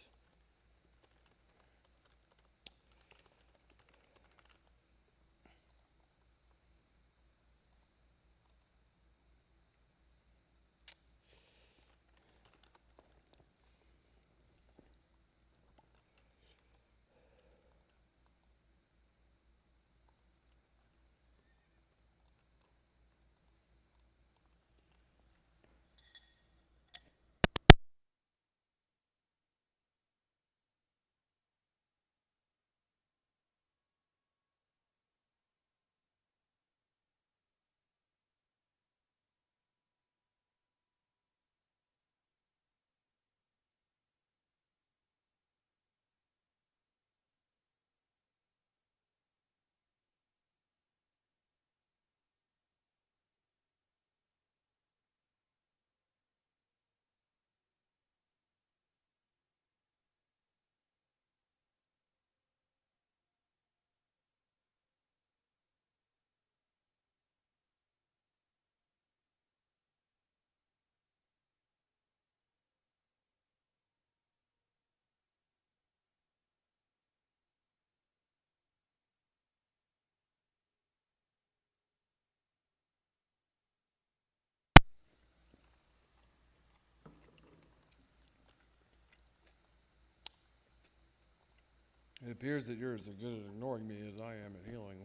It appears that you're as good at ignoring me as I am at healing.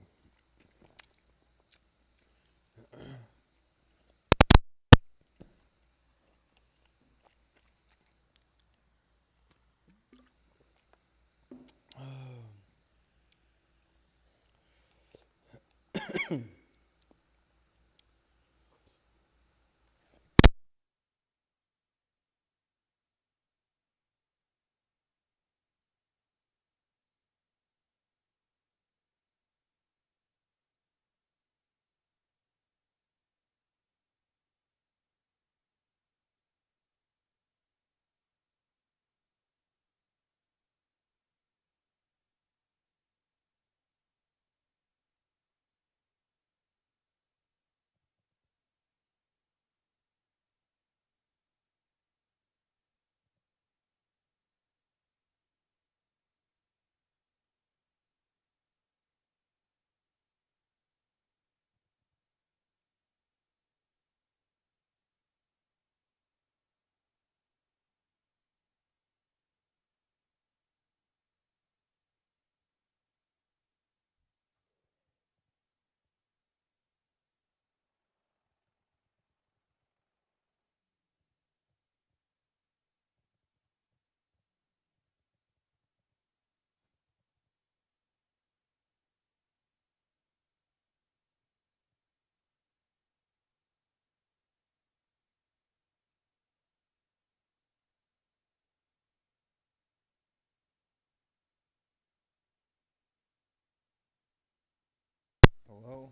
Hello?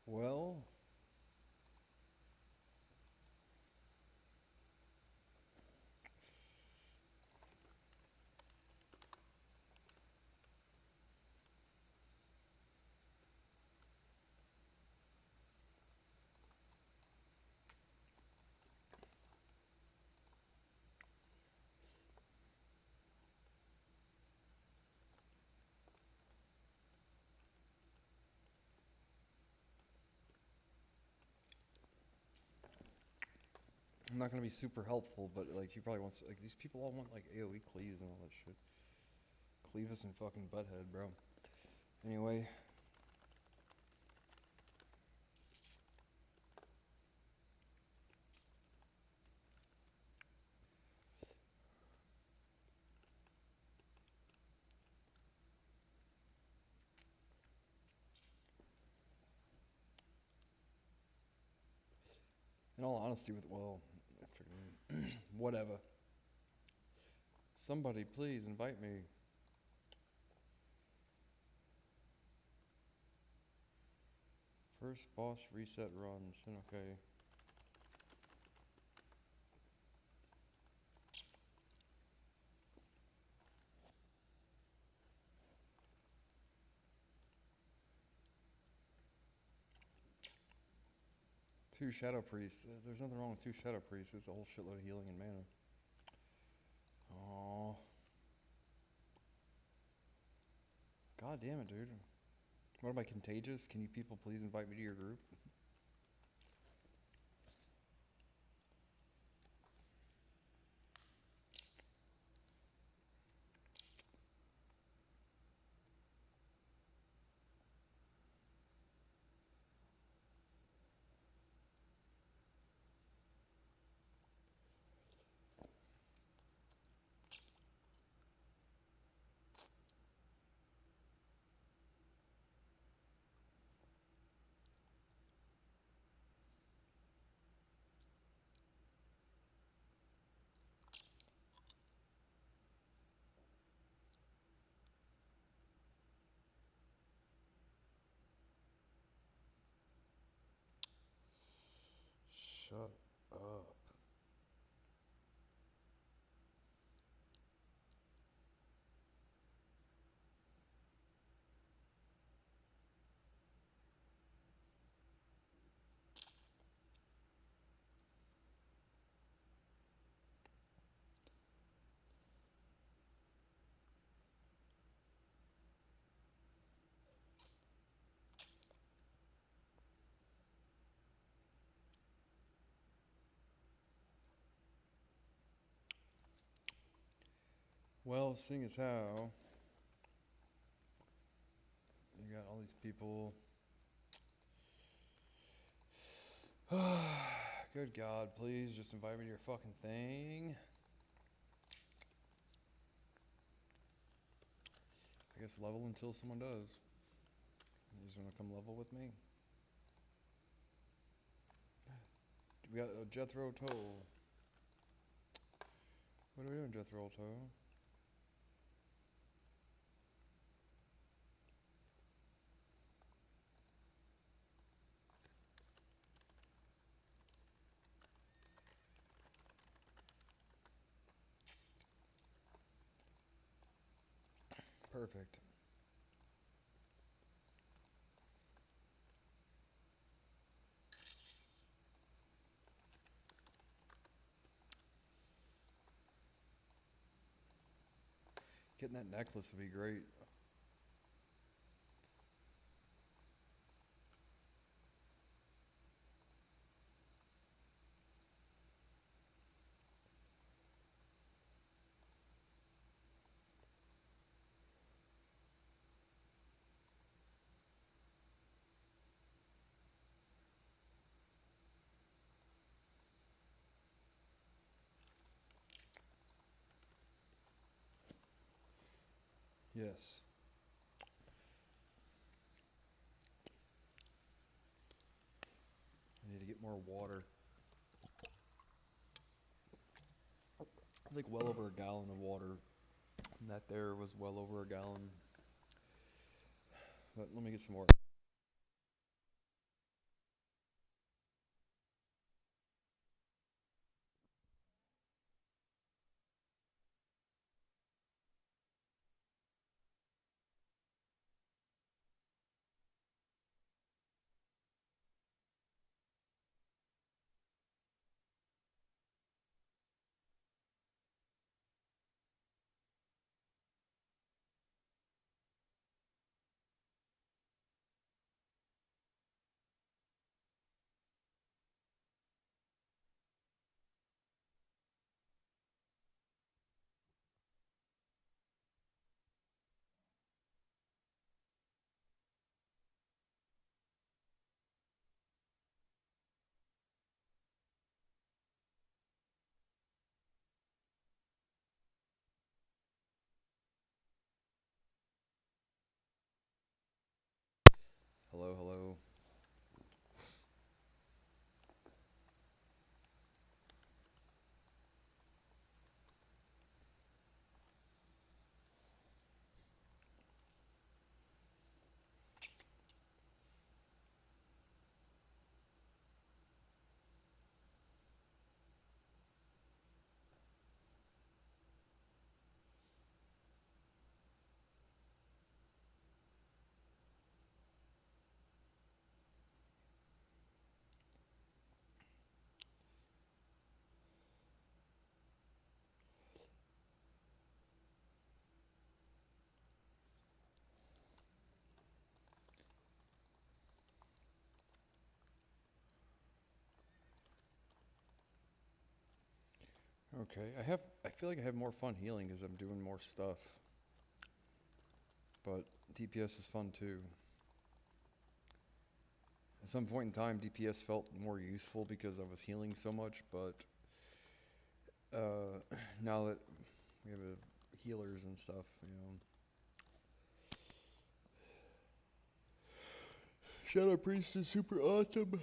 Well, I'm not gonna be super helpful, but like, you probably want like, these people all want like AoE cleaves and all that shit. Cleavis and fucking butthead, bro. Anyway. In all honesty, whatever. Somebody please invite me. First boss reset runs. Okay. Two Shadow Priests. There's nothing wrong with two Shadow Priests. It's a whole shitload of healing and mana. Oh. God damn it, dude. What am I, contagious? Can you people please invite me to your group? Shut up. Well, seeing as how you got all these people. Good God, please just invite me to your fucking thing. I guess level until someone does. You just wanna come level with me? We got Jethro Tull. What are we doing, Jethro Tull? Perfect. Getting that necklace would be great. Yes. I need to get more water. I think well over a gallon of water. And that there was well over a gallon. But let me get some more. Okay, I feel like I have more fun healing because I'm doing more stuff. But DPS is fun too. At some point in time, DPS felt more useful because I was healing so much, but now that we have healers and stuff, you know. Shadow Priest is super awesome.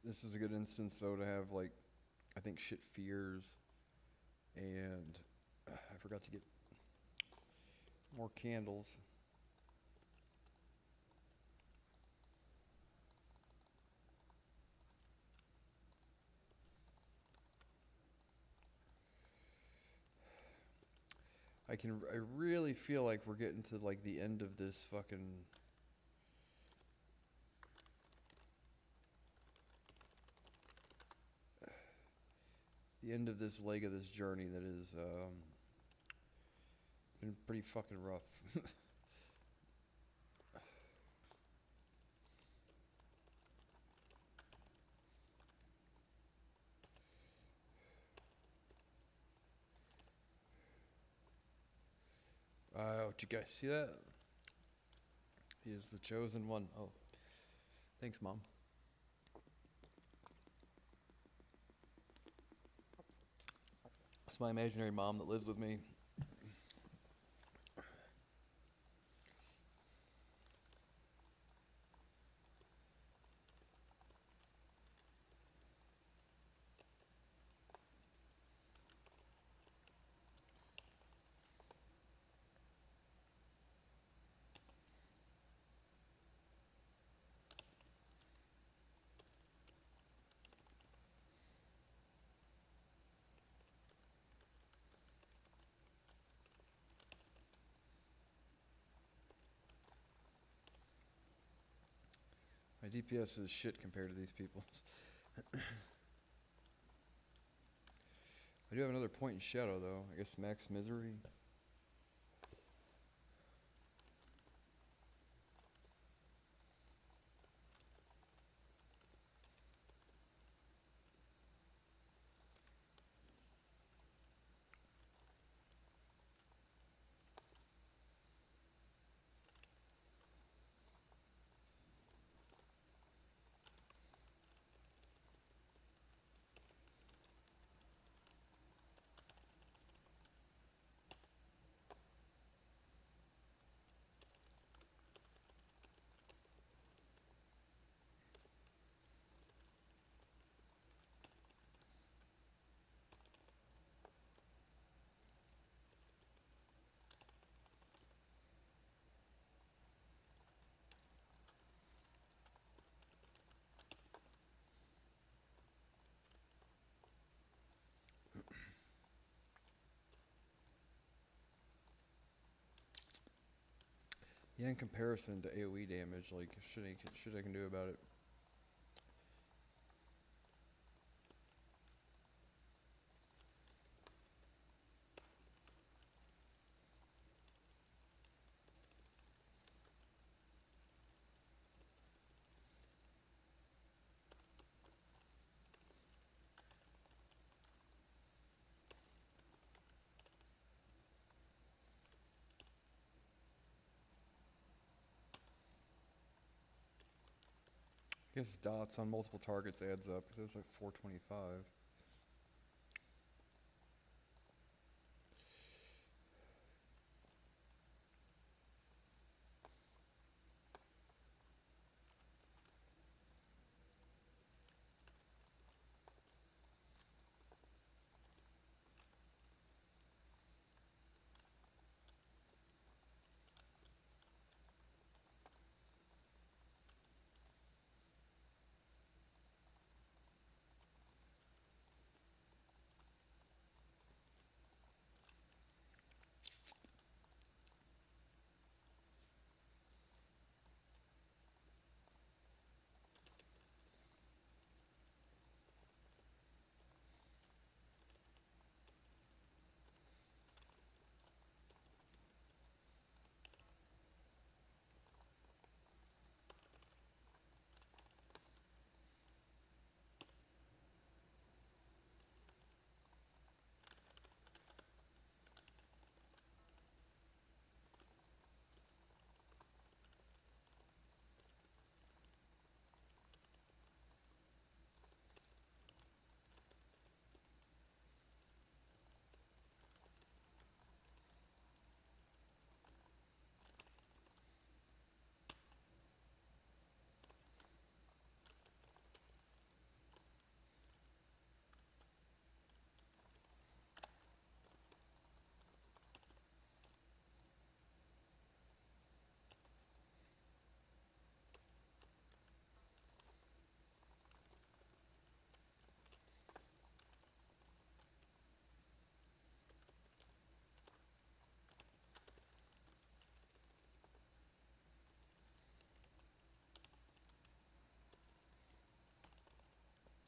This is a good instance though to have like, I think shit fears, and I forgot to get more candles. I really feel like we're getting to like the end of this fucking the end of this leg of this journey that is been pretty fucking rough. Did you guys see that? He is the chosen one. Oh, thanks, Mom. It's my imaginary mom that lives with me. My DPS is shit compared to these people's. I do have another point in shadow though. I guess max misery. Yeah, in comparison to AoE damage, like shit I can do about it. I guess dots on multiple targets adds up because it's like 425.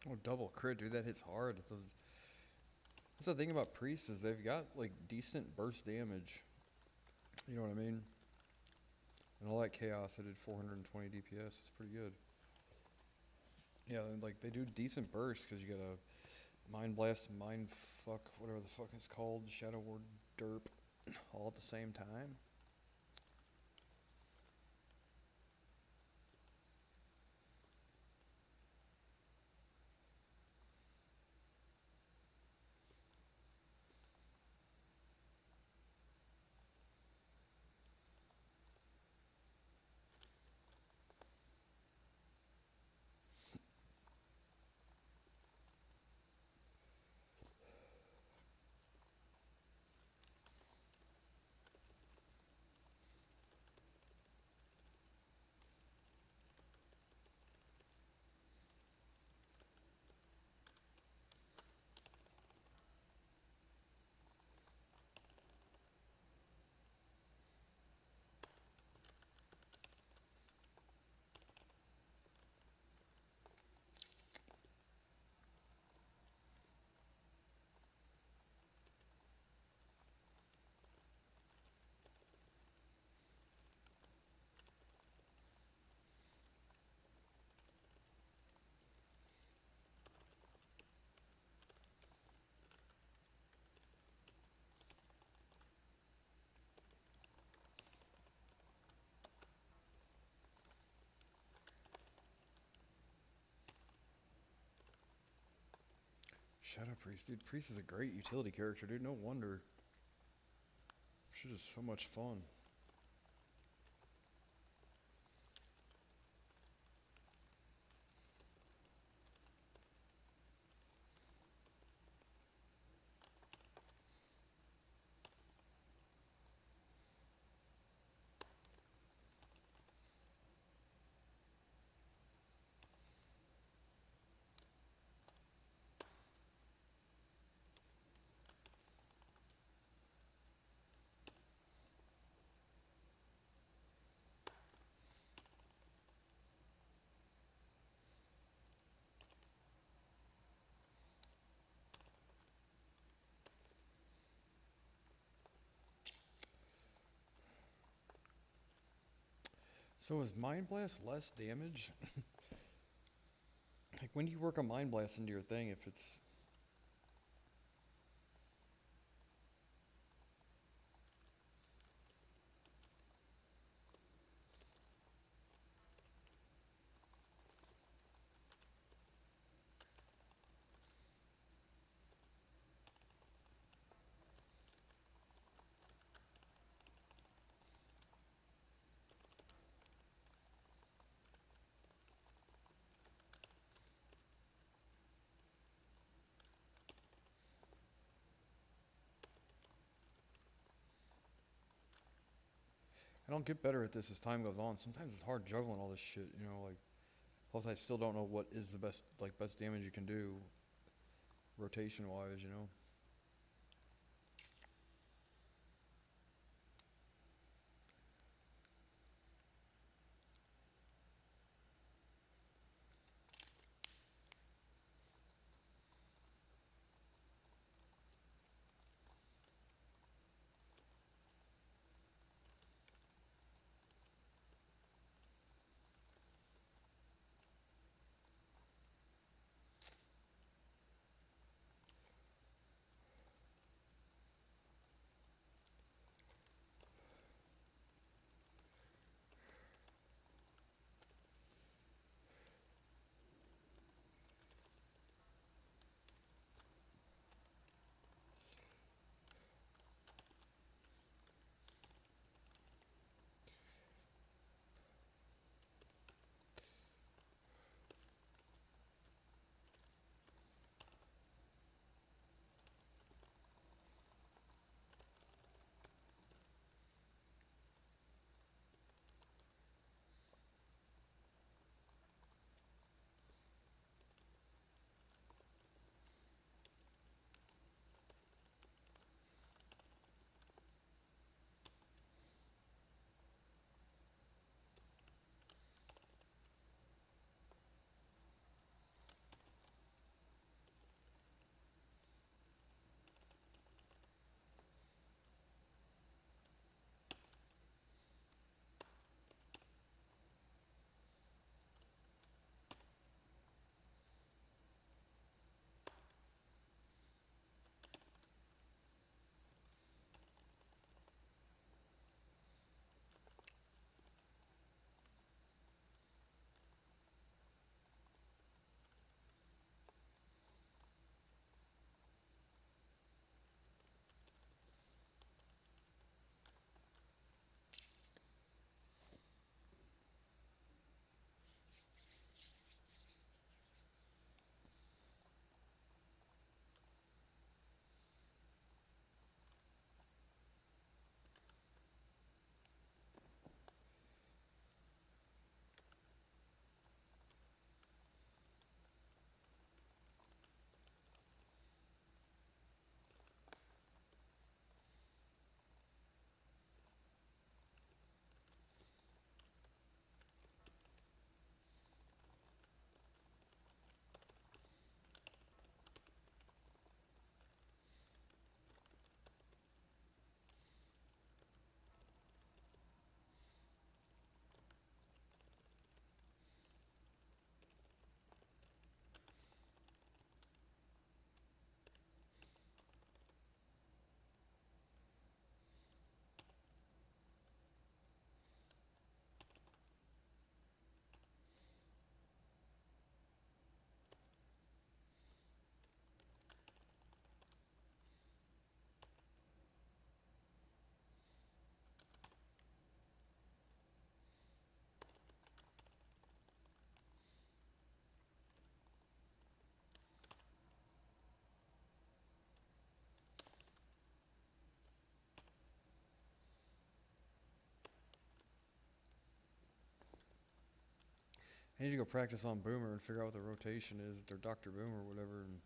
Oh, double crit, dude, that hits hard. That's the thing about priests is they've got like decent burst damage. You know what I mean? And all that chaos, I did 420 DPS. It's pretty good. Yeah, and like they do decent bursts because you got a mind blast, mind fuck, whatever the fuck it's called, shadow ward derp, all at the same time. Shadow Priest, dude. Priest is a great utility character, dude. No wonder. Shit is so much fun. So is Mind Blast less damage? Like when do you work a Mind Blast into your thing if it's... I don't get better at this as time goes on. Sometimes it's hard juggling all this shit, you know, like... Plus I still don't know what is the best damage you can do rotation-wise, you know? I need to go practice on Boomer and figure out what the rotation is, if they're Dr. Boomer or whatever. And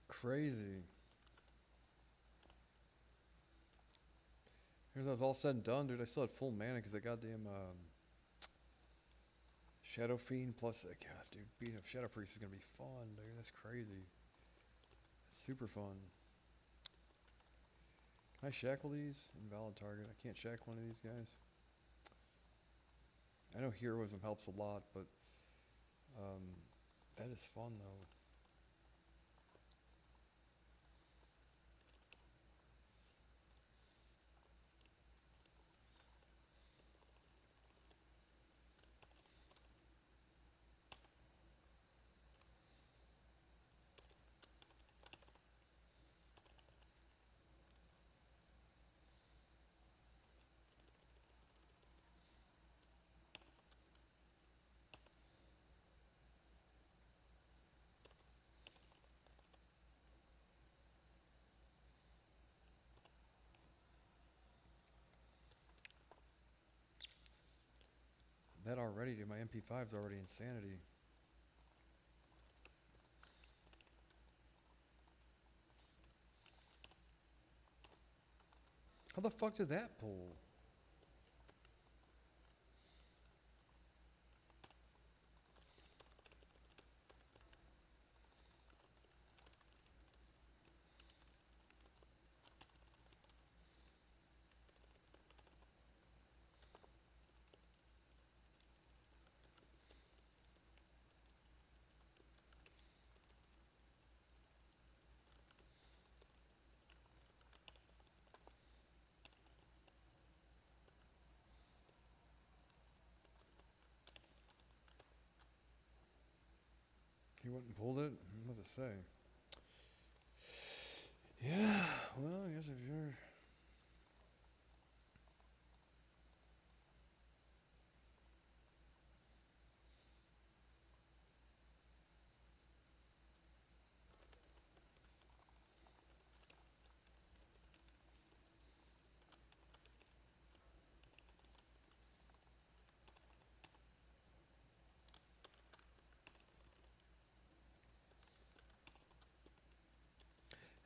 crazy. Here's when I was all said and done, dude. I still had full mana because I got goddamn Shadow Fiend plus, God, dude, beating up Shadow Priest is gonna be fun, dude. That's crazy. That's super fun. Can I shackle these? Invalid target. I can't shackle one of these guys. I know heroism helps a lot, but that is fun though. That already, dude. My MP5's already insanity. How the fuck did that pull? He went and pulled it? What does it say? Yeah, well, I guess if you're...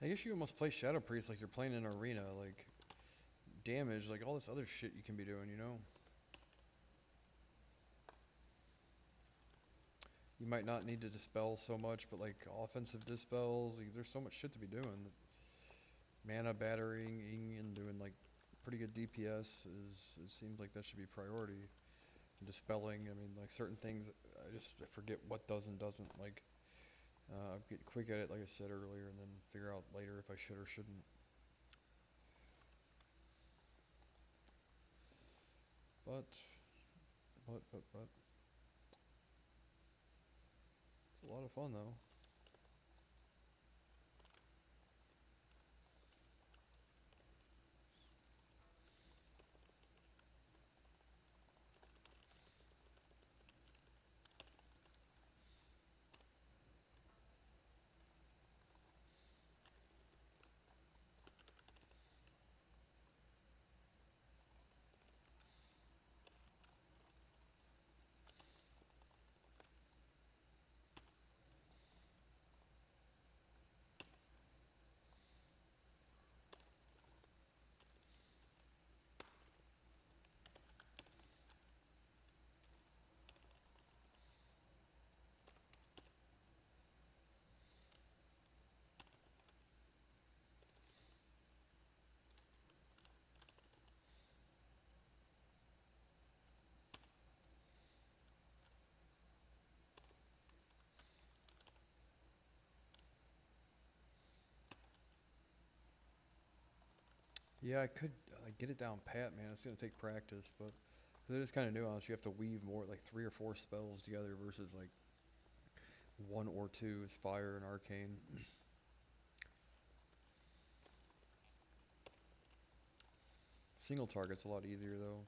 I guess you almost play Shadow Priest like you're playing in an arena, like damage, like all this other shit you can be doing, you know? You might not need to dispel so much, but like offensive dispels, like, there's so much shit to be doing. Mana battering and doing like pretty good DPS it seems like that should be priority. And dispelling, I mean, like certain things, I just forget what does and doesn't. Like, get quick at it, like I said earlier, and then figure out later if I should or shouldn't. But, it's a lot of fun though. Yeah, I could get it down pat, man. It's gonna take practice, but 'cause it is kind of nuanced. You have to weave more, like 3 or 4 spells together versus like one or two is fire and arcane. Single target's a lot easier though.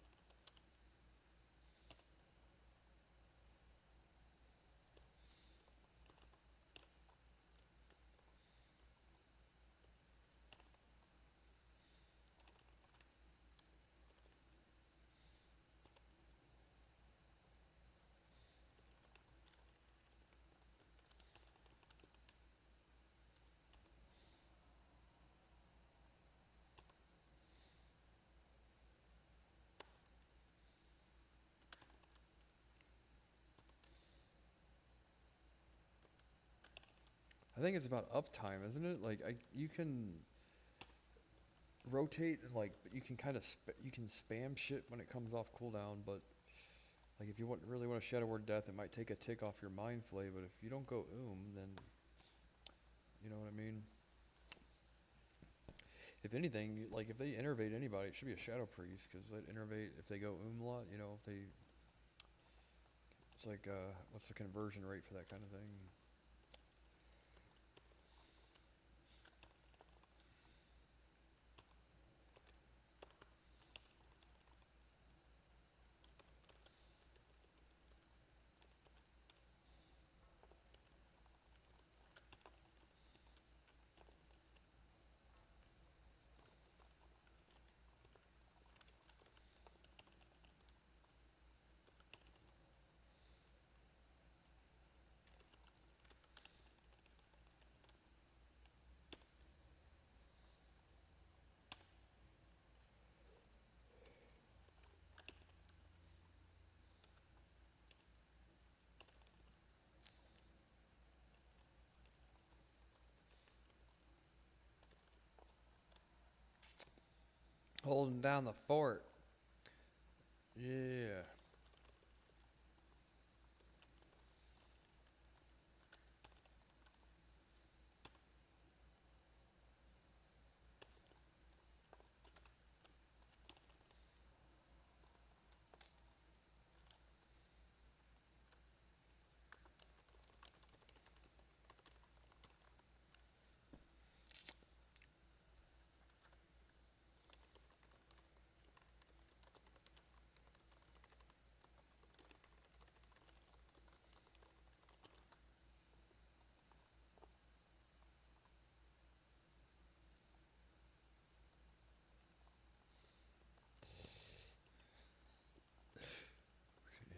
I think it's about uptime, isn't it? Like you can rotate and like you can kind of you can spam shit when it comes off cooldown, but like if you really want to Shadow Word Death, it might take a tick off your Mind Flay. But if you don't go then you know what I mean. If anything, like if they innervate anybody, it should be a Shadow Priest because they innervate if they go a lot. You know, if they it's like what's the conversion rate for that kind of thing? Holding down the fort. Yeah.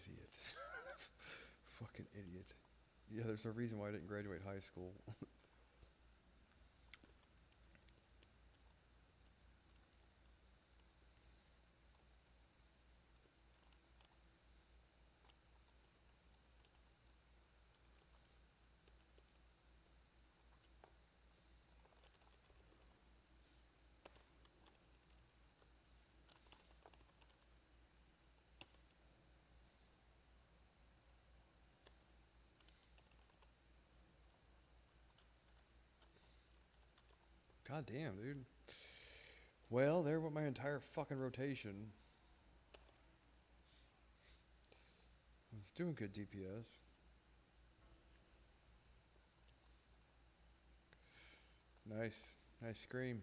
Idiot. Fucking idiot. Yeah, there's a reason why I didn't graduate high school. God damn, dude. Well, there went my entire fucking rotation. I was doing good DPS. Nice. Nice scream.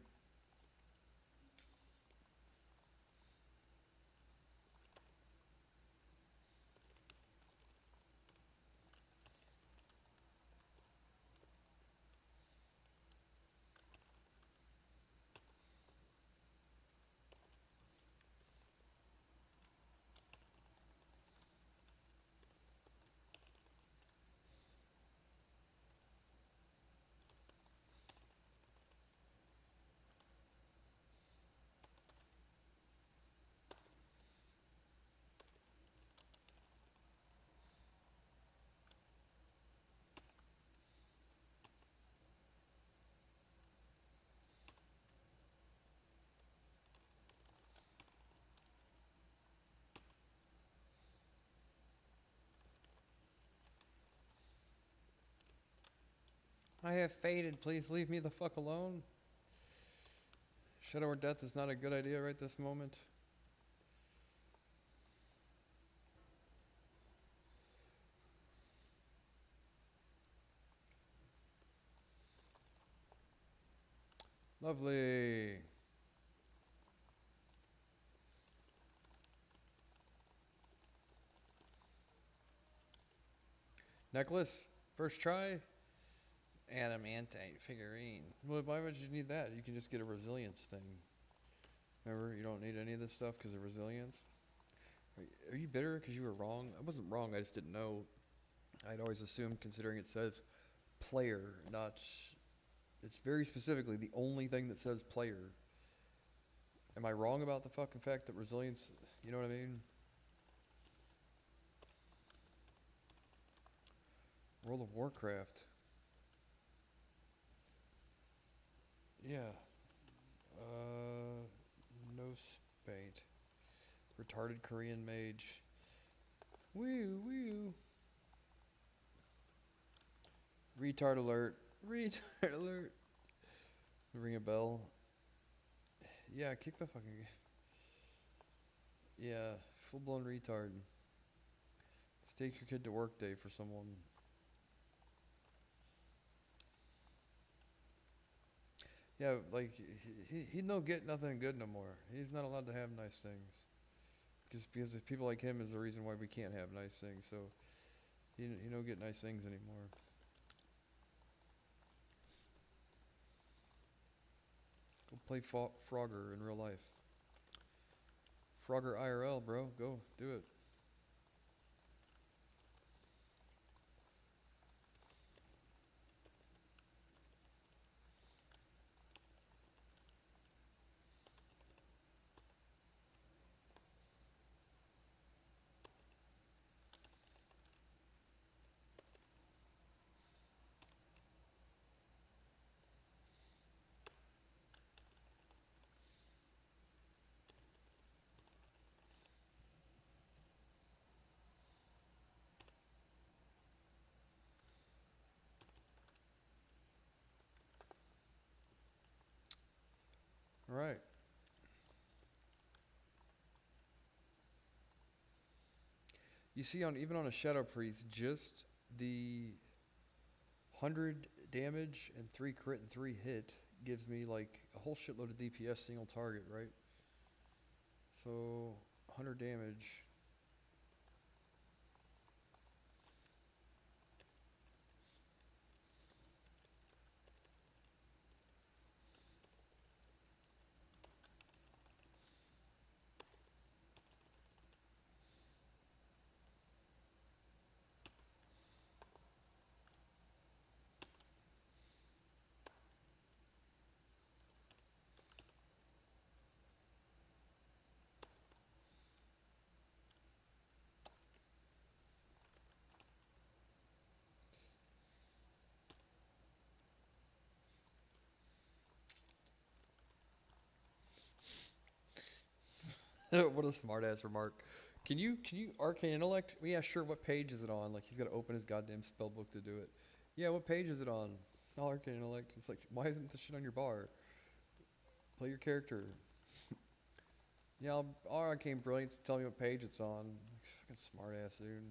I have faded. Please leave me the fuck alone. Shadow or Death is not a good idea right this moment. Lovely. Necklace, first try. Adamantite figurine. Well, why would you need that? You can just get a resilience thing. Remember, you don't need any of this stuff because of resilience. Are you bitter because you were wrong? I wasn't wrong, I just didn't know. I'd always assumed, considering it says player, not... It's very specifically the only thing that says player. Am I wrong about the fucking fact that resilience... You know what I mean? World of Warcraft. Yeah. No spate. Retarded Korean mage. Woo woo. Retard alert. Retard alert. Ring a bell. Yeah, kick the fucking... Yeah, full blown retard. Let's take your kid to work day for someone. Yeah, like, he no get nothing good no more. He's not allowed to have nice things. Because of people like him is the reason why we can't have nice things. So, he don't get nice things anymore. Go play Frogger in real life. Frogger IRL, bro. Go, do it. All right. You see, even on a Shadow Priest, just the 100 damage and 3 crit and 3 hit gives me like a whole shitload of DPS single target, right? So 100 damage. What a smart ass remark. Can you Arcane Intellect? Yeah, sure. What page is it on? Like, he's got to open his goddamn spell book to do it. Yeah, what page is it on? Oh, Arcane Intellect. It's like, why isn't this shit on your bar? Play your character. Yeah, Arcane Brilliance, tell me what page it's on. Fucking smart ass dude.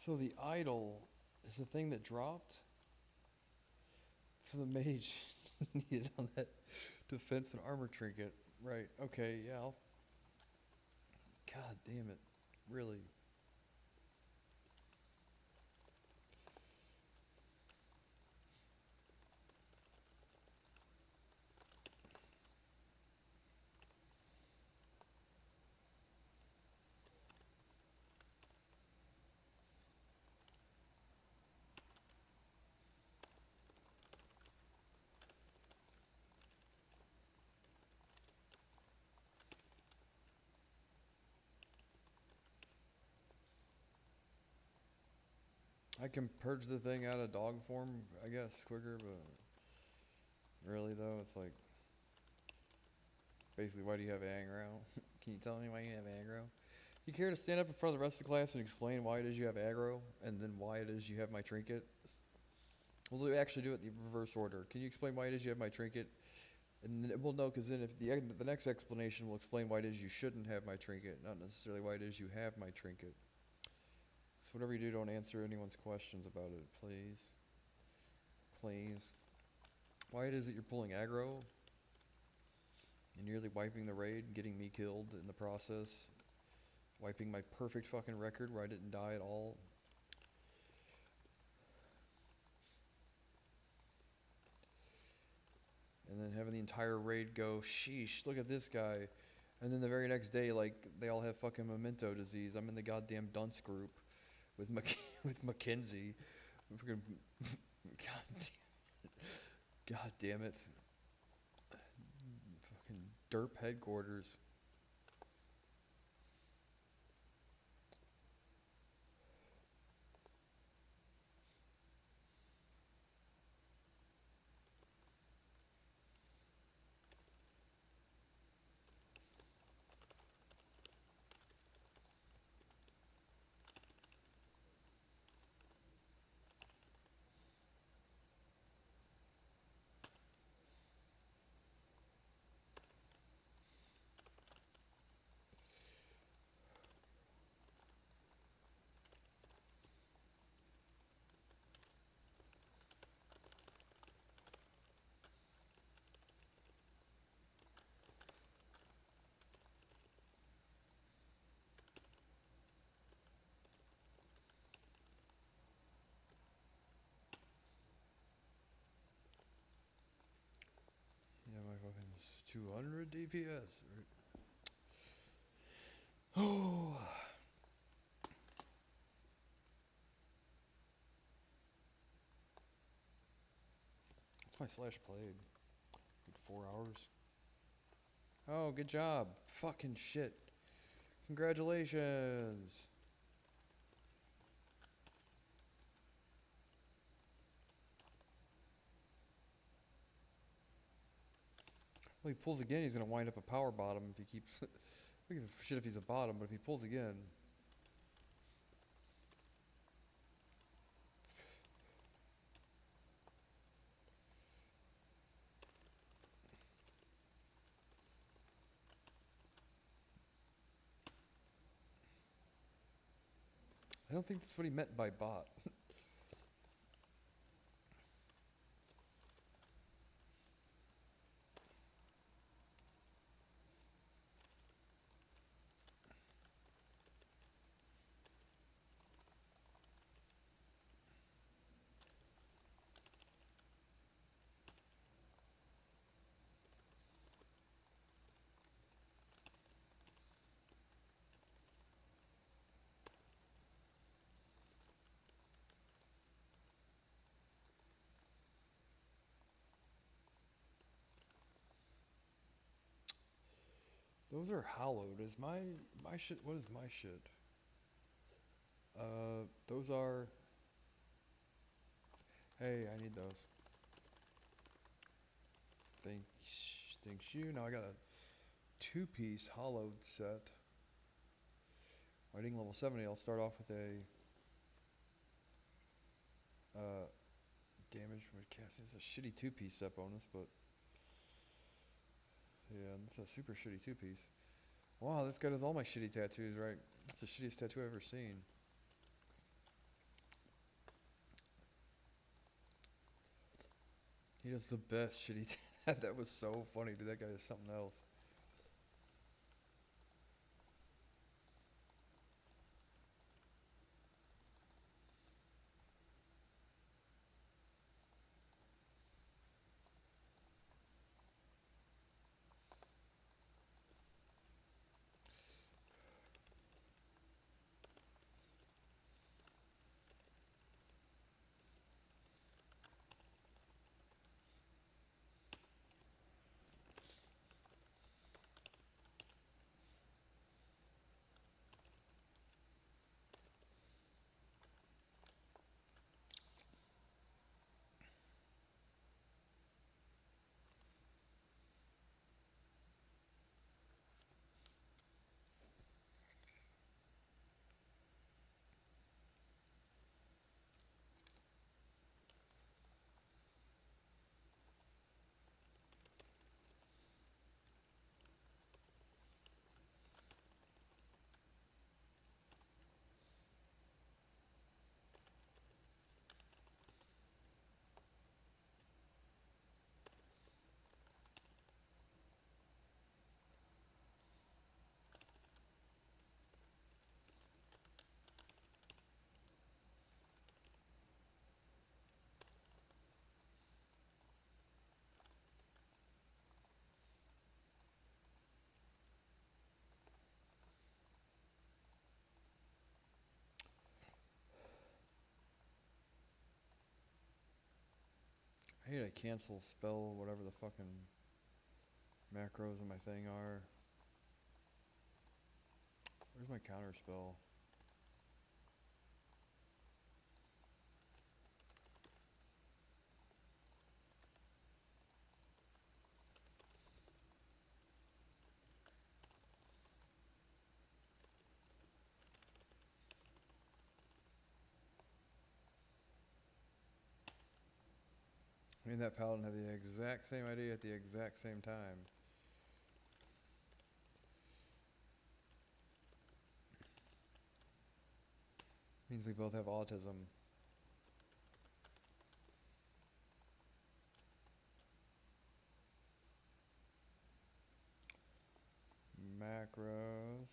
So the idol is the thing that dropped? So the mage needed on that defense and armor trinket. Right, okay, yeah. God damn it. Really. I can purge the thing out of dog form, I guess, quicker, but really though, it's like, basically, why do you have aggro? Can you tell me why you have aggro? You care to stand up in front of the rest of the class and explain why it is you have aggro, and then why it is you have my trinket? We'll actually do it in the reverse order. Can you explain why it is you have my trinket? And then we'll know, because then if the next explanation will explain why it is you shouldn't have my trinket, not necessarily why it is you have my trinket. So whatever you do, don't answer anyone's questions about it, please. Please. Why it is that you're pulling aggro and nearly wiping the raid and getting me killed in the process. Wiping my perfect fucking record where I didn't die at all. And then having the entire raid go, sheesh, look at this guy. And then the very next day, like, they all have fucking memento disease. I'm in the goddamn dunce group with with Mackenzie. Freaking God damn it. Fucking derp headquarters. Yeah, my fucking 200 DPS. Oh. What's my slash played? Like 4 hours. Oh, good job. Fucking shit. Congratulations. Well, he pulls again, he's going to wind up a power bottom if he keeps... I don't give a shit if he's a bottom, but if he pulls again... I don't think that's what he meant by bot. Those are hollowed. Is my shit... What is my shit? Those are... Hey, I need those. Thanks you. Now I got a 2-piece hollowed set. Fighting level 70, I'll start off with a... damage from casting. It's a shitty 2-piece set bonus, but... Yeah, it's a super shitty 2-piece. Wow, this guy does all my shitty tattoos, right? It's the shittiest tattoo I've ever seen. He does the best shitty tattoo. That was so funny, dude. That guy is something else. I need to cancel spell whatever the fucking macros in my thing are. Where's my counter spell? Me and that paladin have the exact same idea at the exact same time. Means we both have autism. Macros.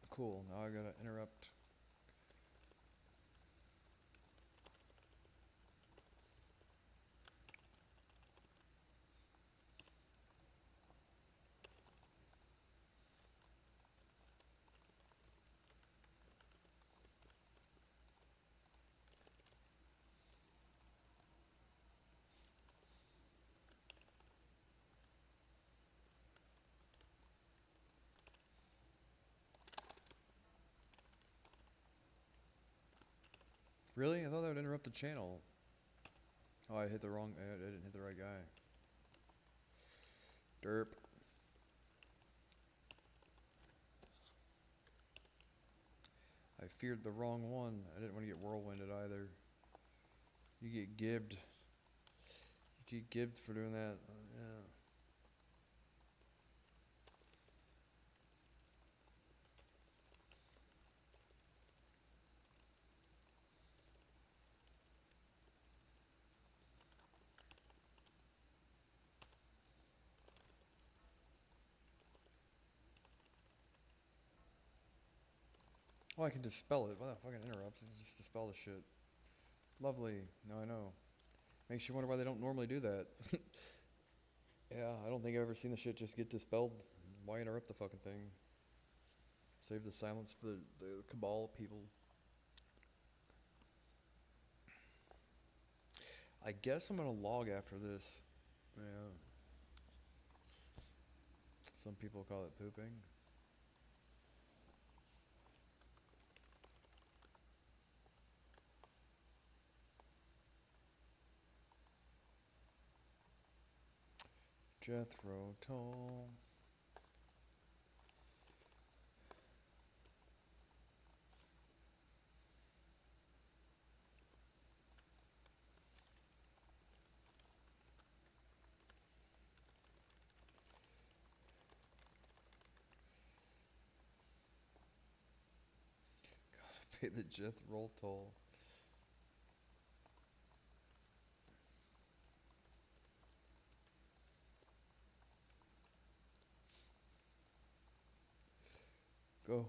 Cool, now I gotta interrupt. Really? I thought that would interrupt the channel. Oh, I hit the wrong, I didn't hit the right guy. Derp. I feared the wrong one. I didn't want to get whirlwinded either. You get gibbed. You get gibbed for doing that. Yeah. Oh, I can dispel it. What the fucking interrupts? Just dispel the shit. Lovely. Now I know. Makes you wonder why they don't normally do that. Yeah, I don't think I've ever seen the shit just get dispelled. Why interrupt the fucking thing? Save the silence for the cabal people. I guess I'm gonna log after this. Yeah. Some people call it pooping. Jethro Tull. Gotta pay the Jethro Tull. Go.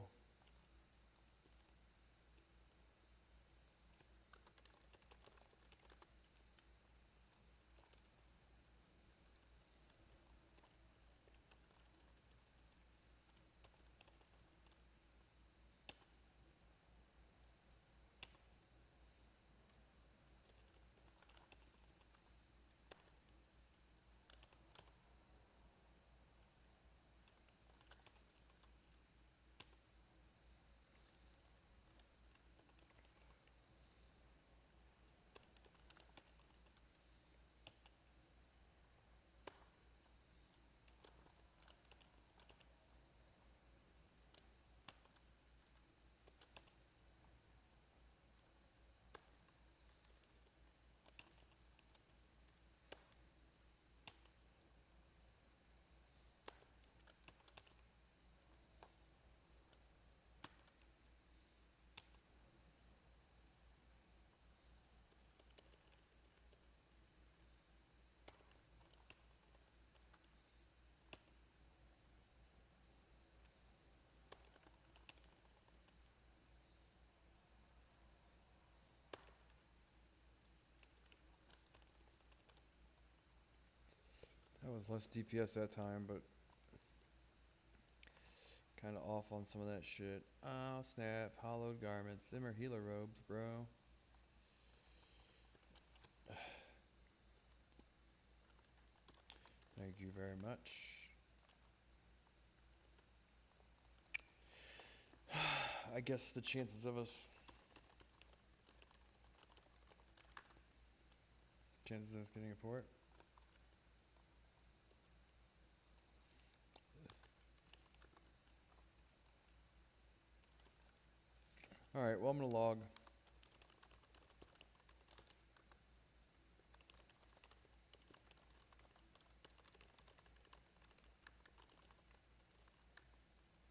was less DPS that time, but kind of off on some of that shit. Oh, snap. Hollowed garments. Them are healer robes, bro. Thank you very much. I guess the chances of us getting a port. Alright, well, I'm going to log.